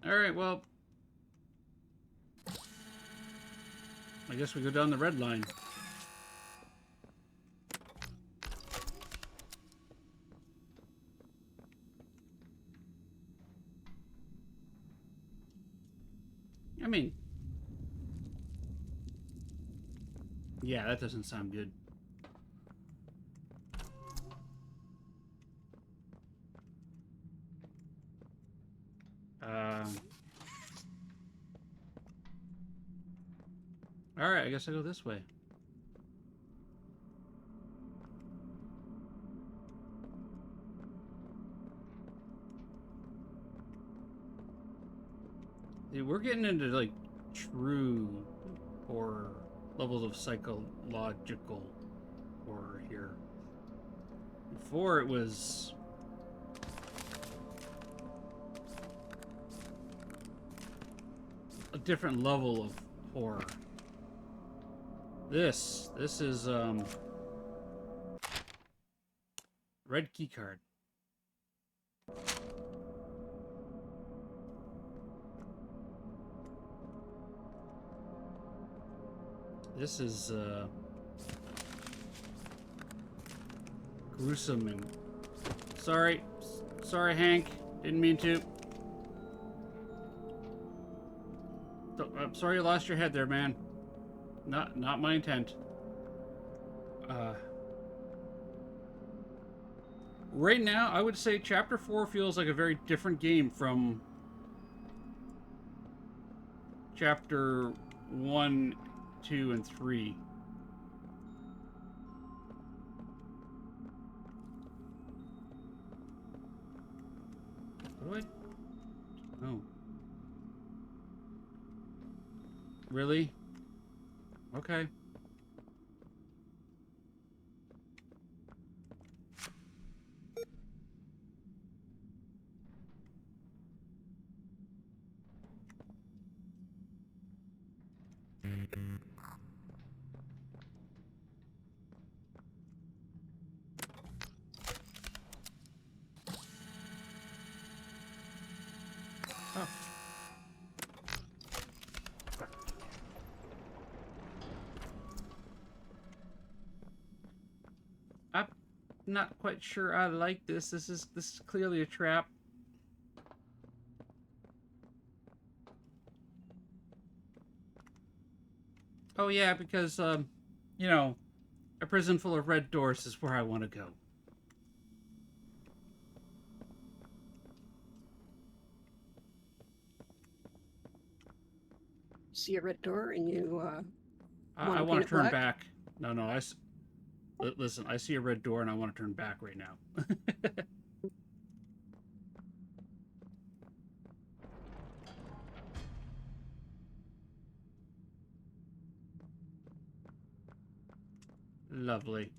Alright, well, I guess we go down the red line. I mean, yeah, that doesn't sound good. Alright, I guess I go this way. See, we're getting into, like, true horror, levels of psychological horror here. Before it was... a different level of horror. This is, red key card. This is, gruesome and... Sorry, Hank. Didn't mean to. I'm sorry you lost your head there, man. Not my intent. Right now, I would say Chapter 4 feels like a very different game from Chapter 1, 2, and 3. What? Oh. Really? Okay. Oh. I'm not quite sure I like this. This is clearly a trap. Oh yeah, because you know, a prison full of red doors is where I want to go. See a red door and you I want to turn back. No, listen, I see a red door and I want to turn back right now. Lovely.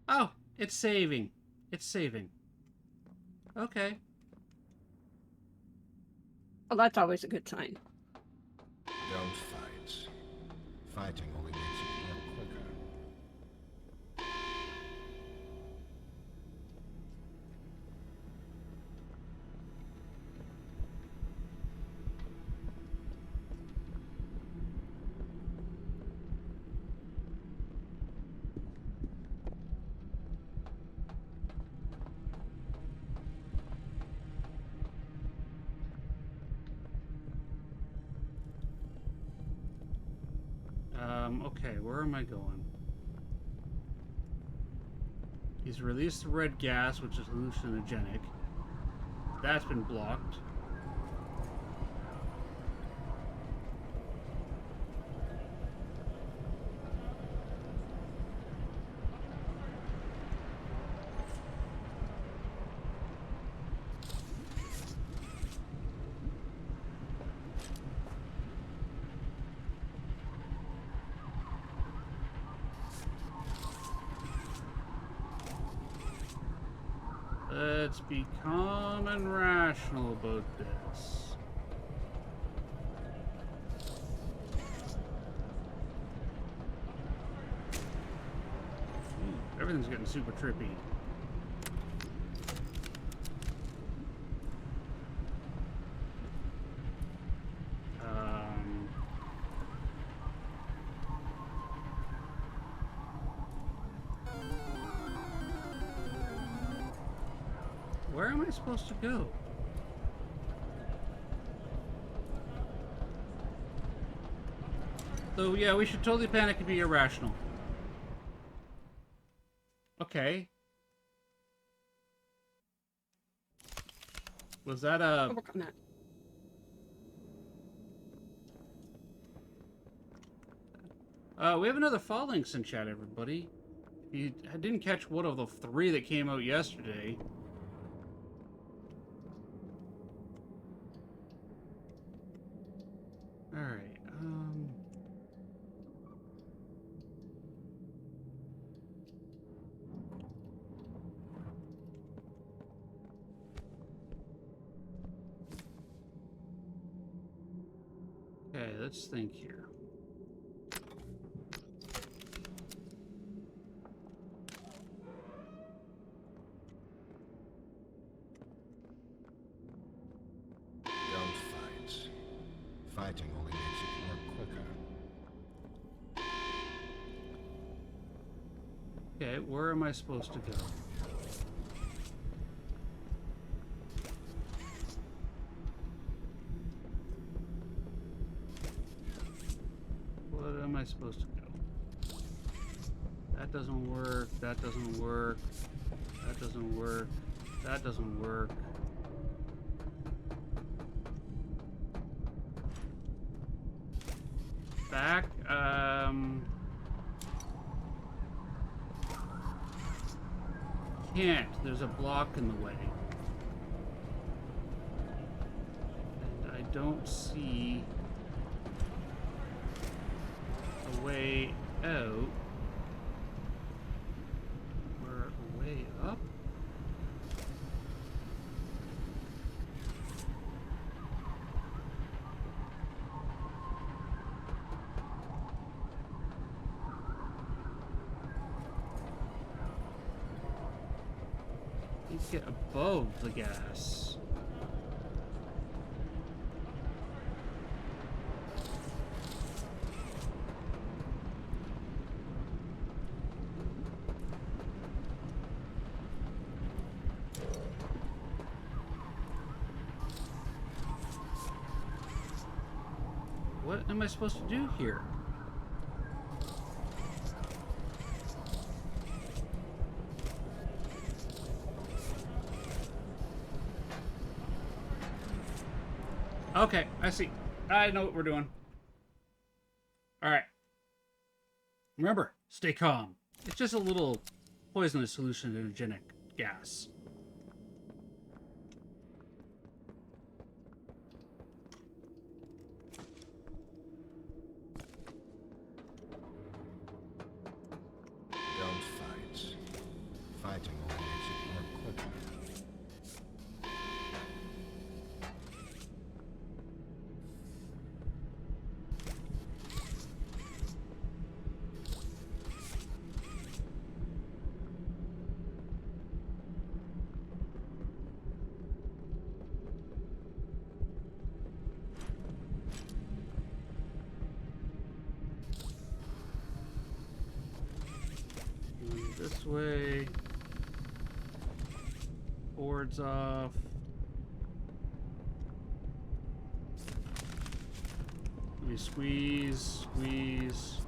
Oh, it's saving. It's saving. Okay. Well, that's always a good sign. Don't fight. Fighting only makes it work quicker. Okay, where am I going? He's released the red gas, which is hallucinogenic. That's been blocked. Let's be calm and rational about this. Ooh, everything's getting super trippy. Where am I supposed to go? So yeah, we should totally panic and be irrational. Okay. Was that a... I'll work on that. We have another fall links in chat, everybody. If you didn't catch one of the 3 that came out yesterday. Alright, okay, let's think here. Don't fight. Fighting only makes it work quicker. Okay, where am I supposed to go? am I supposed to go? That doesn't work. That doesn't work. That doesn't work. That doesn't work. Back. Can't. There's a block in the way. And I don't see a way out. Or a way up? Get above the gas. What am I supposed to do here? Okay, I see. I know what we're doing. Alright. Remember, stay calm. It's just a little poisonous hallucinogenic gas. Don't fight. Fighting only makes it more quicker. This way. Boards off. Let me squeeze, squeeze.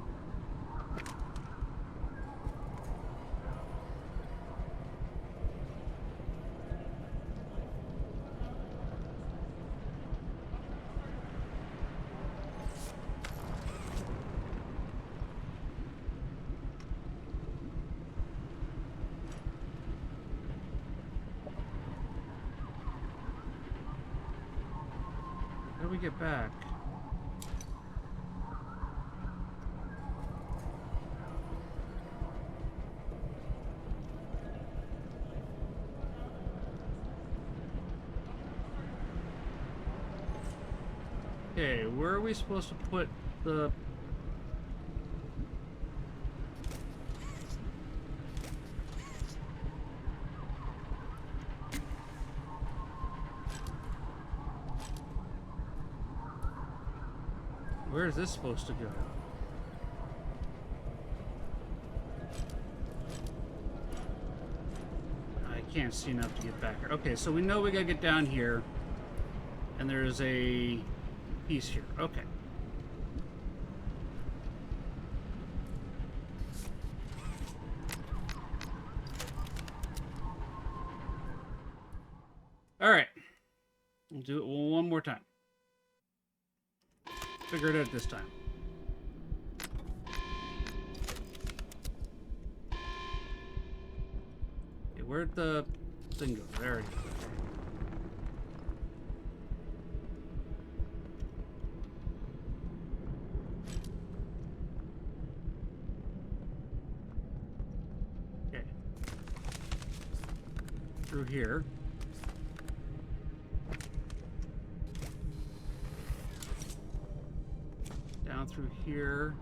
How do we get back? Okay, where are we supposed to put the... Where is this supposed to go? I can't see enough to get back here. Okay, so we know we gotta get down here. And there's a piece here. Okay. Alright. We'll do it one more time. Figure it out this time. Okay, where'd the thing go? There it is. Okay. Through here. Down through here.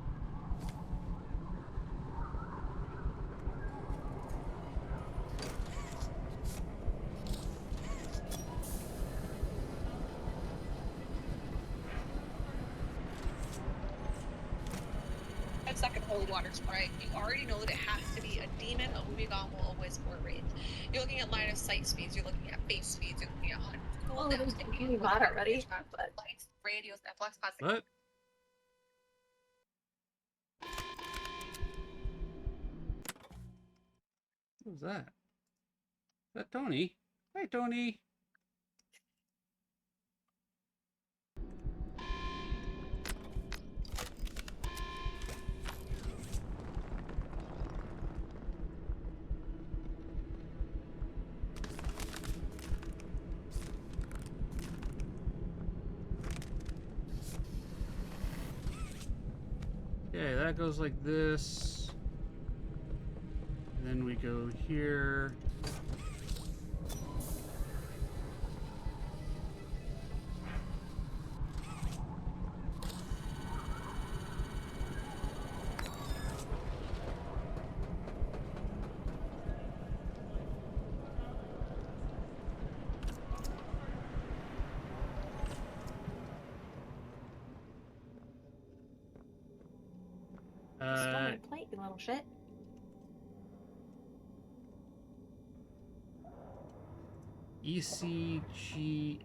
Second holy water sprite, you already know that it has to be a demon, a Wubigon will always or wraith. You're looking at line of sight speeds, you're looking at face speeds, you're looking at Oh, there's the bot already. Lights, radios, and flux What? Who's that? Is that Tony? Hey, Tony. Okay, that goes like this. Then we go here. Still my plate, you little shit. ECGA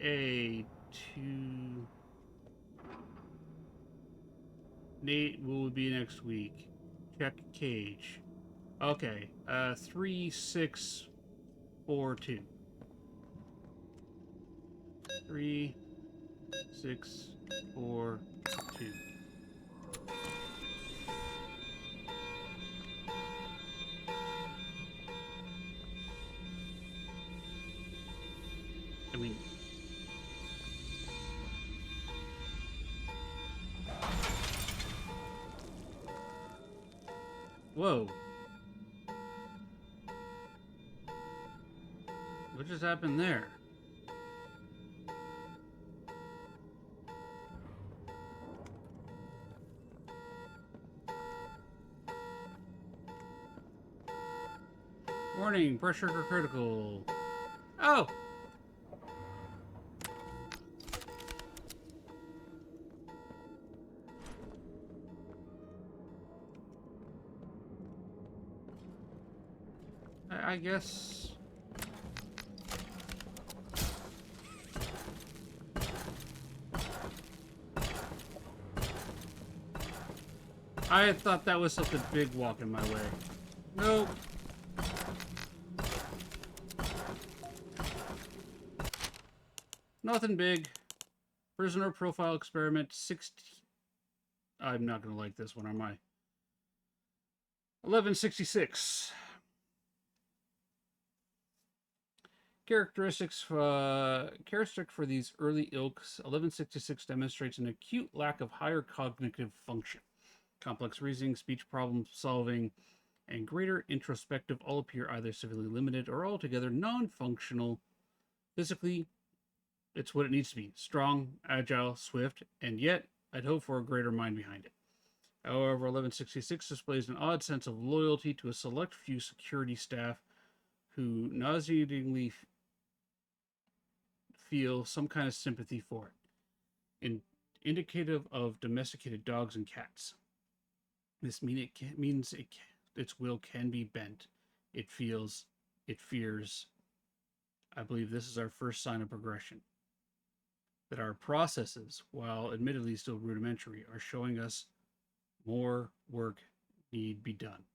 to Nate will be next week. Check cage. Okay. 3642. 3642. I mean, whoa. What just happened there? Warning, pressure critical. Oh! I guess... I thought that was something big walking my way. Nope. Nothing big. Prisoner profile experiment 16. I'm not going to like this one, am I? 1166. Characteristic for these ilks, 1166 demonstrates an acute lack of higher cognitive function. Complex reasoning, speech problem solving, and greater introspective all appear either severely limited or altogether non-functional. Physically, it's what it needs to be. Strong, agile, swift, and yet I'd hope for a greater mind behind it. However, 1166 displays an odd sense of loyalty to a select few security staff who nauseatingly feel some kind of sympathy for it, indicative of domesticated dogs and cats. This means its will can be bent. It feels, it fears. I believe this is our first sign of progression. That our processes, while admittedly still rudimentary, are showing us more work need be done.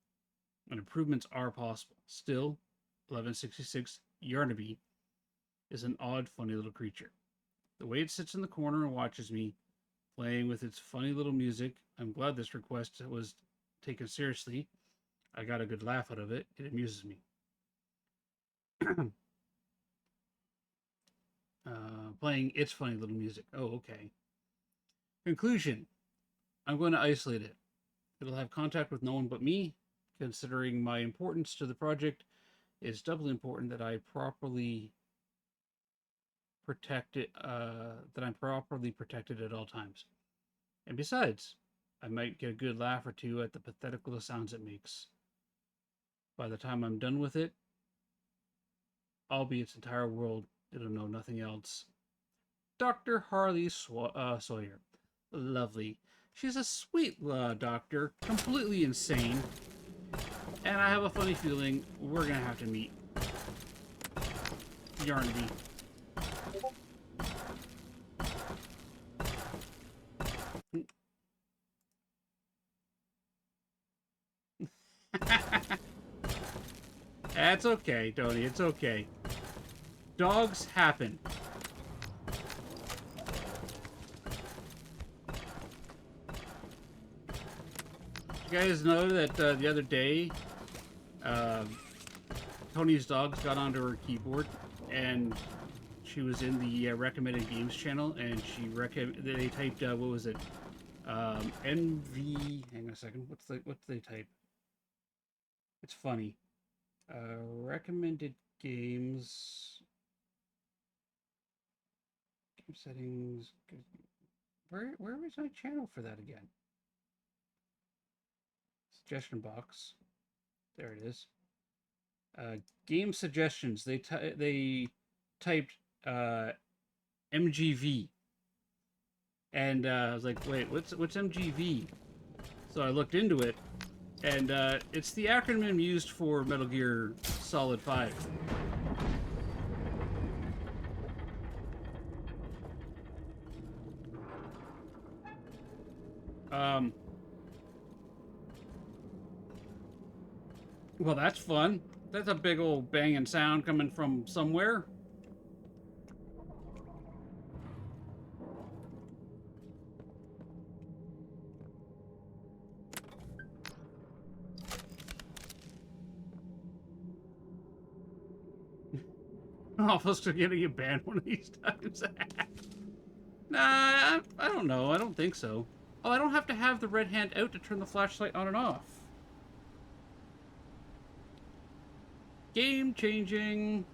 And improvements are possible. Still, 1166 Yarnaby is an odd, funny little creature. The way it sits in the corner and watches me, playing with its funny little music. I'm glad this request was taken seriously. I got a good laugh out of it. It amuses me. Playing its funny little music. Oh, okay. Conclusion. I'm going to isolate it. It'll have contact with no one but me. Considering my importance to the project, it's doubly important that I properly protect it, that I'm properly protected at all times. And besides, I might get a good laugh or two at the pathetic little sounds it makes. By the time I'm done with it, I'll be its entire world. It'll know nothing else. Dr. Harley Sawyer. Lovely. She's a sweet doctor, completely insane. And I have a funny feeling we're going to have to meet Yarnaby. That's okay, Tony. It's okay. Dogs happen. You guys know that the other day, Tony's dogs got onto her keyboard, and she was in the recommended games channel, and they typed what was it? NV. Hang on a second. What's they type? It's funny. Recommended games. Game settings. Where was my channel for that again? Suggestion box. There it is. Game suggestions. They typed MGV, and I was like, wait, what's MGV? So I looked into it, and it's the acronym used for Metal Gear Solid 5. Well, that's fun. That's a big old banging sound coming from somewhere. I'm almost getting a banned one of these times. Nah, I don't know. I don't think so. Oh, I don't have to have the red hand out to turn the flashlight on and off. Game changing.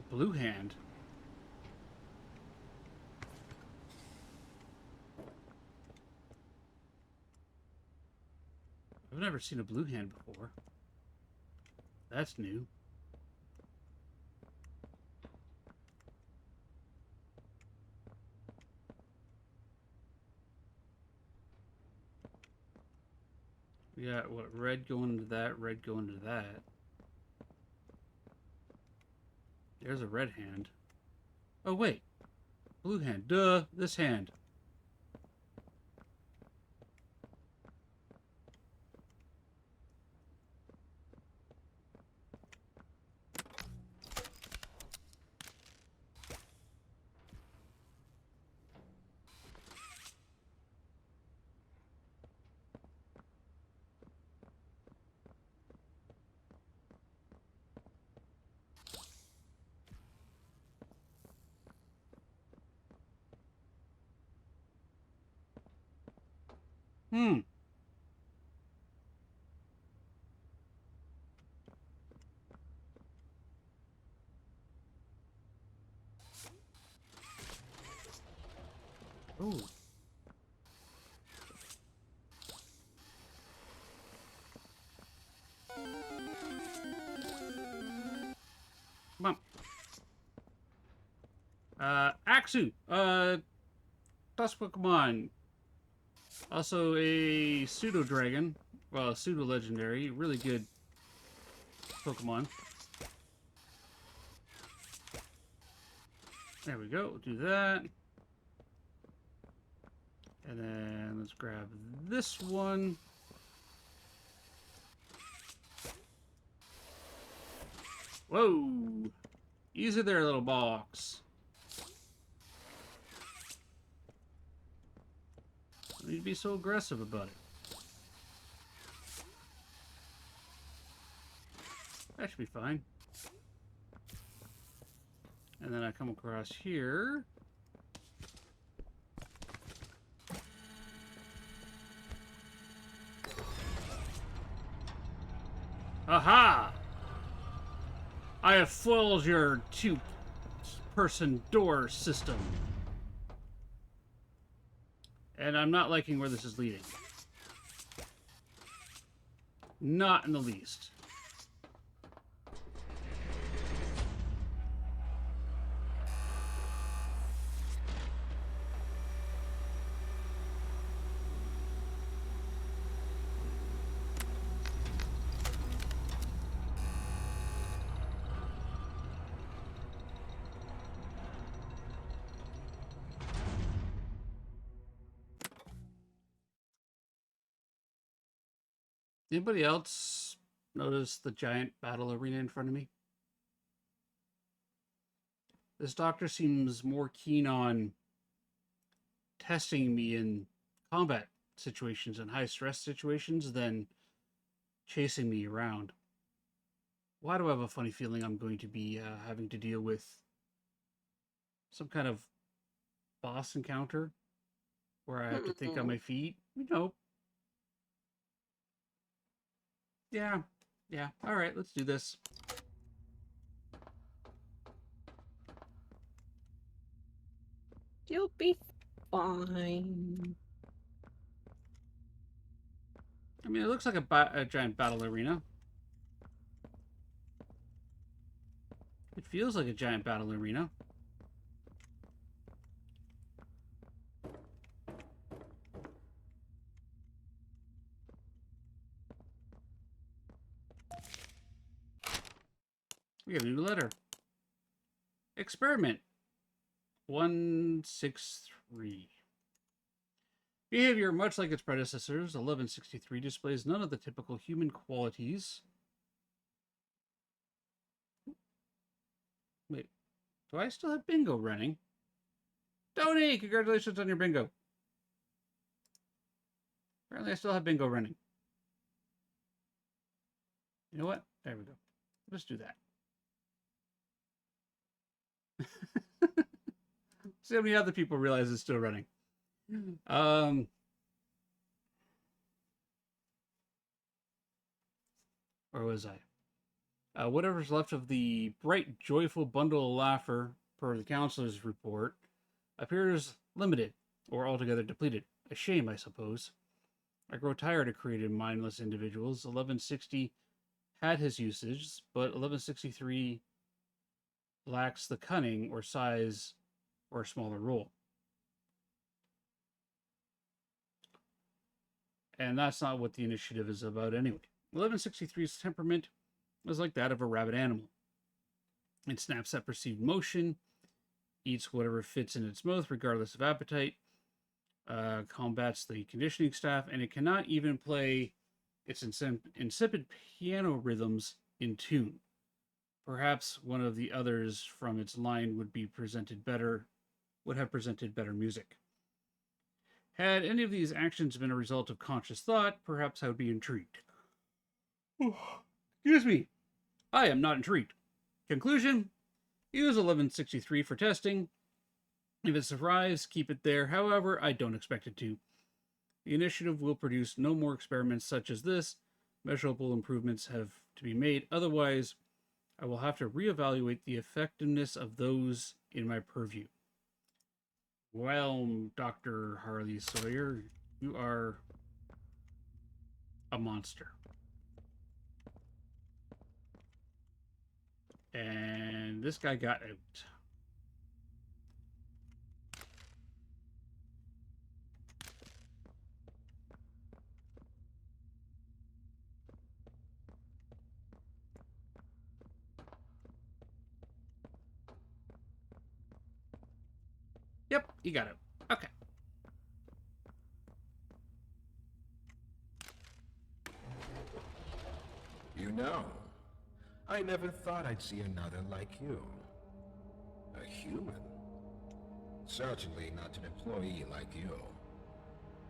Blue hand. I've never seen a blue hand before. That's new. We got what? Red going into that, red going into that. There's a red hand. Oh, wait. Blue hand. Duh, this hand. Hmm. Ooh. Come on. Axu. Plus Pokemon. Also a pseudo dragon. Well, a pseudo legendary. Really good Pokemon. There we go. Do that. And then let's grab this one. Whoa! Easy there, little box. Don't need to be so aggressive about it. That should be fine. And then I come across here. Aha! I have foiled your two-person door system. And I'm not liking where this is leading. Not in the least. Anybody else notice the giant battle arena in front of me? This doctor seems more keen on testing me in combat situations and high stress situations than chasing me around. Why do I have a funny feeling I'm going to be having to deal with some kind of boss encounter where I have to think on my feet? Nope. Yeah. All right, let's do this. You'll be fine. I mean, it looks like a giant battle arena. It feels like a giant battle arena. We got a new letter. Experiment 163. Behavior, much like its predecessors, 1163 displays none of the typical human qualities. Wait, do I still have bingo running? Tony, congratulations on your bingo. Apparently I still have bingo running. You know what? There we go. Let's do that. See how many other people realize it's still running. Where was I? Whatever's left of the bright, joyful bundle of laughter, per the counselor's report, appears limited or altogether depleted. A shame, I suppose. I grow tired of creative, mindless individuals. 1160 had his uses, but 1163 lacks the cunning or size or a smaller role. And that's not what the initiative is about anyway. 1163's temperament was like that of a rabid animal. It snaps at perceived motion, eats whatever fits in its mouth regardless of appetite, combats the conditioning staff, and it cannot even play its insipid piano rhythms in tune. Perhaps one of the others from its line would have presented better music. Had any of these actions been a result of conscious thought, perhaps I would be intrigued. Excuse me. I am not intrigued. Conclusion: use 1163 for testing. If it survives, keep it there. However, I don't expect it to. The initiative will produce no more experiments such as this. Measurable improvements have to be made. Otherwise, I will have to reevaluate the effectiveness of those in my purview. Well, Dr. Harley Sawyer, you are a monster. And this guy got out. Yep, you got it. Okay. You know, I never thought I'd see another like you. A human. Certainly not an employee like you.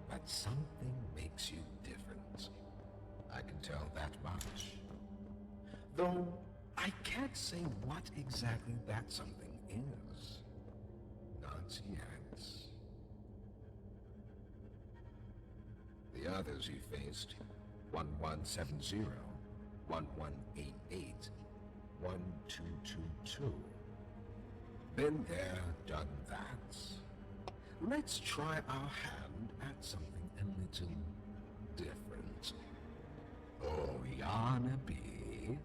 But something makes you different. I can tell that much. Though, I can't say what exactly that something is. Not yet. The others you faced, 1170, 1188, 1222. Been there, done that. Let's try our hand at something a little different. Oh, Yana B.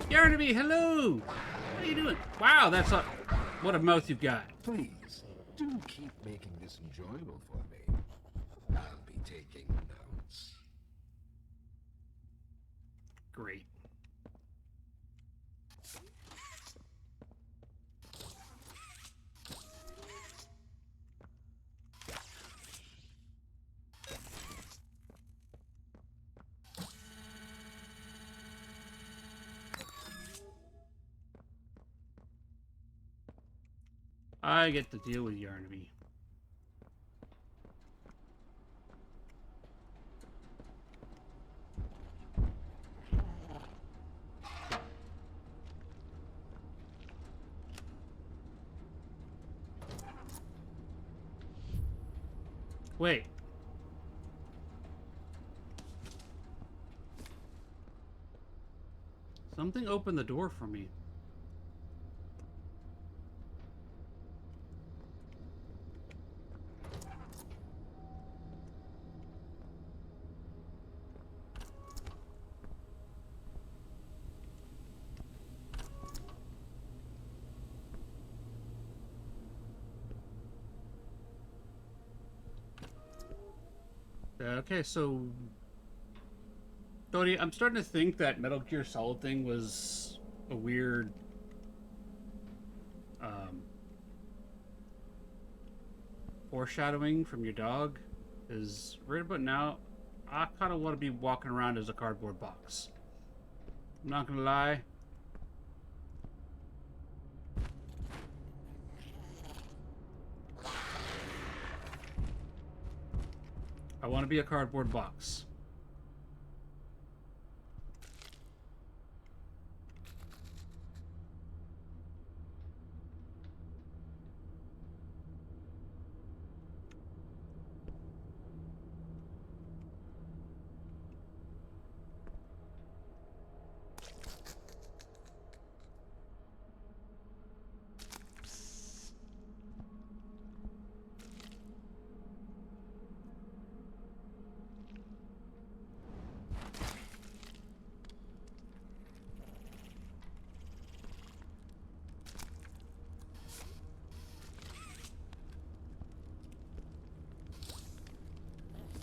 Yarnaby, hello! How you doing? Wow, that's a... What a mouth you've got. Please, do keep making this enjoyable for me. I'll be taking notes. Great. I get to deal with Yarnaby. Wait. Something opened the door for me. Okay, so Cody, I'm starting to think that Metal Gear Solid thing was a weird foreshadowing from your dog. Is right about now, I kind of want to be walking around as a cardboard box. I'm not gonna lie. I want to be a cardboard box.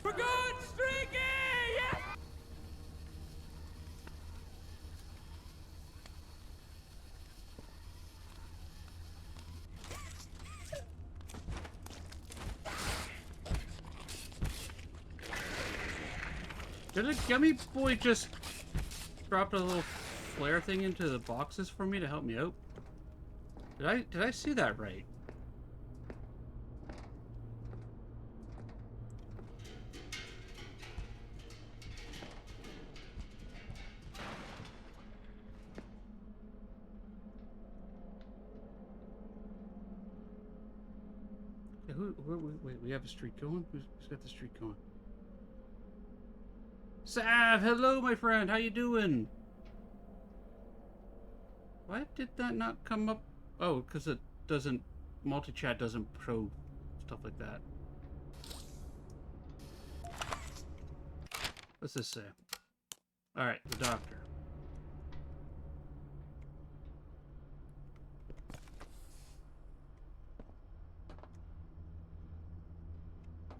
We're going streaky! Yeah! Did a Gummy Boy just drop a little flare thing into the boxes for me to help me out? Did I see that right? Okay, wait, we have a streak going? Who's got the streak going? Sav, hello, my friend. How you doing? Why did that not come up? Oh, because it doesn't... Multi-chat doesn't show stuff like that. What's this say? Alright, the doctor.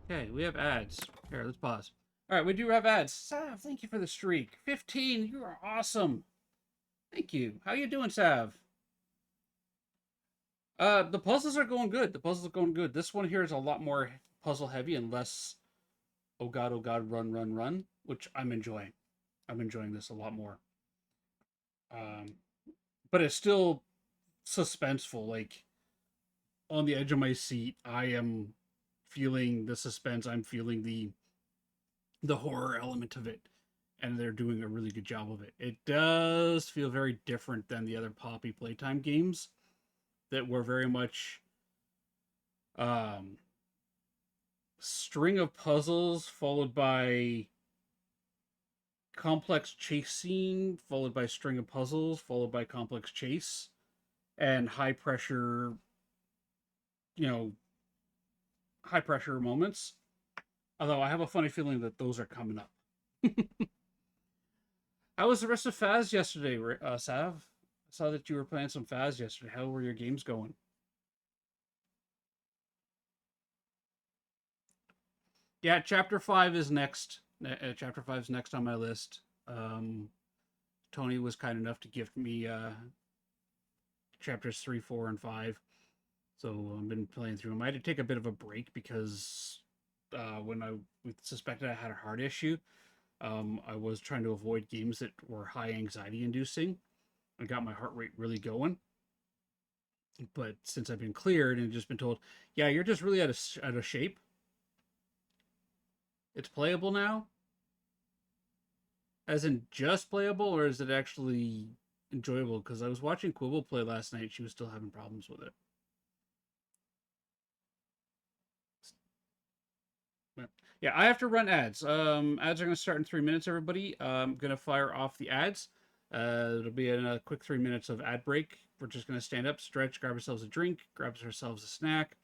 Okay, we have ads. Here, let's pause. Alright, we do have ads. Sav, thank you for the streak. 15, you are awesome. Thank you. How you doing, Sav? The puzzles are going good. The puzzles are going good. This one here is a lot more puzzle heavy and less oh god, run, run, run, which I'm enjoying. I'm enjoying this a lot more. But it's still suspenseful. Like, on the edge of my seat, I am feeling the suspense. I'm feeling the horror element of it. And they're doing a really good job of it. It does feel very different than the other Poppy Playtime games that were very much string of puzzles followed by complex chase scene, followed by string of puzzles, followed by complex chase, and high pressure, high pressure moments. Although I have a funny feeling that those are coming up. How was the rest of Faz yesterday, Sav? I saw that you were playing some Faz yesterday. How were your games going? Yeah, Chapter 5 is next. Chapter 5 is next on my list. Tony was kind enough to gift me Chapters 3, 4, and 5. So I've been playing through them. I had to take a bit of a break because when I suspected I had a heart issue, I was trying to avoid games that were high anxiety inducing. I got my heart rate really going. But since I've been cleared and just been told, yeah, you're just really out of shape. It's playable now? As in just playable, or is it actually enjoyable? Because I was watching Quibble play last night. She was still having problems with it. Yeah, I have to run ads. Ads are going to start in 3 minutes, everybody. I'm going to fire off the ads. It'll be a quick 3 minutes of ad break. We're just going to stand up, stretch, grab ourselves a drink, grab ourselves a snack,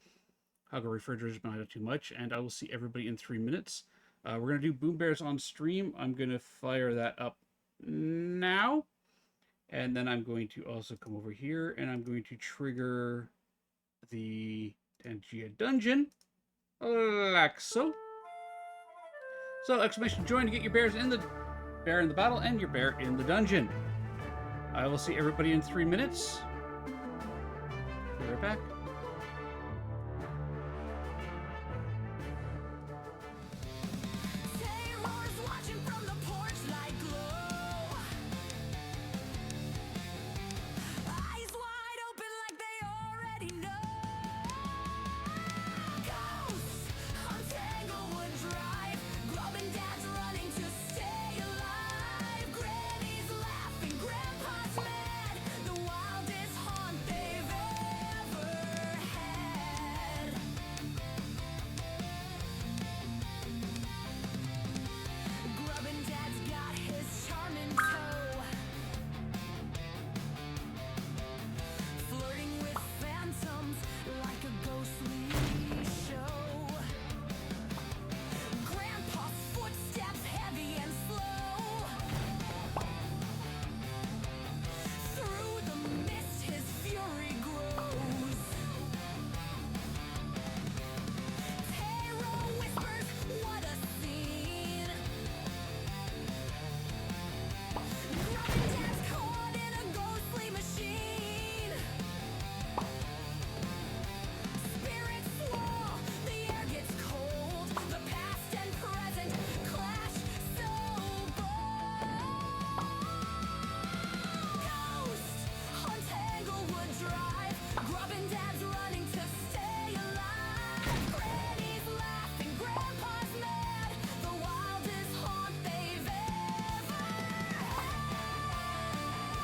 hug our refrigerators, but not too much, and I will see everybody in 3 minutes. We're going to do Boom Bears on stream. I'm going to fire that up now. And then I'm going to also come over here, and I'm going to trigger the Tangia Dungeon, like so. So, exclamation join to get your bears in the bear in the battle and your bear in the dungeon. I will see everybody in 3 minutes. Be right back.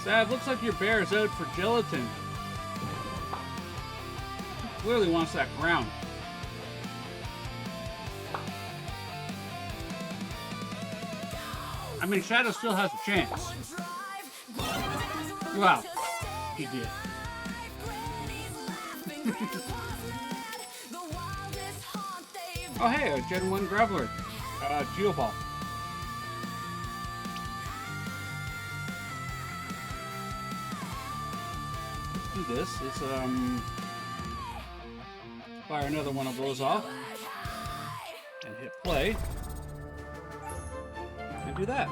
Sav, looks like your bear is out for gelatin. Clearly wants that ground. I mean, Shadow still has a chance. Wow, he did. Oh hey, a Gen 1 Graveler. Geoball. Let's do this. Let's fire another one of those off. And hit play. And do that.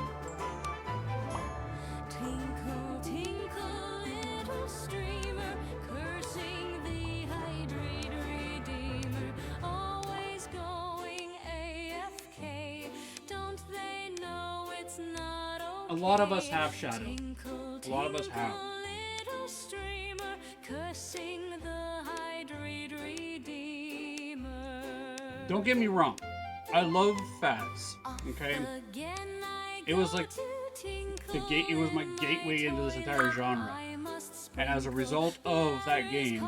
Tinkle, tinkle, little streamer, cursing the hydrate redeemer, always going AFK. Don't they know it's not okay? A lot of us have Shadow. A lot of us have. Little streamer, cursing the hydrate redeemer. Don't get me wrong. I love Faz. Okay? It was like it was my gateway into this entire genre. And as a result of that game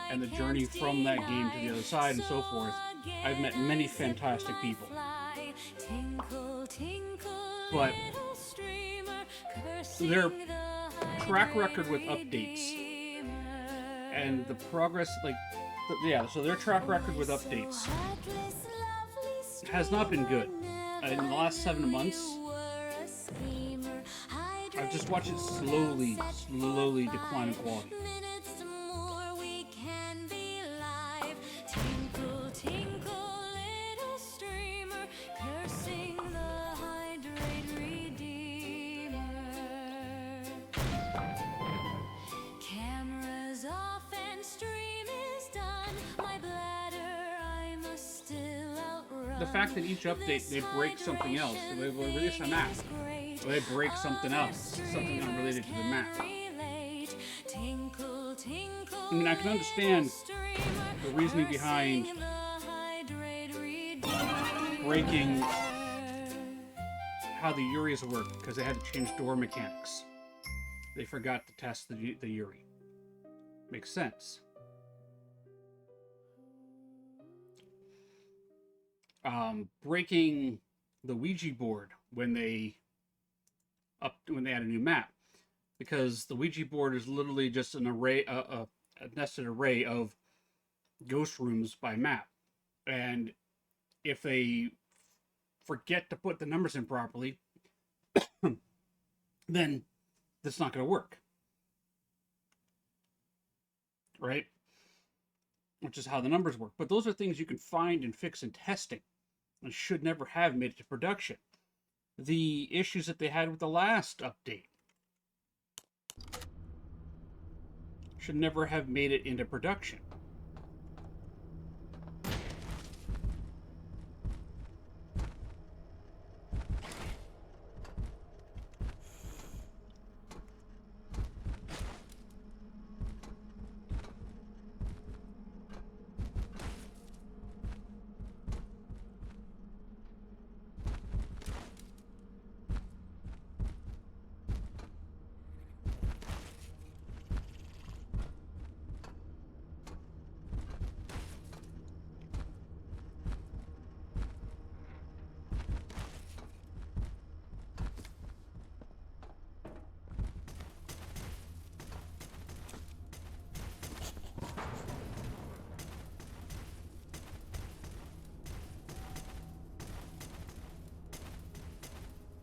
and the journey from that game to the other side and so forth, I've met many fantastic people. But their track record with updates and the progress, so their track record with updates has not been good. In the last 7 months, I've just watched it slowly decline in quality. The fact that each update they break something else, they will release a map, or they break something else, something unrelated to the map. I mean, I can understand the reasoning behind breaking how the Uris work, because they had to change door mechanics. They forgot to test the Uri. Makes sense. Breaking the Ouija board when they add a new map, because the Ouija board is literally just an array, a nested array of ghost rooms by map, and if they forget to put the numbers in properly, then that's not going to work, right? Which is how the numbers work. But those are things you can find and fix in testing, and should never have made it to production. The issues that they had with the last update should never have made it into production.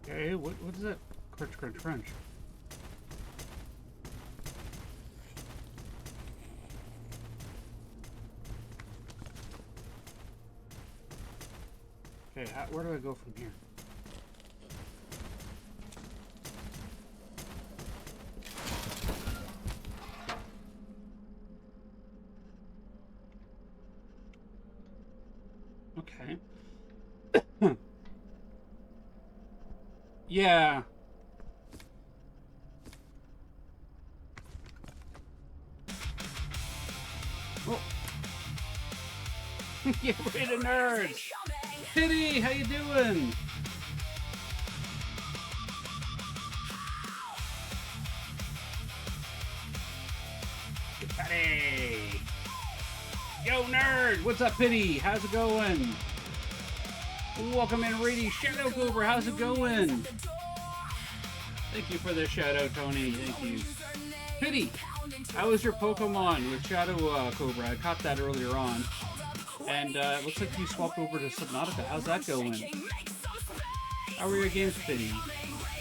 Okay, what is that? Crunch, crunch. Okay, where do I go from here? Okay. Yeah. Oh. Get rid of nerds. Pity, how you doing? Pity. Yo, nerd. What's up, Pity? How's it going? Welcome in, Rady. Shadow Cobra, how's it going? Thank you for the shout out, Tony. Thank you. Pity, how was your Pokemon with Shadow Cobra? I caught that earlier on. And it looks like you swapped over to Subnautica. How's that going? How are your games, Pity?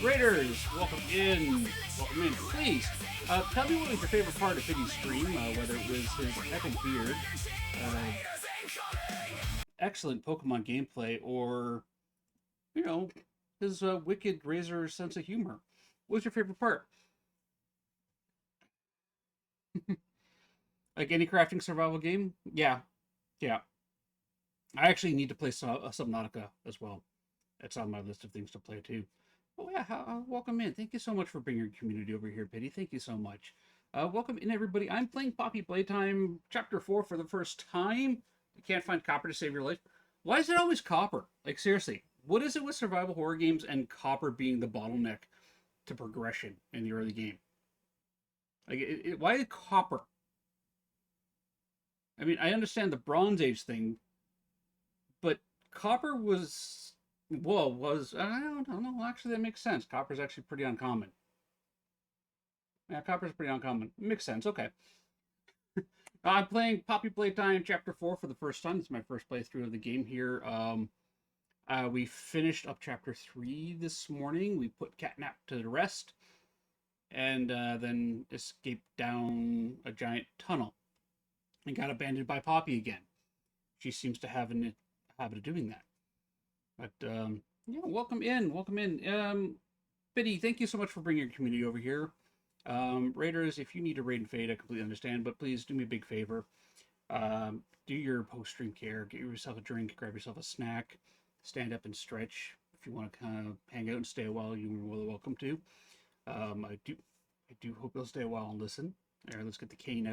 Raiders, welcome in. Welcome in. Please, tell me what was your favorite part of Pity's stream, whether it was his epic beard, excellent Pokemon gameplay, or, you know, his wicked razor sense of humor. What was your favorite part? Like any crafting survival game? Yeah. Yeah. I actually need to play Subnautica as well. It's on my list of things to play too. Oh yeah, welcome in. Thank you so much for bringing your community over here, Pity. Thank you so much. Welcome in, everybody. I'm playing Poppy Playtime Chapter 4 for the first time. You can't find copper to save your life. Why is it always copper? Like, seriously, what is it with survival horror games and copper being the bottleneck to progression in the early game? Like, why copper? I mean, I understand the Bronze Age thing, but copper was, I don't know, actually that makes sense. Copper's actually pretty uncommon. Yeah, copper's pretty uncommon. Makes sense, okay. I'm playing Poppy Playtime Chapter 4 for the first time. It's my first playthrough of the game here. We finished up Chapter 3 this morning. We put Catnap to the rest, and then escaped down a giant tunnel and got abandoned by Poppy again. She seems to have a habit of doing that. But, yeah, welcome in. Biddy, thank you so much for bringing your community over here. Raiders, if you need to raid and fade, I completely understand, but please do me a big favor. Do your post-stream care, get yourself a drink, grab yourself a snack, stand up and stretch. If you want to kind of hang out and stay a while, you're more than welcome to. I do hope you'll stay a while and listen. All right, let's get the cane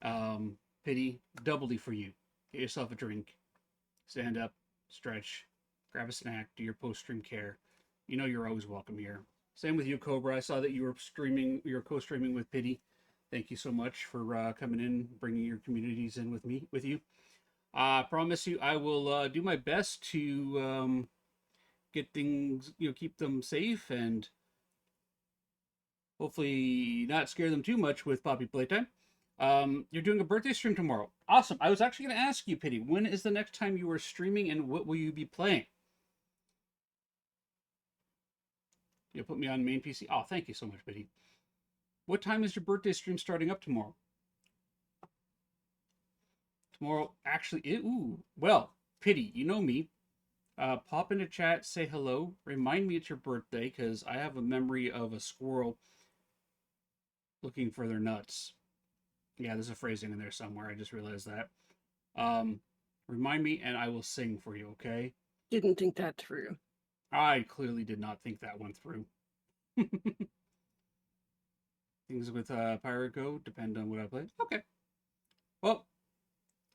out. Pity, doubly for you. Get yourself a drink. Stand up, stretch, grab a snack, do your post-stream care. You know you're always welcome here. Same with you, Cobra. I saw that you were co-streaming with Pity. Thank you so much for coming in, bringing your communities in with you. I promise you, I will do my best to get things, keep them safe and hopefully not scare them too much with Poppy Playtime. You're doing a birthday stream tomorrow. Awesome. I was actually going to ask you, Pity, when is the next time you are streaming and what will you be playing? You'll put me on main PC. Oh, thank you so much, Pity. What time is your birthday stream starting up tomorrow? Tomorrow, actually, well, Pity, you know me. Pop into chat, say hello. Remind me it's your birthday, because I have a memory of a squirrel looking for their nuts. Yeah, there's a phrasing in there somewhere. I just realized that. Remind me, and I will sing for you, okay? Didn't think that through. I clearly did not think that one through. Things with Pirate Go depend on what I play. Okay. Well,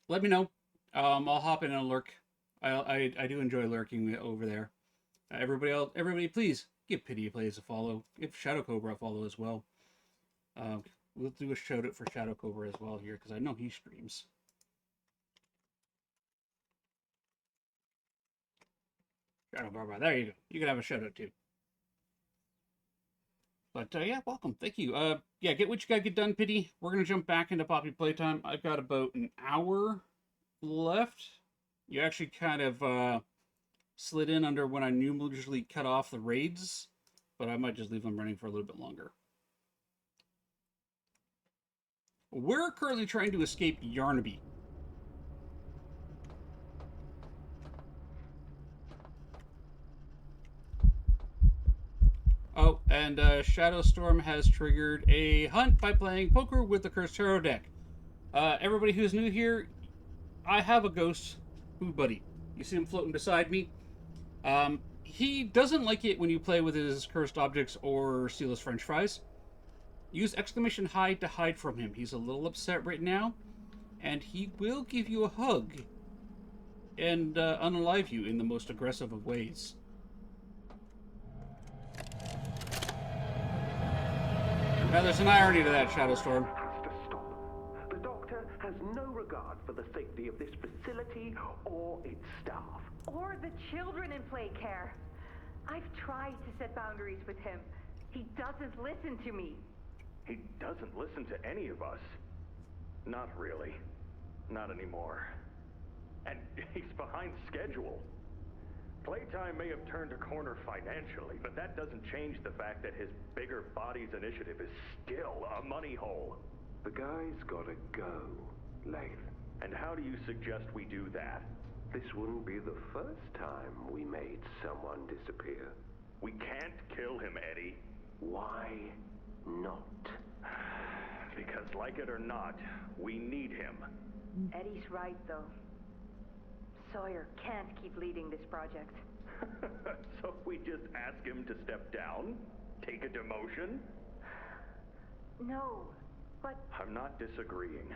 let me know. I'll hop in and lurk. I do enjoy lurking over there. Everybody, please give Pity Plays a follow. Give Shadow Cobra a follow as well. We'll do a shout out for Shadow Cobra as well here because I know he streams. Shadow Cobra, there you go. You can have a shout out too. But yeah, welcome. Thank you. Yeah, get what you gotta get done, Pity. We're gonna jump back into Poppy Playtime. I've got about an hour left. You actually kind of slid in under when I usually cut off the raids, but I might just leave them running for a little bit longer. We're currently trying to escape Yarnaby. Oh, and Shadowstorm has triggered a hunt by playing poker with the Cursed Tarot deck. Everybody who's new here, I have a ghost food buddy. You see him floating beside me. He doesn't like it when you play with his cursed objects or steal his french fries. Use exclamation hide to hide from him. He's a little upset right now, and he will give you a hug and unalive you in the most aggressive of ways. Now there's an irony to that, Shadowstorm. Has to stop. The doctor has no regard for the safety of this facility or its staff. Or the children in play care. I've tried to set boundaries with him. He doesn't listen to me. He doesn't listen to any of us. Not really. Not anymore. And he's behind schedule. Playtime may have turned a corner financially, but that doesn't change the fact that his bigger bodies initiative is still a money hole. The guy's gotta go, Lath. And how do you suggest we do that? This wouldn't be the first time we made someone disappear. We can't kill him, Eddie. Why not? Because, like it or not, we need him. Eddie's right, though. Sawyer can't keep leading this project. So we just ask him to step down? Take a demotion? No, but... I'm not disagreeing.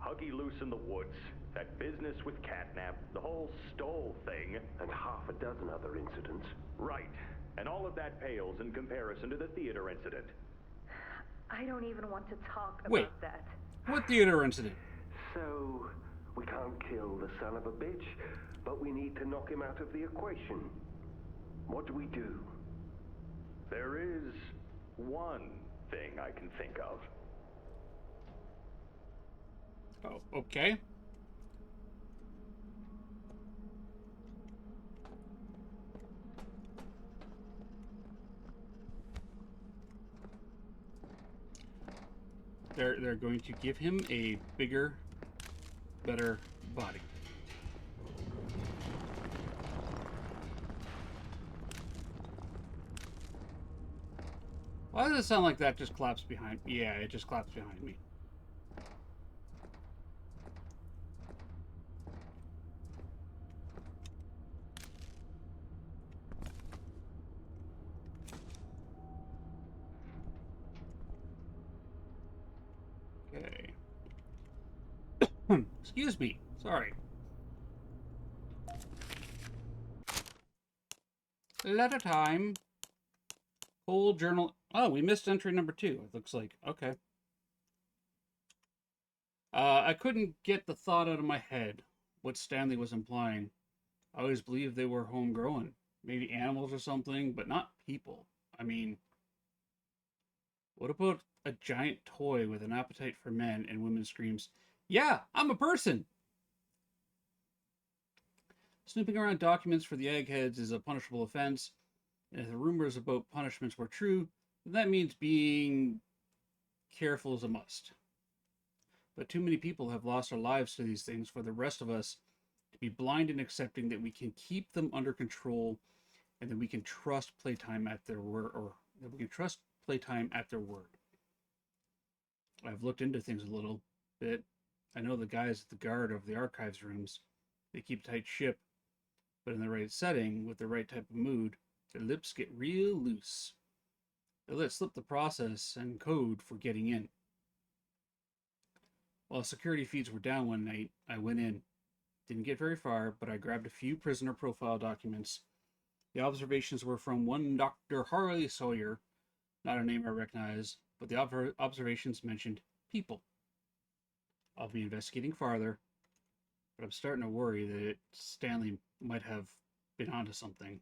Huggy loose in the woods, that business with Catnap, the whole Stoll thing... And half a dozen other incidents. Right. And all of that pales in comparison to the theater incident. I don't even want to talk Wait, about that. What theater incident? So, we can't kill the son of a bitch, but we need to knock him out of the equation. What do we do? There is one thing I can think of. Oh, okay. They're going to give him a bigger, better body. Why does it sound like that just claps behind? Yeah, it just claps behind me. Excuse me. Sorry. Letter time. Whole journal. Oh, we missed entry number 2. It looks like. Okay. I couldn't get the thought out of my head what Stanley was implying. I always believed they were homegrown. Maybe animals or something, but not people. I mean, what about a giant toy with an appetite for men and women screams, "Yeah, I'm a person!" Snooping around documents for the eggheads is a punishable offense, and if the rumors about punishments were true, then that means being careful is a must. But too many people have lost their lives to these things for the rest of us to be blind in accepting that we can keep them under control and that we can trust playtime at their word, or that we can trust playtime at their word. I've looked into things a little bit. I know the guys at the guard of the archives rooms, they keep tight ship, but in the right setting, with the right type of mood, their lips get real loose. They let slip the process and code for getting in. While security feeds were down one night, I went in. Didn't get very far, but I grabbed a few prisoner profile documents. The observations were from one Dr. Harley Sawyer, not a name I recognize, but the observations mentioned people. I'll be investigating farther, but I'm starting to worry that Stanley might have been onto something.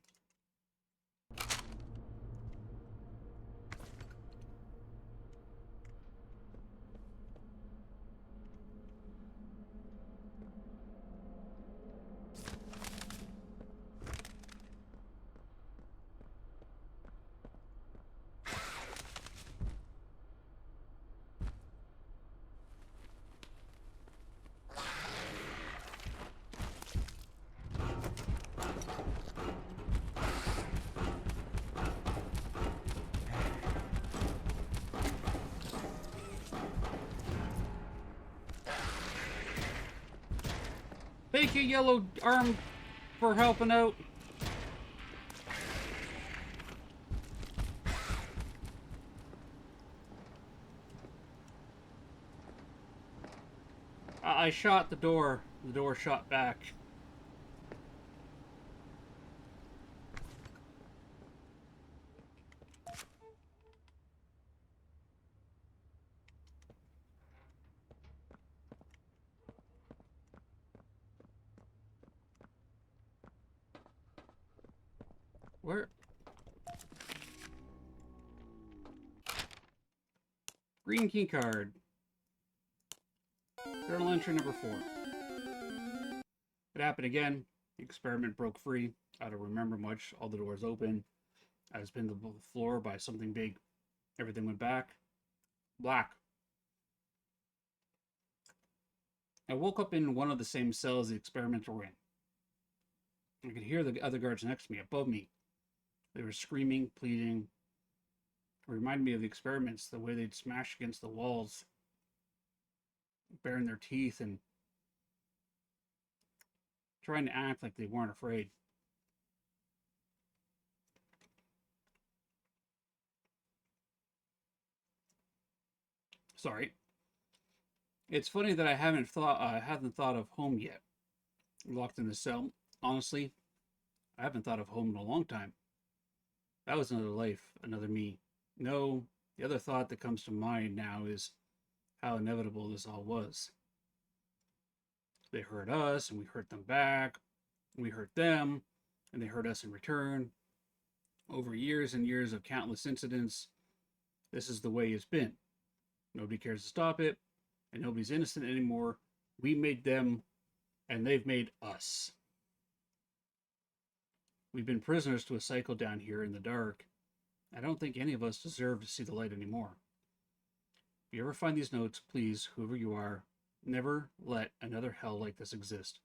Thank you, Yellow Arm, for helping out. I shot the door. The door shot back. Where? Green key card. Journal entry number 4. It happened again. The experiment broke free. I don't remember much. All the doors open. I was pinned to the floor by something big. Everything went back. Black. I woke up in one of the same cells the experiments were in. I could hear the other guards next to me, above me. They were screaming, pleading. It reminded me of the experiments, the way they'd smash against the walls, baring their teeth and trying to act like they weren't afraid. Sorry. It's funny that I haven't thought of home yet. Locked in the cell. Honestly, I haven't thought of home in a long time. That was another life, another me. No, the other thought that comes to mind now is how inevitable this all was. They hurt us, and we hurt them back. We hurt them, and they hurt us in return. Over years and years of countless incidents, this is the way it's been. Nobody cares to stop it, and nobody's innocent anymore. We made them, and they've made us. We've been prisoners to a cycle down here in the dark. I don't think any of us deserve to see the light anymore. If you ever find these notes, please, whoever you are, never let another hell like this exist.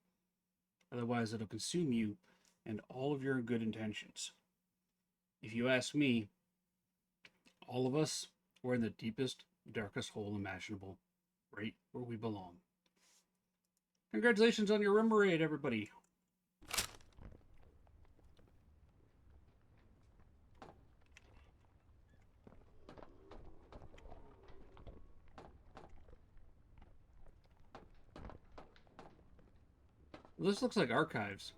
Otherwise, it'll consume you and all of your good intentions. If you ask me, all of us were in the deepest, darkest hole imaginable, right where we belong. Congratulations on your rim raid, everybody. This looks like archives.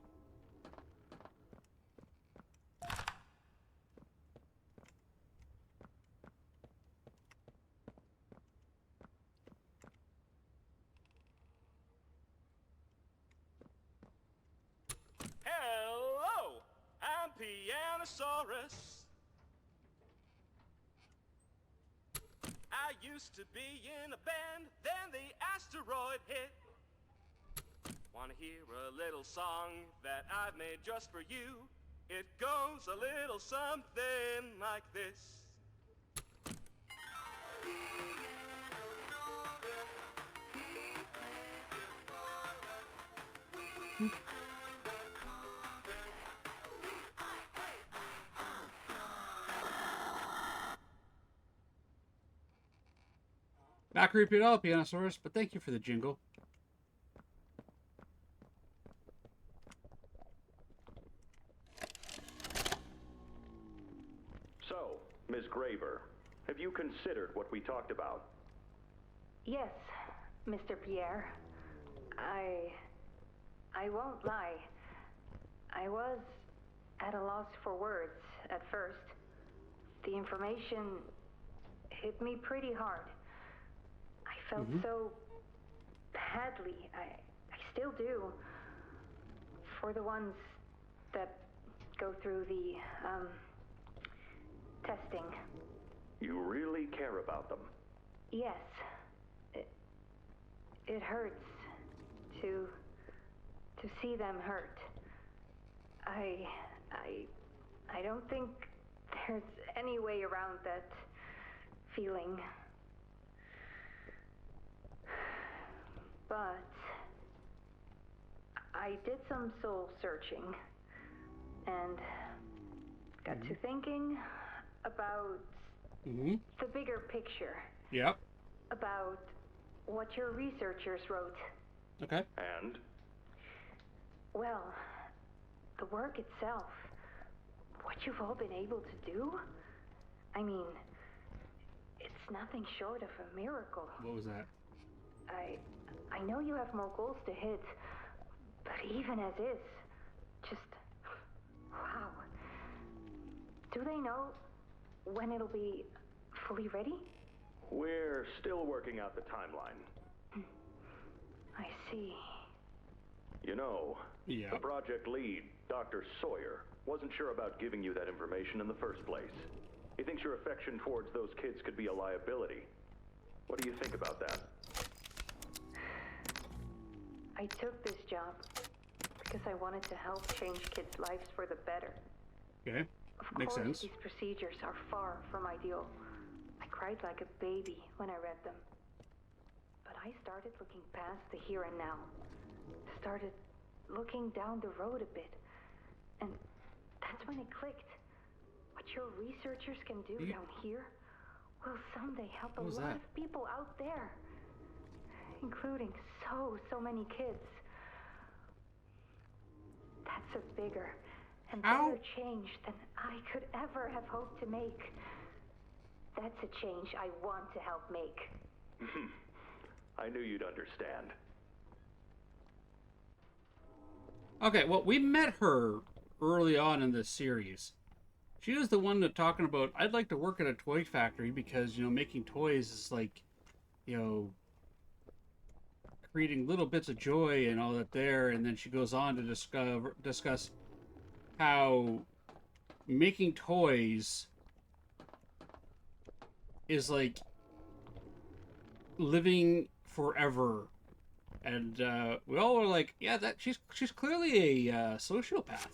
Hello, I'm Pianosaurus. I used to be in a band, then the asteroid hit. Wanna hear a little song that I've made just for you? It goes a little something like this. Not creepy at all, Pianosaurus, but thank you for the jingle. So, Ms. Graver, have you considered what we talked about? Yes, Mr. Pierre. I won't lie. I was at a loss for words at first. The information hit me pretty hard. I felt so badly. I still do. For the ones that go through the, testing. You really care about them? Yes. It hurts to see them hurt. I don't think there's any way around that feeling. But I did some soul searching and got to thinking about the bigger picture. Yep. About what your researchers wrote. Okay. And? Well, the work itself, what you've all been able to do, I mean, it's nothing short of a miracle. What was that? I know you have more goals to hit, but even as is, just, wow. Do they know when it'll be fully ready? We're still working out the timeline. I see. You know, the project lead, Dr. Sawyer, wasn't sure about giving you that information in the first place. He thinks your affection towards those kids could be a liability. What do you think about that? I took this job because I wanted to help change kids' lives for the better. Okay, makes sense. These procedures are far from ideal. I cried like a baby when I read them. But I started looking past the here and now. Started looking down the road a bit. And that's when it clicked. What your researchers can do down here will someday help a lot of people out there. Including so many kids. That's a bigger and better change than I could ever have hoped to make. That's a change I want to help make. I knew you'd understand. Okay, well, we met her early on in this series. She was the one that talking about, I'd like to work at a toy factory because, you know, making toys is like, you know, creating little bits of joy and all that there. And then she goes on to discuss how making toys is like living forever. And we all were like, yeah, that she's clearly a sociopath.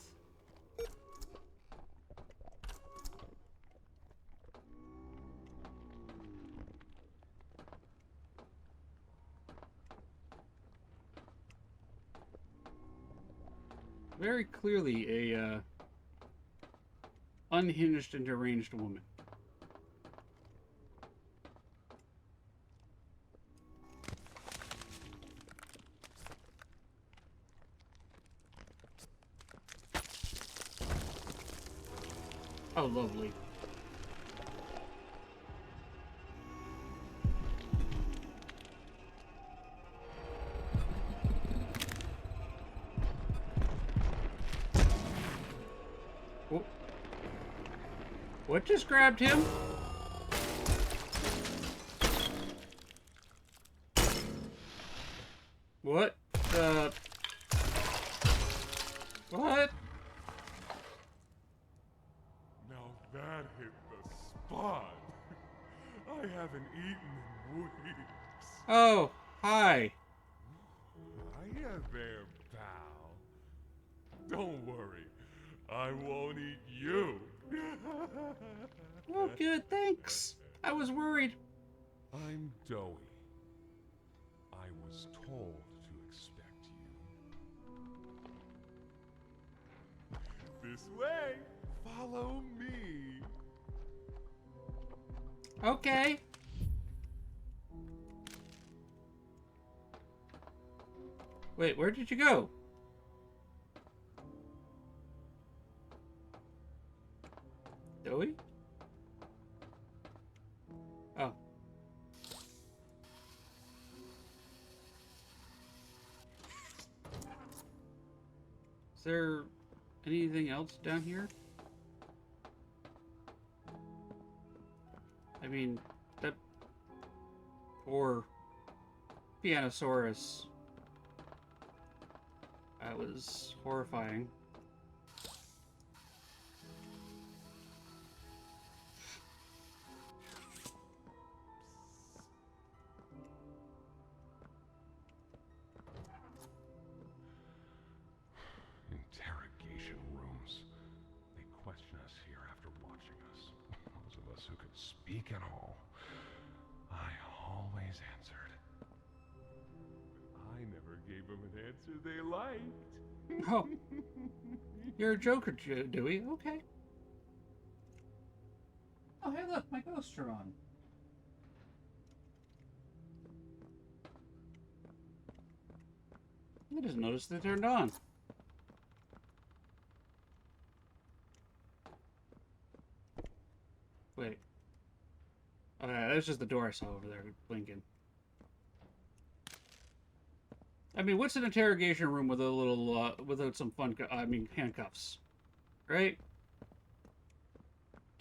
Very clearly a unhinged and deranged woman. Oh, lovely. What just grabbed him? What? What? Now that hit the spot. I haven't eaten in weeks. Oh, hi. Hiya there, pal. Don't worry, I won't eat you. Oh, good, thanks. I was worried. I'm Doey. I was told to expect you. This way. Follow me. Okay. Wait, where did you go? Doey? Oh. Is there anything else down here? I mean, that poor Pianosaurus. That was horrifying. Interrogation rooms. They question us here after watching us. Those of us who could speak at all. I always answered. I never gave them an answer they liked. Oh. You're a joker, Dewey. Okay. Oh, hey, look, my ghosts are on. I just noticed they turned on. Wait. Oh, yeah, that's just the door I saw over there blinking. I mean, what's an interrogation room with a little, without some fun, handcuffs? Right?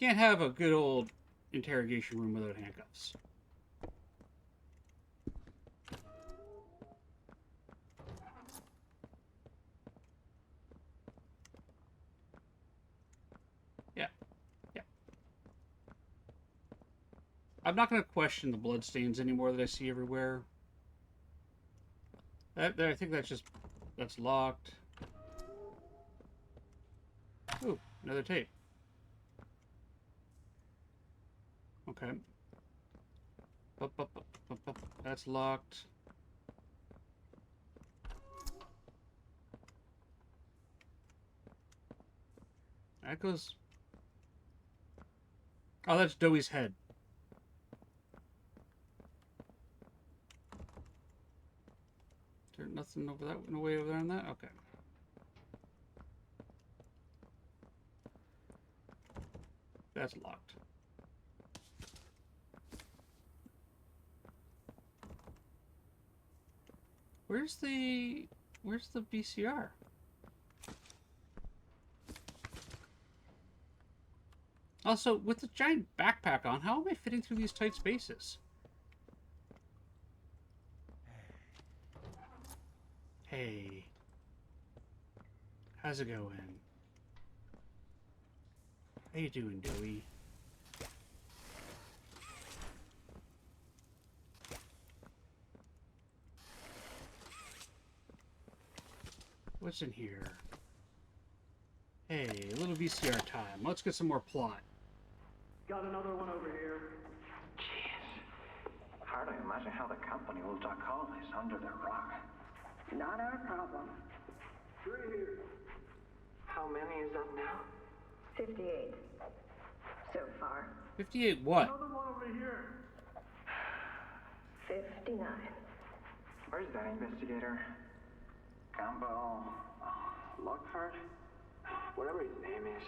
Can't have a good old interrogation room without handcuffs. Yeah. Yeah. I'm not going to question the bloodstains anymore that I see everywhere. I think that's locked. Ooh, another tape. Okay. That's locked. That goes... Oh, that's Dewey's head. Is there nothing over that, no way over there on that? Okay. That's locked. Where's the VCR? Also, with the giant backpack on, how am I fitting through these tight spaces? Hey. How's it going? How you doing, Dewey? What's in here? Hey, a little VCR time. Let's get some more plot. Got another one over here. Jeez. Hard to imagine how the company will duck all this under their rock. Not our problem. 3 here. How many is up now? 58. So far. 58 what? Another one over here. 59. Where's that investigator? Campbell, Lockhart, whatever his name is.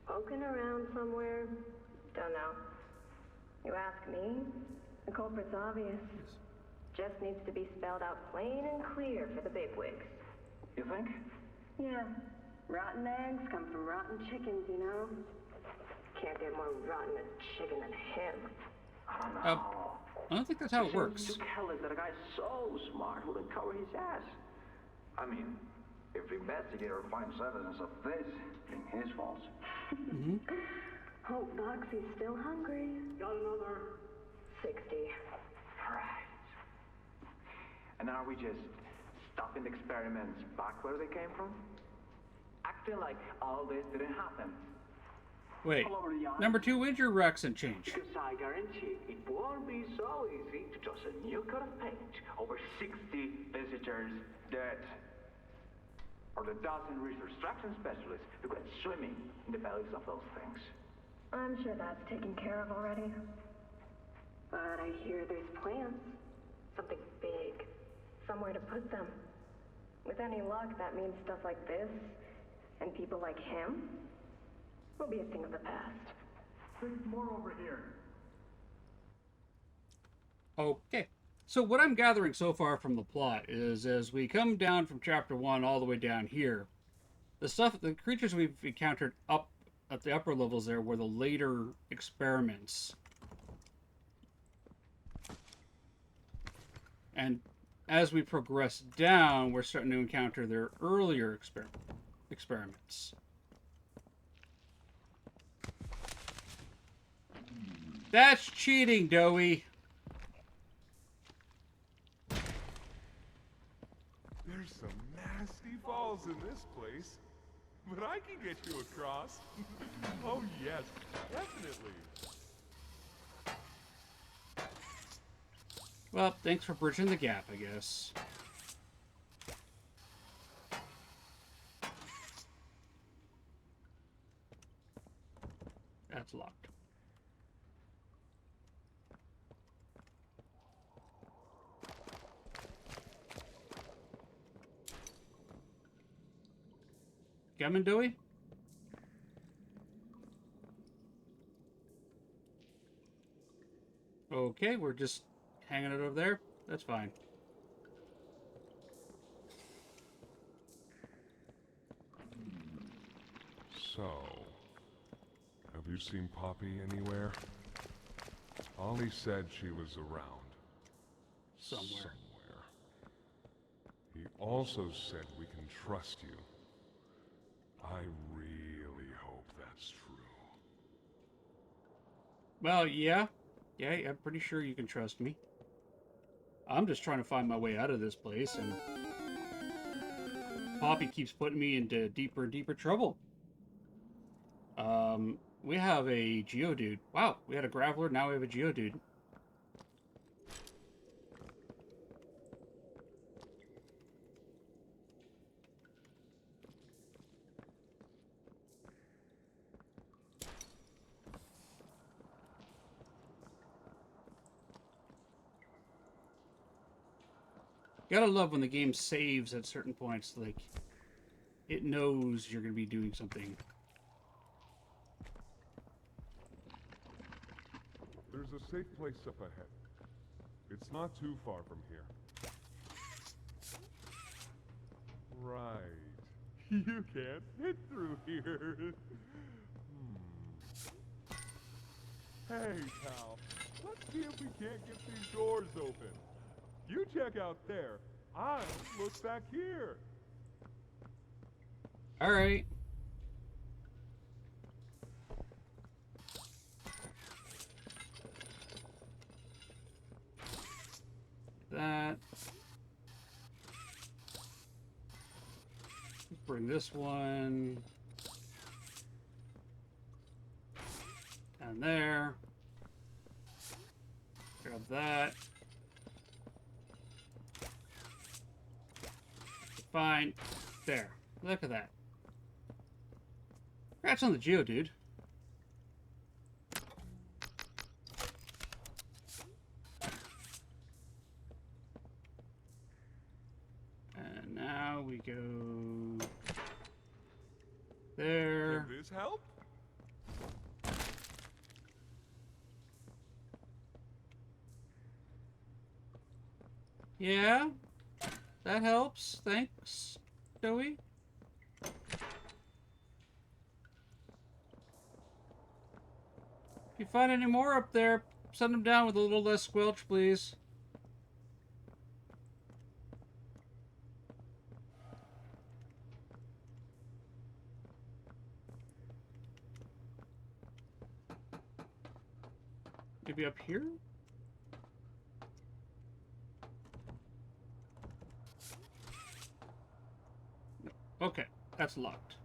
Poking around somewhere? Don't know. You ask me? The culprit's obvious. Just needs to be spelled out plain and clear for the bigwigs. You think? Yeah. Rotten eggs come from rotten chickens, you know? Can't get more rotten a chicken than him. I don't know. I don't think that's how it works. You tell us that a guy so smart wouldn't cover his ass. I mean, if the investigator finds evidence of this, it's his fault. Hope Foxy's still hungry. Got another 60. Right. And are we just stopping the experiments back where they came from? Acting like all this didn't happen. Wait, number 2, injure Rex and change. Because I guarantee it won't be so easy to toss a new coat of paint over 60 visitors Dead. Or the dozen reconstruction specialists who went swimming in the bellies of those things. I'm sure that's taken care of already. But I hear there's plans. Something big. Somewhere to put them. With any luck, that means stuff like this, and people like him, will be a thing of the past. There's more over here. Okay. So what I'm gathering so far from the plot is as we come down from chapter 1 all the way down here, the creatures we've encountered up at the upper levels there were the later experiments. And as we progress down, we're starting to encounter their earlier experiments. That's cheating, Doey. There's some nasty falls in this place, but I can get you across. Oh yes, definitely. Well, thanks for bridging the gap, I guess. That's locked. Coming, Dewey? Okay, we're just hanging it over there. That's fine. So, have you seen Poppy anywhere? Ollie said she was around. Somewhere. He also said we can trust you. I really hope that's true. Well, yeah. Yeah, I'm pretty sure you can trust me. I'm just trying to find my way out of this place, and Poppy keeps putting me into deeper and deeper trouble. We have a Geodude. Wow, we had a Graveler, now we have a Geodude. Gotta love when the game saves at certain points, like, it knows you're gonna be doing something. There's a safe place up ahead. It's not too far from here. Right. You can't fit through here. Hey, pal. Let's see if we can't get these doors open. You check out there. I'll look back here. All right. That. Let's bring this one down there. Grab that. Fine. There. Look at that. Congrats on the Geodude. And now we go there. Can this help? Yeah, that helps. Thanks, Joey. you find any more up there, send them down with a little less squelch, please. Maybe up here? No. Okay, that's locked.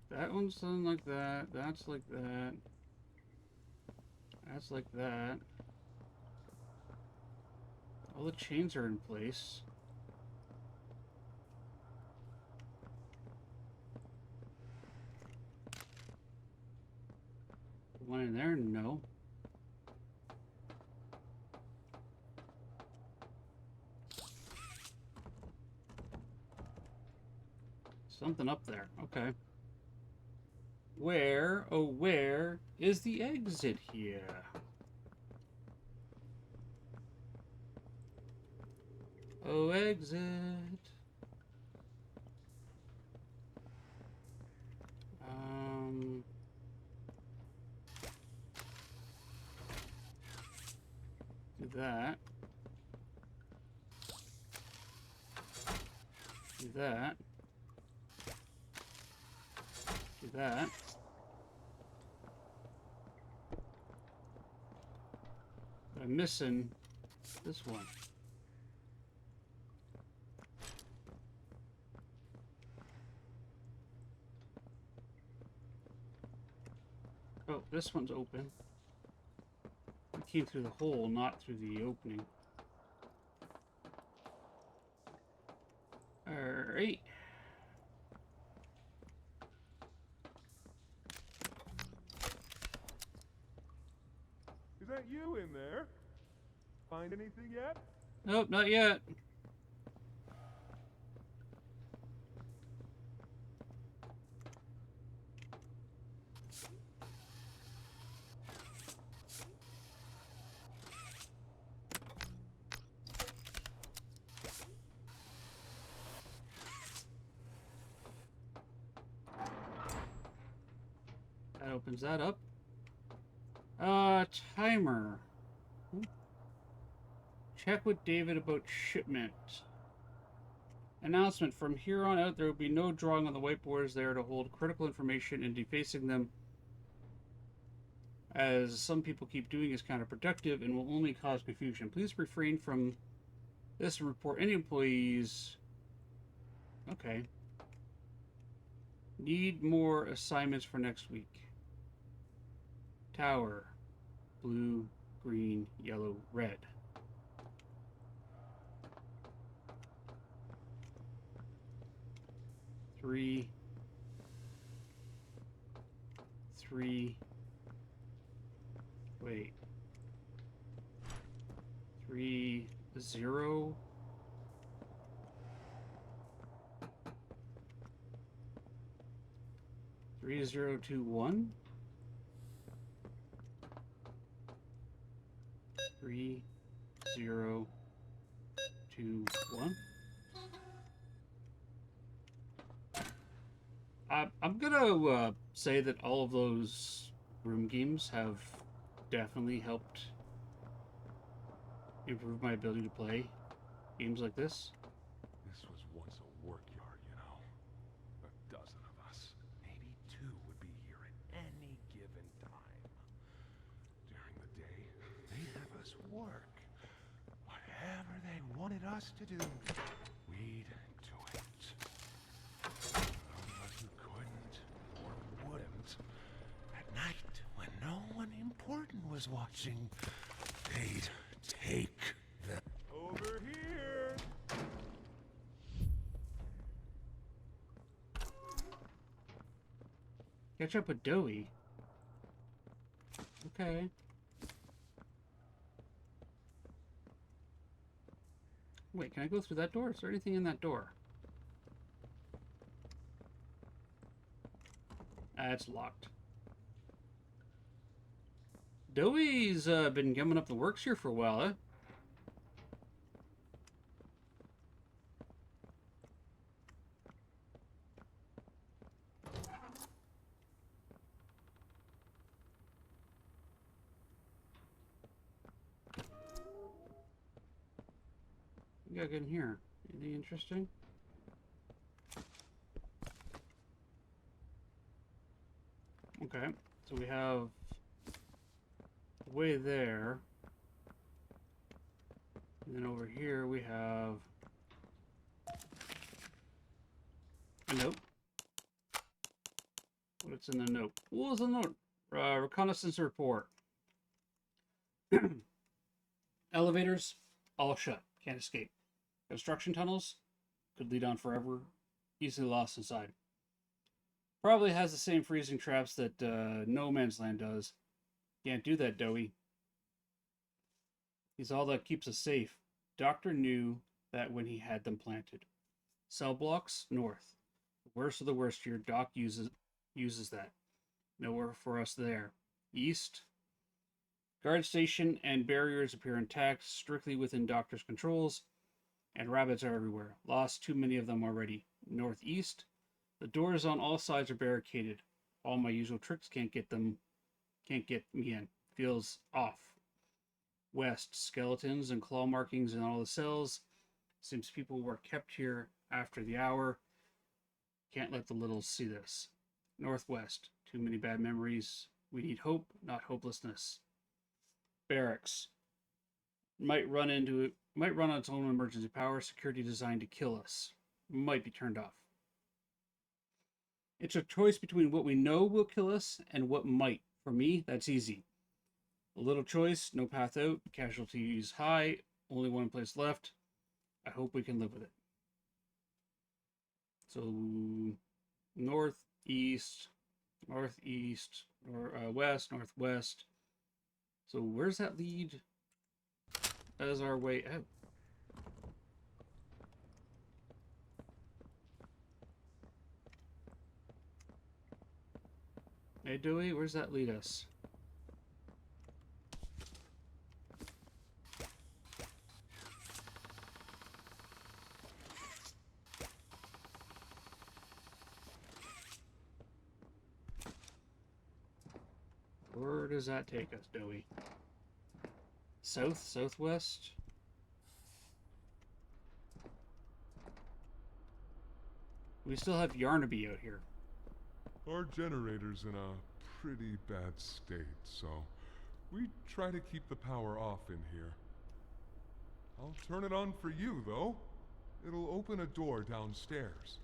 That one's done like that. That's like that. That's like that. All the chains are in place. One in there? No. Something up there. Okay. Where, oh where, is the exit here? Oh, exit. Do that. Do that. Do that. But I'm missing this one. Oh, this one's open. We came through the hole, not through the opening. Alright. Is that you in there? Find anything yet? Nope, not yet. That opens that up. Timer. Check with David about shipment. Announcement. From here on out, there will be no drawing on the whiteboards there to hold critical information, and defacing them, as some people keep doing, is counterproductive and will only cause confusion. Please refrain from this and report any employees. Okay. Need more assignments for next week. Tower. Blue, green, yellow, red. Three. Wait. 3, 0. 3, 0, 2, 1. 3, 0, 2, 1. I'm gonna say that all of those room games have definitely helped improve my ability to play games like this. This was once a work yard, you know. A dozen of us, maybe 2, would be here at any given time. During the day, they'd have us work. Whatever they wanted us to do, we'd do it. Those of us who couldn't or wouldn't, at night, when no one important was watching, they'd take them. Over here! Catch up with Doey. Okay. Wait, can I go through that door? Is there anything in that door? It's locked. Dewey's been gumming up the works here for a while, eh? What you got in here? Anything interesting? Okay, so we have way there. And then over here we have a note. What's in the note? What was the note? Reconnaissance report. Elevators, all shut. Can't escape. Construction tunnels could lead on forever. Easily lost inside. Probably has the same freezing traps that No Man's Land does. Can't do that, Dowie. He's all that keeps us safe. Doctor knew that when he had them planted. Cell blocks, north. The worst of the worst here. Doc uses that. Nowhere for us there. East. Guard station and barriers appear intact, strictly within Doctor's controls, and rabbits are everywhere. Lost too many of them already. Northeast. The doors on all sides are barricaded. All my usual tricks can't get me in. Feels off. West, skeletons and claw markings in all the cells. Seems people were kept here after the hour. Can't let the littles see this. Northwest, too many bad memories. We need hope, not hopelessness. Barracks. Might run on its own emergency power. Security designed to kill us. Might be turned off. It's a choice between what we know will kill us and what might. For me, that's easy. A little choice, no path out, casualties high, only one place left. I hope we can live with it. So, northeast, west, northwest. So where's that lead as our way out? Hey, Dewey, where's that lead us? Where does that take us, Dewey? South? Southwest? We still have Yarnaby out here. Our generator's in a pretty bad state, so we try to keep the power off in here. I'll turn it on for you, though. It'll open a door downstairs.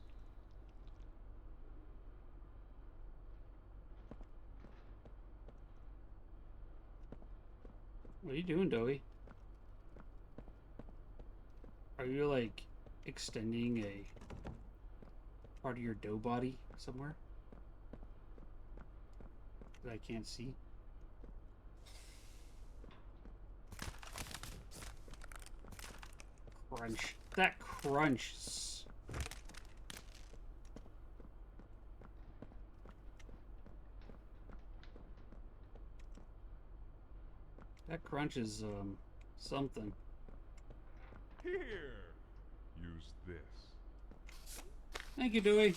What are you doing, Dowie? Are you, like, extending a part of your dough body somewhere that I can't see? Crunch. That crunch. That crunch is, something. Here! Use this. Thank you, Dewey.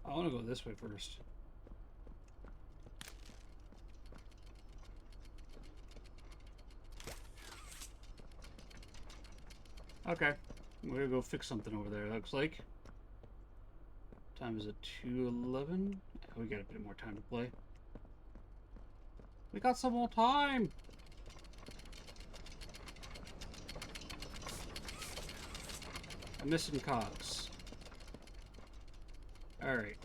I want to go this way first. Okay. We're gonna go fix something over there, looks like. Time is at 2:11. We got a bit more time to play. We got some more time! I'm missing cogs. Alright.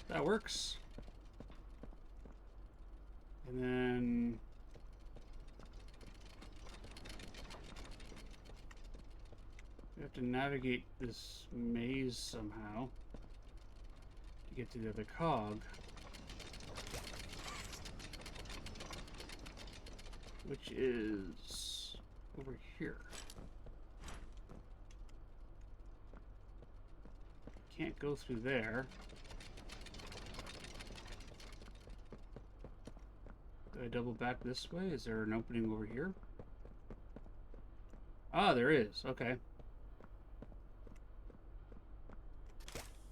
That works. And then we have to navigate this maze somehow. get to the other cog, which is over here. Can't go through there. Do I double back this way? Is there an opening over here? Ah, there is. Okay.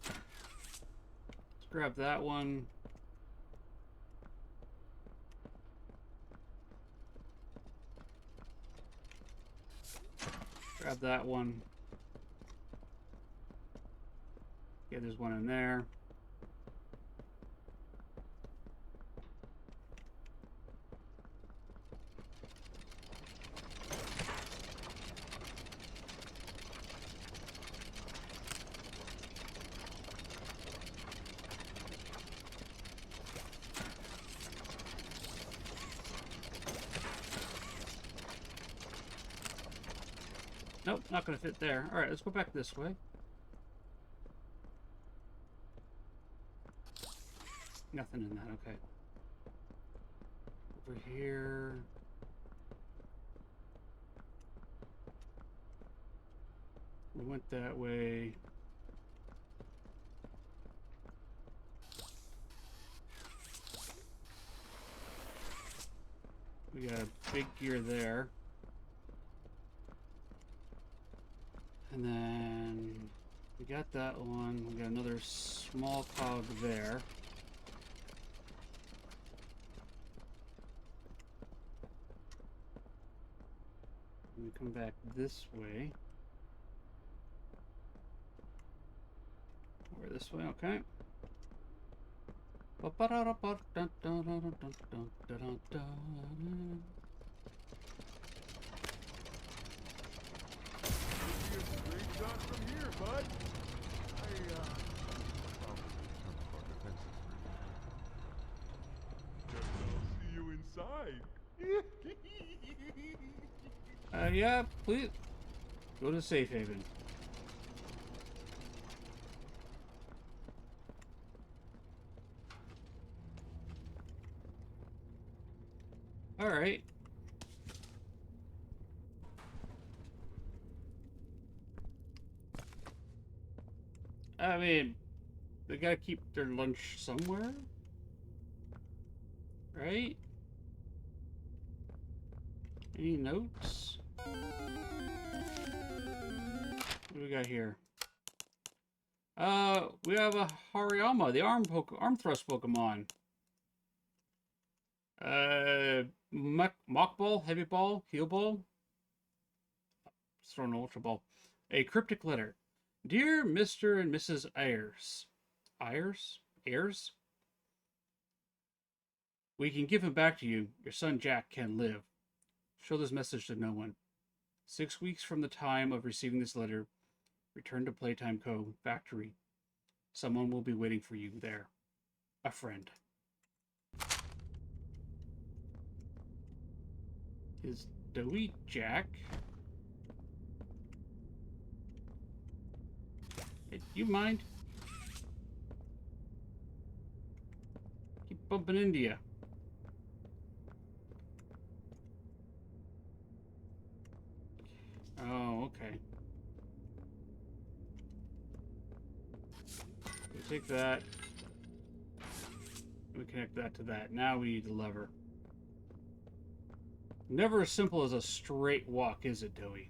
Let's grab that one. Grab that one. Yeah, there's one in there. Nope, not gonna fit there. Alright, let's go back this way. Nothing in that, okay. Over here. We went that way. We got a big gear there. And then we got that one. We got another small cog there. And we come back this way. Or this way, okay. Shot from here, bud. I'll see you inside. Yeah, please. Go to safe haven. All right. I mean, they gotta keep their lunch somewhere, right? Any notes? What do we got here? We have a Hariyama, the arm thrust Pokemon. Mock Ball, Heavy Ball, Heal Ball. Let's throw an Ultra Ball. A cryptic letter. Dear Mr. and Mrs. Ayers. Ayers? We can give him back to you. Your son Jack can live. Show this message to no one. 6 weeks from the time of receiving this letter, return to Playtime Co. Factory. Someone will be waiting for you there. A friend. Is Doughy Jack? Hey, do you mind? Keep bumping into you. Oh, okay. We take that. We connect that to that. Now we need the lever. Never as simple as a straight walk, is it, Doughy?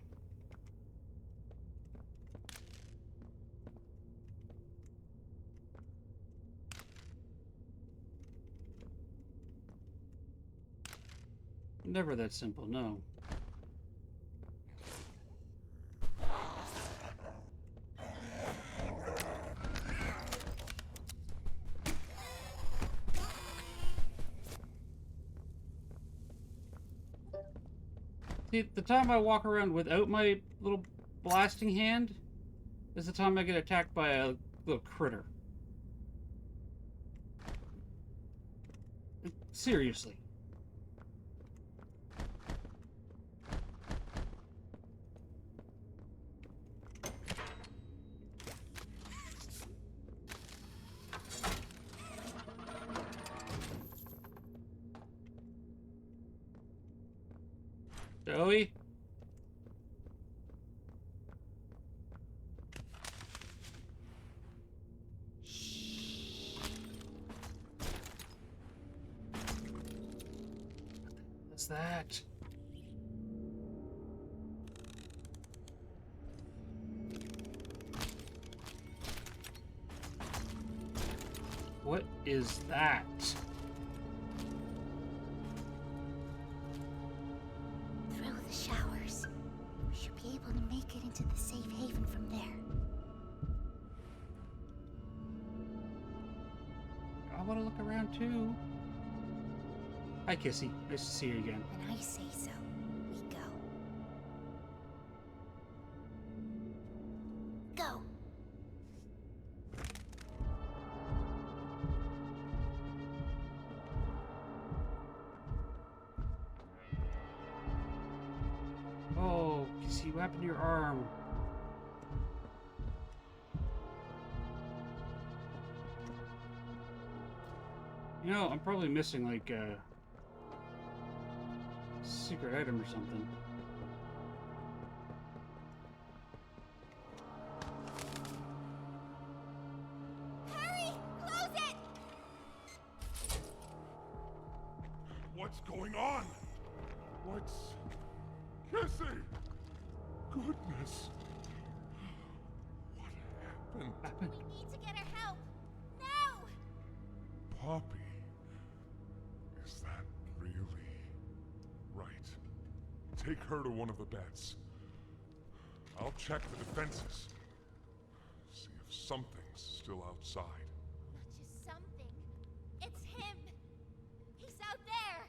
Never that simple, no. See, the time I walk around without my little blasting hand is the time I get attacked by a little critter. Seriously. Joey? What's that? What is that? Through the showers. We should be able to make it into the safe haven from there. I want to look around too. Hi, Kissy. Nice to see you again. When I say so, we go. Go! Oh, Kissy, what happened to your arm? You know, I'm probably missing like a secret item or something. Hurry! Close it! What's going on? What's... Kissy! Goodness. What happened? We need to get her help. Now! Poppy. Is that really right? Take her to one of the beds. I'll check the defenses. See if something's still outside. Not just something. It's him. He's out there.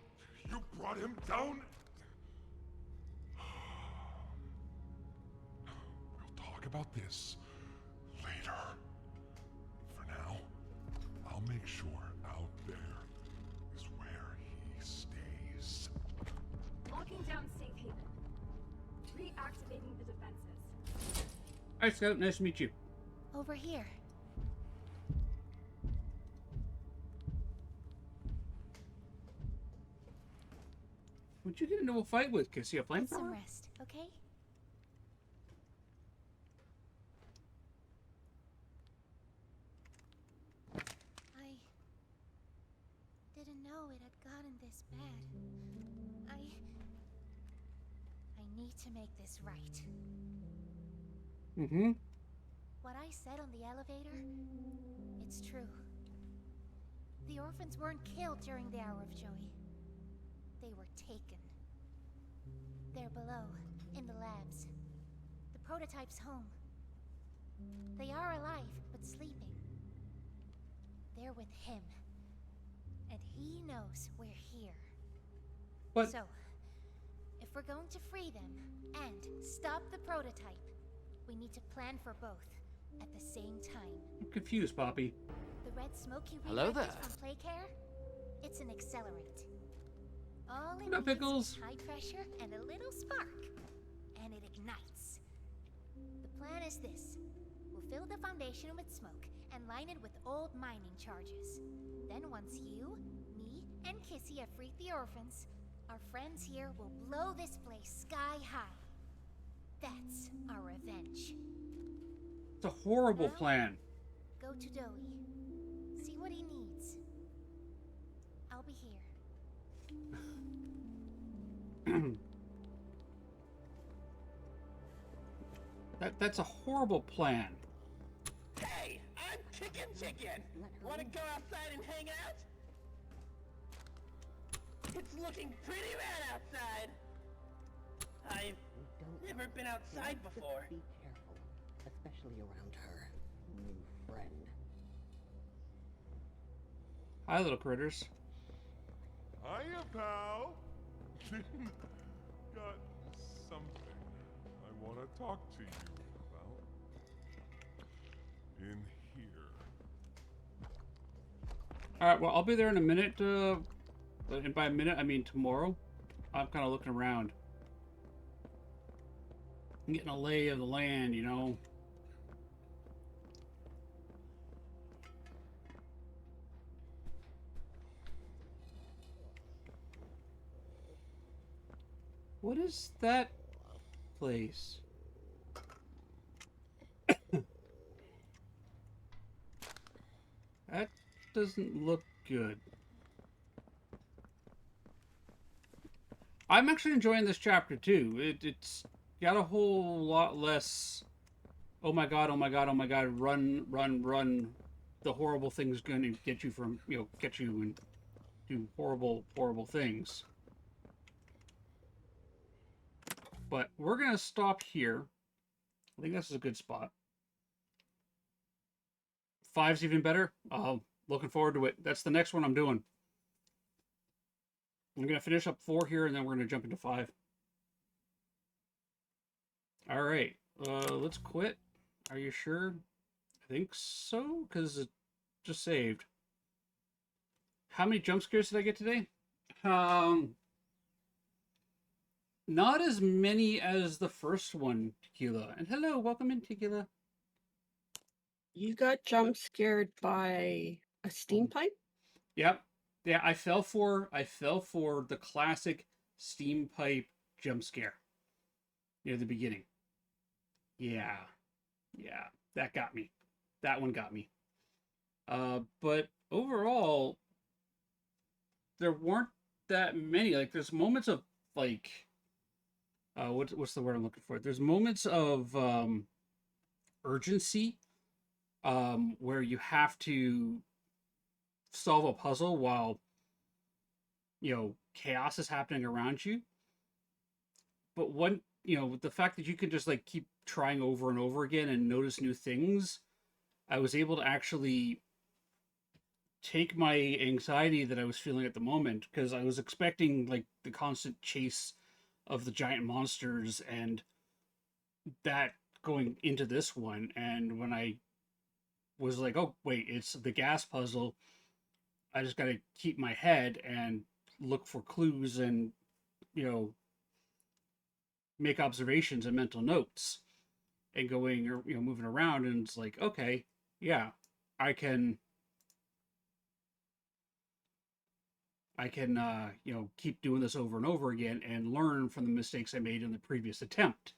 You brought him down? We'll talk about this later. For now, I'll make sure out there is where he stays. Locking down safe haven. Reactivating the defenses. Alright, Scout. Nice to meet you. Over here. What'd you get into a fight with, Kissy? A Get some flamethrower? rest, okay? I didn't know it had gotten this bad. I need to make this right. Mm-hmm. What I said on the elevator, it's true. The orphans weren't killed during the Hour of Joy. They were taken. They're below, in the labs. The prototype's home. They are alive, but sleeping. They're with him. And he knows we're here. What? So, if we're going to free them and stop the prototype, we need to plan for both at the same time. I'm confused, Poppy. The red smoke you Hello reacted there. from Playcare? It's an accelerant. All it What up, needs Pickles? is high pressure and a little spark, and it ignites. The plan is this. We'll fill the foundation with smoke and line it with old mining charges. Then once you, me, and Kissy have freed the orphans, our friends here will blow this place sky high. That's our revenge. It's a horrible plan. Go to Doey. See what he needs. I'll be here. That's a horrible plan. Hey, I'm Chicken. Wanna go outside and hang out? It's looking pretty rad outside. I've never been outside before. Be careful, especially around her new friend. Hi, little critters. Hiya, pal. Got something I want to talk to you about. In here. Alright, well, I'll be there in a minute. And by a minute, I mean tomorrow. I'm kind of looking around. I'm getting a lay of the land, you know. What is that place? That doesn't look good. I'm actually enjoying this chapter too. It's got a whole lot less. Oh my god! Oh my god! Oh my god! Run! Run! Run! The horrible thing's going to get you from get you and do horrible, horrible things. But we're gonna stop here. I think this is a good spot. 5's even better. Looking forward to it. That's the next one I'm doing. I'm gonna finish up 4 here, and then we're gonna jump into 5. All right. Let's quit. Are you sure? I think so, because it just saved. How many jump scares did I get today? Not as many as the first one, Tequila. And hello, welcome in, Tequila. You got jump scared by a steam pipe? Yep. Yeah, I fell for the classic steam pipe jump scare near the beginning. Yeah. Yeah. That got me. That one got me. But overall, there weren't that many. Like, there's moments of, like, what's the word I'm looking for? There's moments of urgency where you have to solve a puzzle while, chaos is happening around you. But with the fact that you can just, like, keep trying over and over again and notice new things, I was able to actually take my anxiety that I was feeling at the moment, because I was expecting, like, the constant chase of the giant monsters and that going into this one. And when I was like, oh wait, it's the gas puzzle, I just got to keep my head and look for clues and make observations and mental notes and going, or moving around. And it's like, okay, yeah, I can keep doing this over and over again and learn from the mistakes I made in the previous attempt.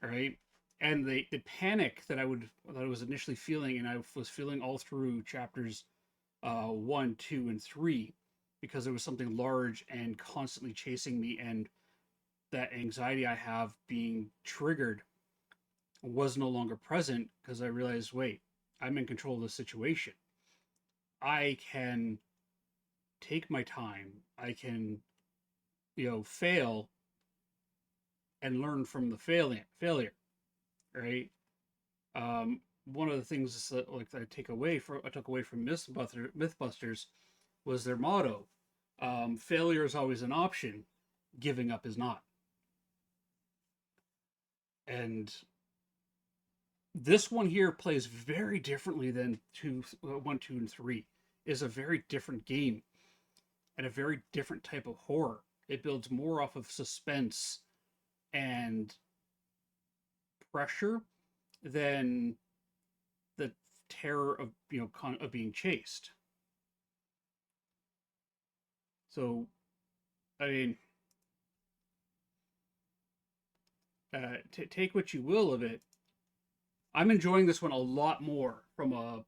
All right. And the panic that I was initially feeling, and I was feeling all through chapters 1, 2, and 3, because there was something large and constantly chasing me, and that anxiety I have being triggered was no longer present, because I realized, wait, I'm in control of the situation. I can take my time. I can, fail and learn from the failure, right? One of the things that, like, I took away from Mythbusters was their motto: failure is always an option, giving up is not. And this one here plays very differently than 1, 2, and 3. Is a very different game and a very different type of horror. It builds more off of suspense and pressure than the terror of of being chased. So, I mean, take what you will of it. I'm enjoying this one a lot more from a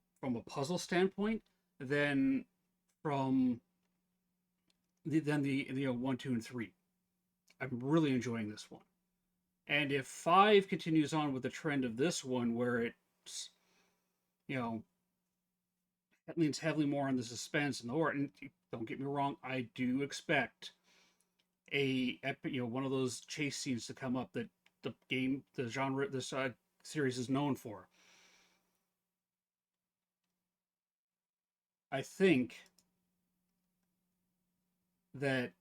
puzzle standpoint than from the 1, 2, and 3. I'm really enjoying this one. And if 5 continues on with the trend of this one, where it's that leans heavily more on the suspense and the horror, and don't get me wrong, I do expect one of those chase scenes to come up that the genre, this series is known for. I think that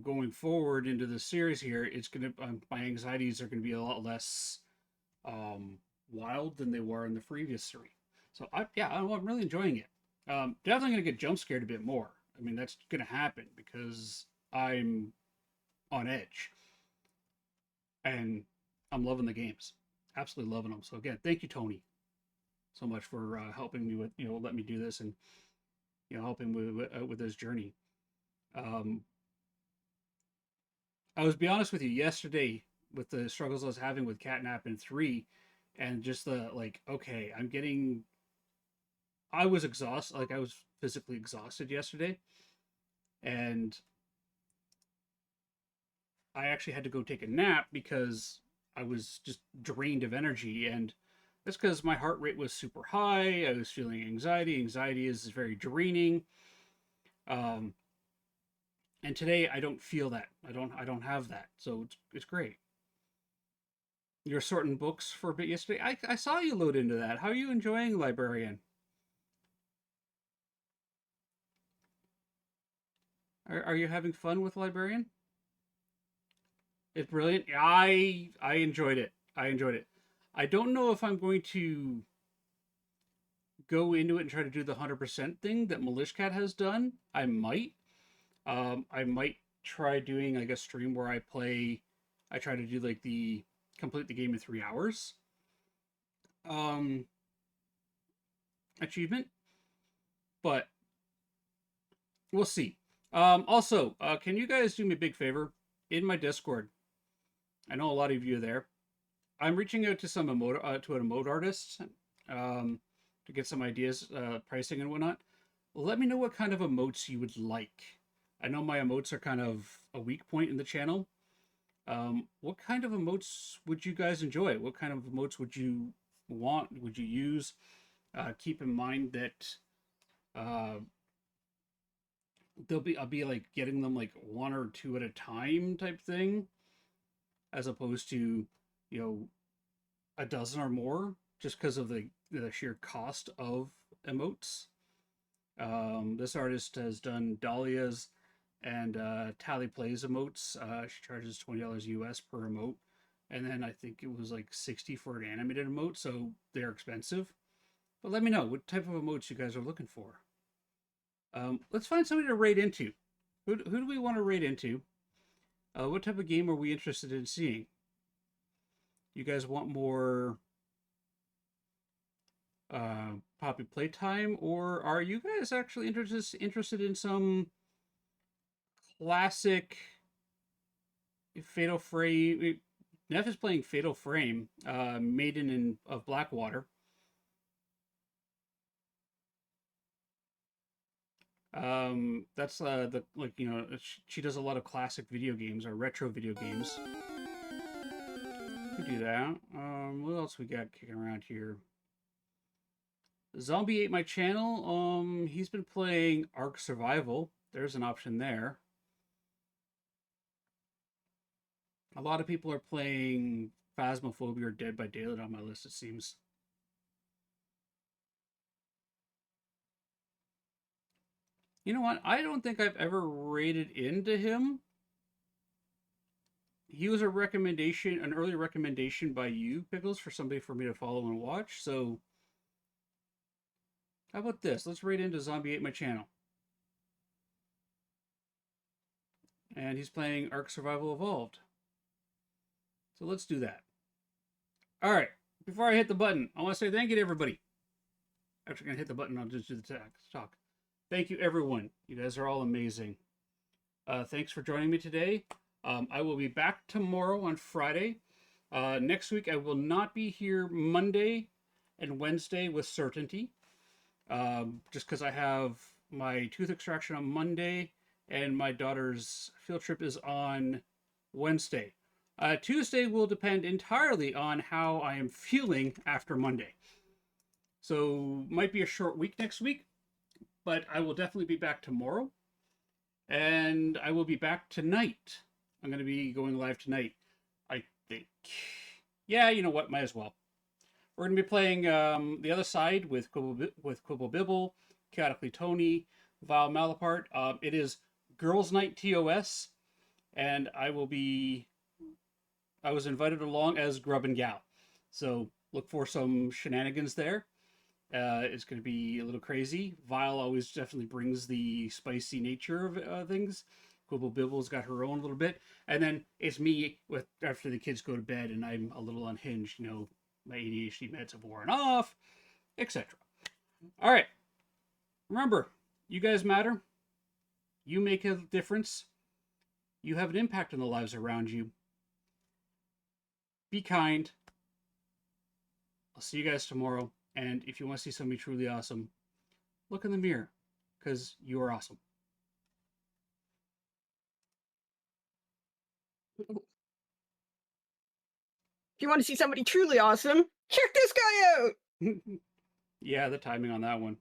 going forward into the series here, it's gonna my anxieties are gonna be a lot less wild than they were in the previous 3. So I'm really enjoying it. Definitely gonna get jump scared a bit more. I mean, that's gonna happen because I'm on edge, and I'm loving the games. Absolutely loving them. So again, thank you, Tony, so much for helping me with let me do this, and helping with this journey. I was be honest with you yesterday with the struggles I was having with Catnap in 3, and just the like, okay, I was exhausted, like I was physically exhausted yesterday, and I actually had to go take a nap because I was just drained of energy, and that's because my heart rate was super high. I was feeling anxiety. Anxiety is very draining. Um, and today I don't feel that. I don't have that. So it's great. You're sorting books for a bit yesterday. I saw you load into that. How are you enjoying Librarian? Are you having fun with Librarian? It's brilliant. I enjoyed it. I enjoyed it. I don't know if I'm going to go into it and try to do the 100% thing that Malishkat has done. I might. I might try doing like a stream where I try to do like complete the game in 3 hours. Achievement, but we'll see. Also, can you guys do me a big favor? In my Discord, I know a lot of you are there. I'm reaching out to some to an emote artist to get some ideas, pricing and whatnot. Let me know what kind of emotes you would like. I know my emotes are kind of a weak point in the channel. What kind of emotes would you guys enjoy? What kind of emotes would you want? Would you use? Keep in mind that I'll be like getting them like 1 or 2 at a time type thing, as opposed to, you know, a dozen or more, just because of the sheer cost of emotes. This artist has done Dahlia's and Tally Plays emotes. She charges $20 US per emote, and then I think it was like 60 for an animated emote, so they're expensive. But let me know what type of emotes you guys are looking for. Let's find somebody to raid into. Who do we want to raid into? What type of game are we interested in seeing? You guys want more Poppy Playtime, or are you guys actually interested in some classic Fatal Frame? Neff is playing Fatal Frame, Maiden of Blackwater. That's the, like, you know, she does a lot of classic video games or retro video games. Could do that. What else we got kicking around here? Zombie ate my channel. He's been playing Ark Survival. There's an option there. A lot of people are playing Phasmophobia or Dead by Daylight on my list, it seems. You know what? I don't think I've ever rated into him. He was a recommendation, an early recommendation by you, Pickles, for somebody for me to follow and watch. So, how about this? Let's raid into Zombie ate my channel. And he's playing Ark Survival Evolved. So let's do that. All right. Before I hit the button, I want to say thank you to everybody. Actually, going to hit the button. I'll just do the talk. Thank you, everyone. You guys are all amazing. Thanks for joining me today. I will be back tomorrow on Friday. Next week, I will not be here Monday and Wednesday with certainty. Just because I have my tooth extraction on Monday and my daughter's field trip is on Wednesday. Tuesday will depend entirely on how I am feeling after Monday. So, might be a short week next week, but I will definitely be back tomorrow. And I will be back tonight. I'm going to be going live tonight, I think. Yeah, you know what? Might as well. We're going to be playing The Other Side with Quibble Bibble, Chaotically Tony, Vile Malapart. It is Girls' Night TOS, and I was invited along as Grub and Gal. So look for some shenanigans there. It's going to be a little crazy. Vile always definitely brings the spicy nature of things. Quibble Bibble's got her own little bit. And then it's me after the kids go to bed and I'm a little unhinged. You know, my ADHD meds have worn off, etc. All right. Remember, you guys matter. You make a difference. You have an impact on the lives around you. Be kind. I'll see you guys tomorrow. And if you want to see somebody truly awesome, look in the mirror, because you are awesome. If you want to see somebody truly awesome, check this guy out! Yeah, the timing on that one.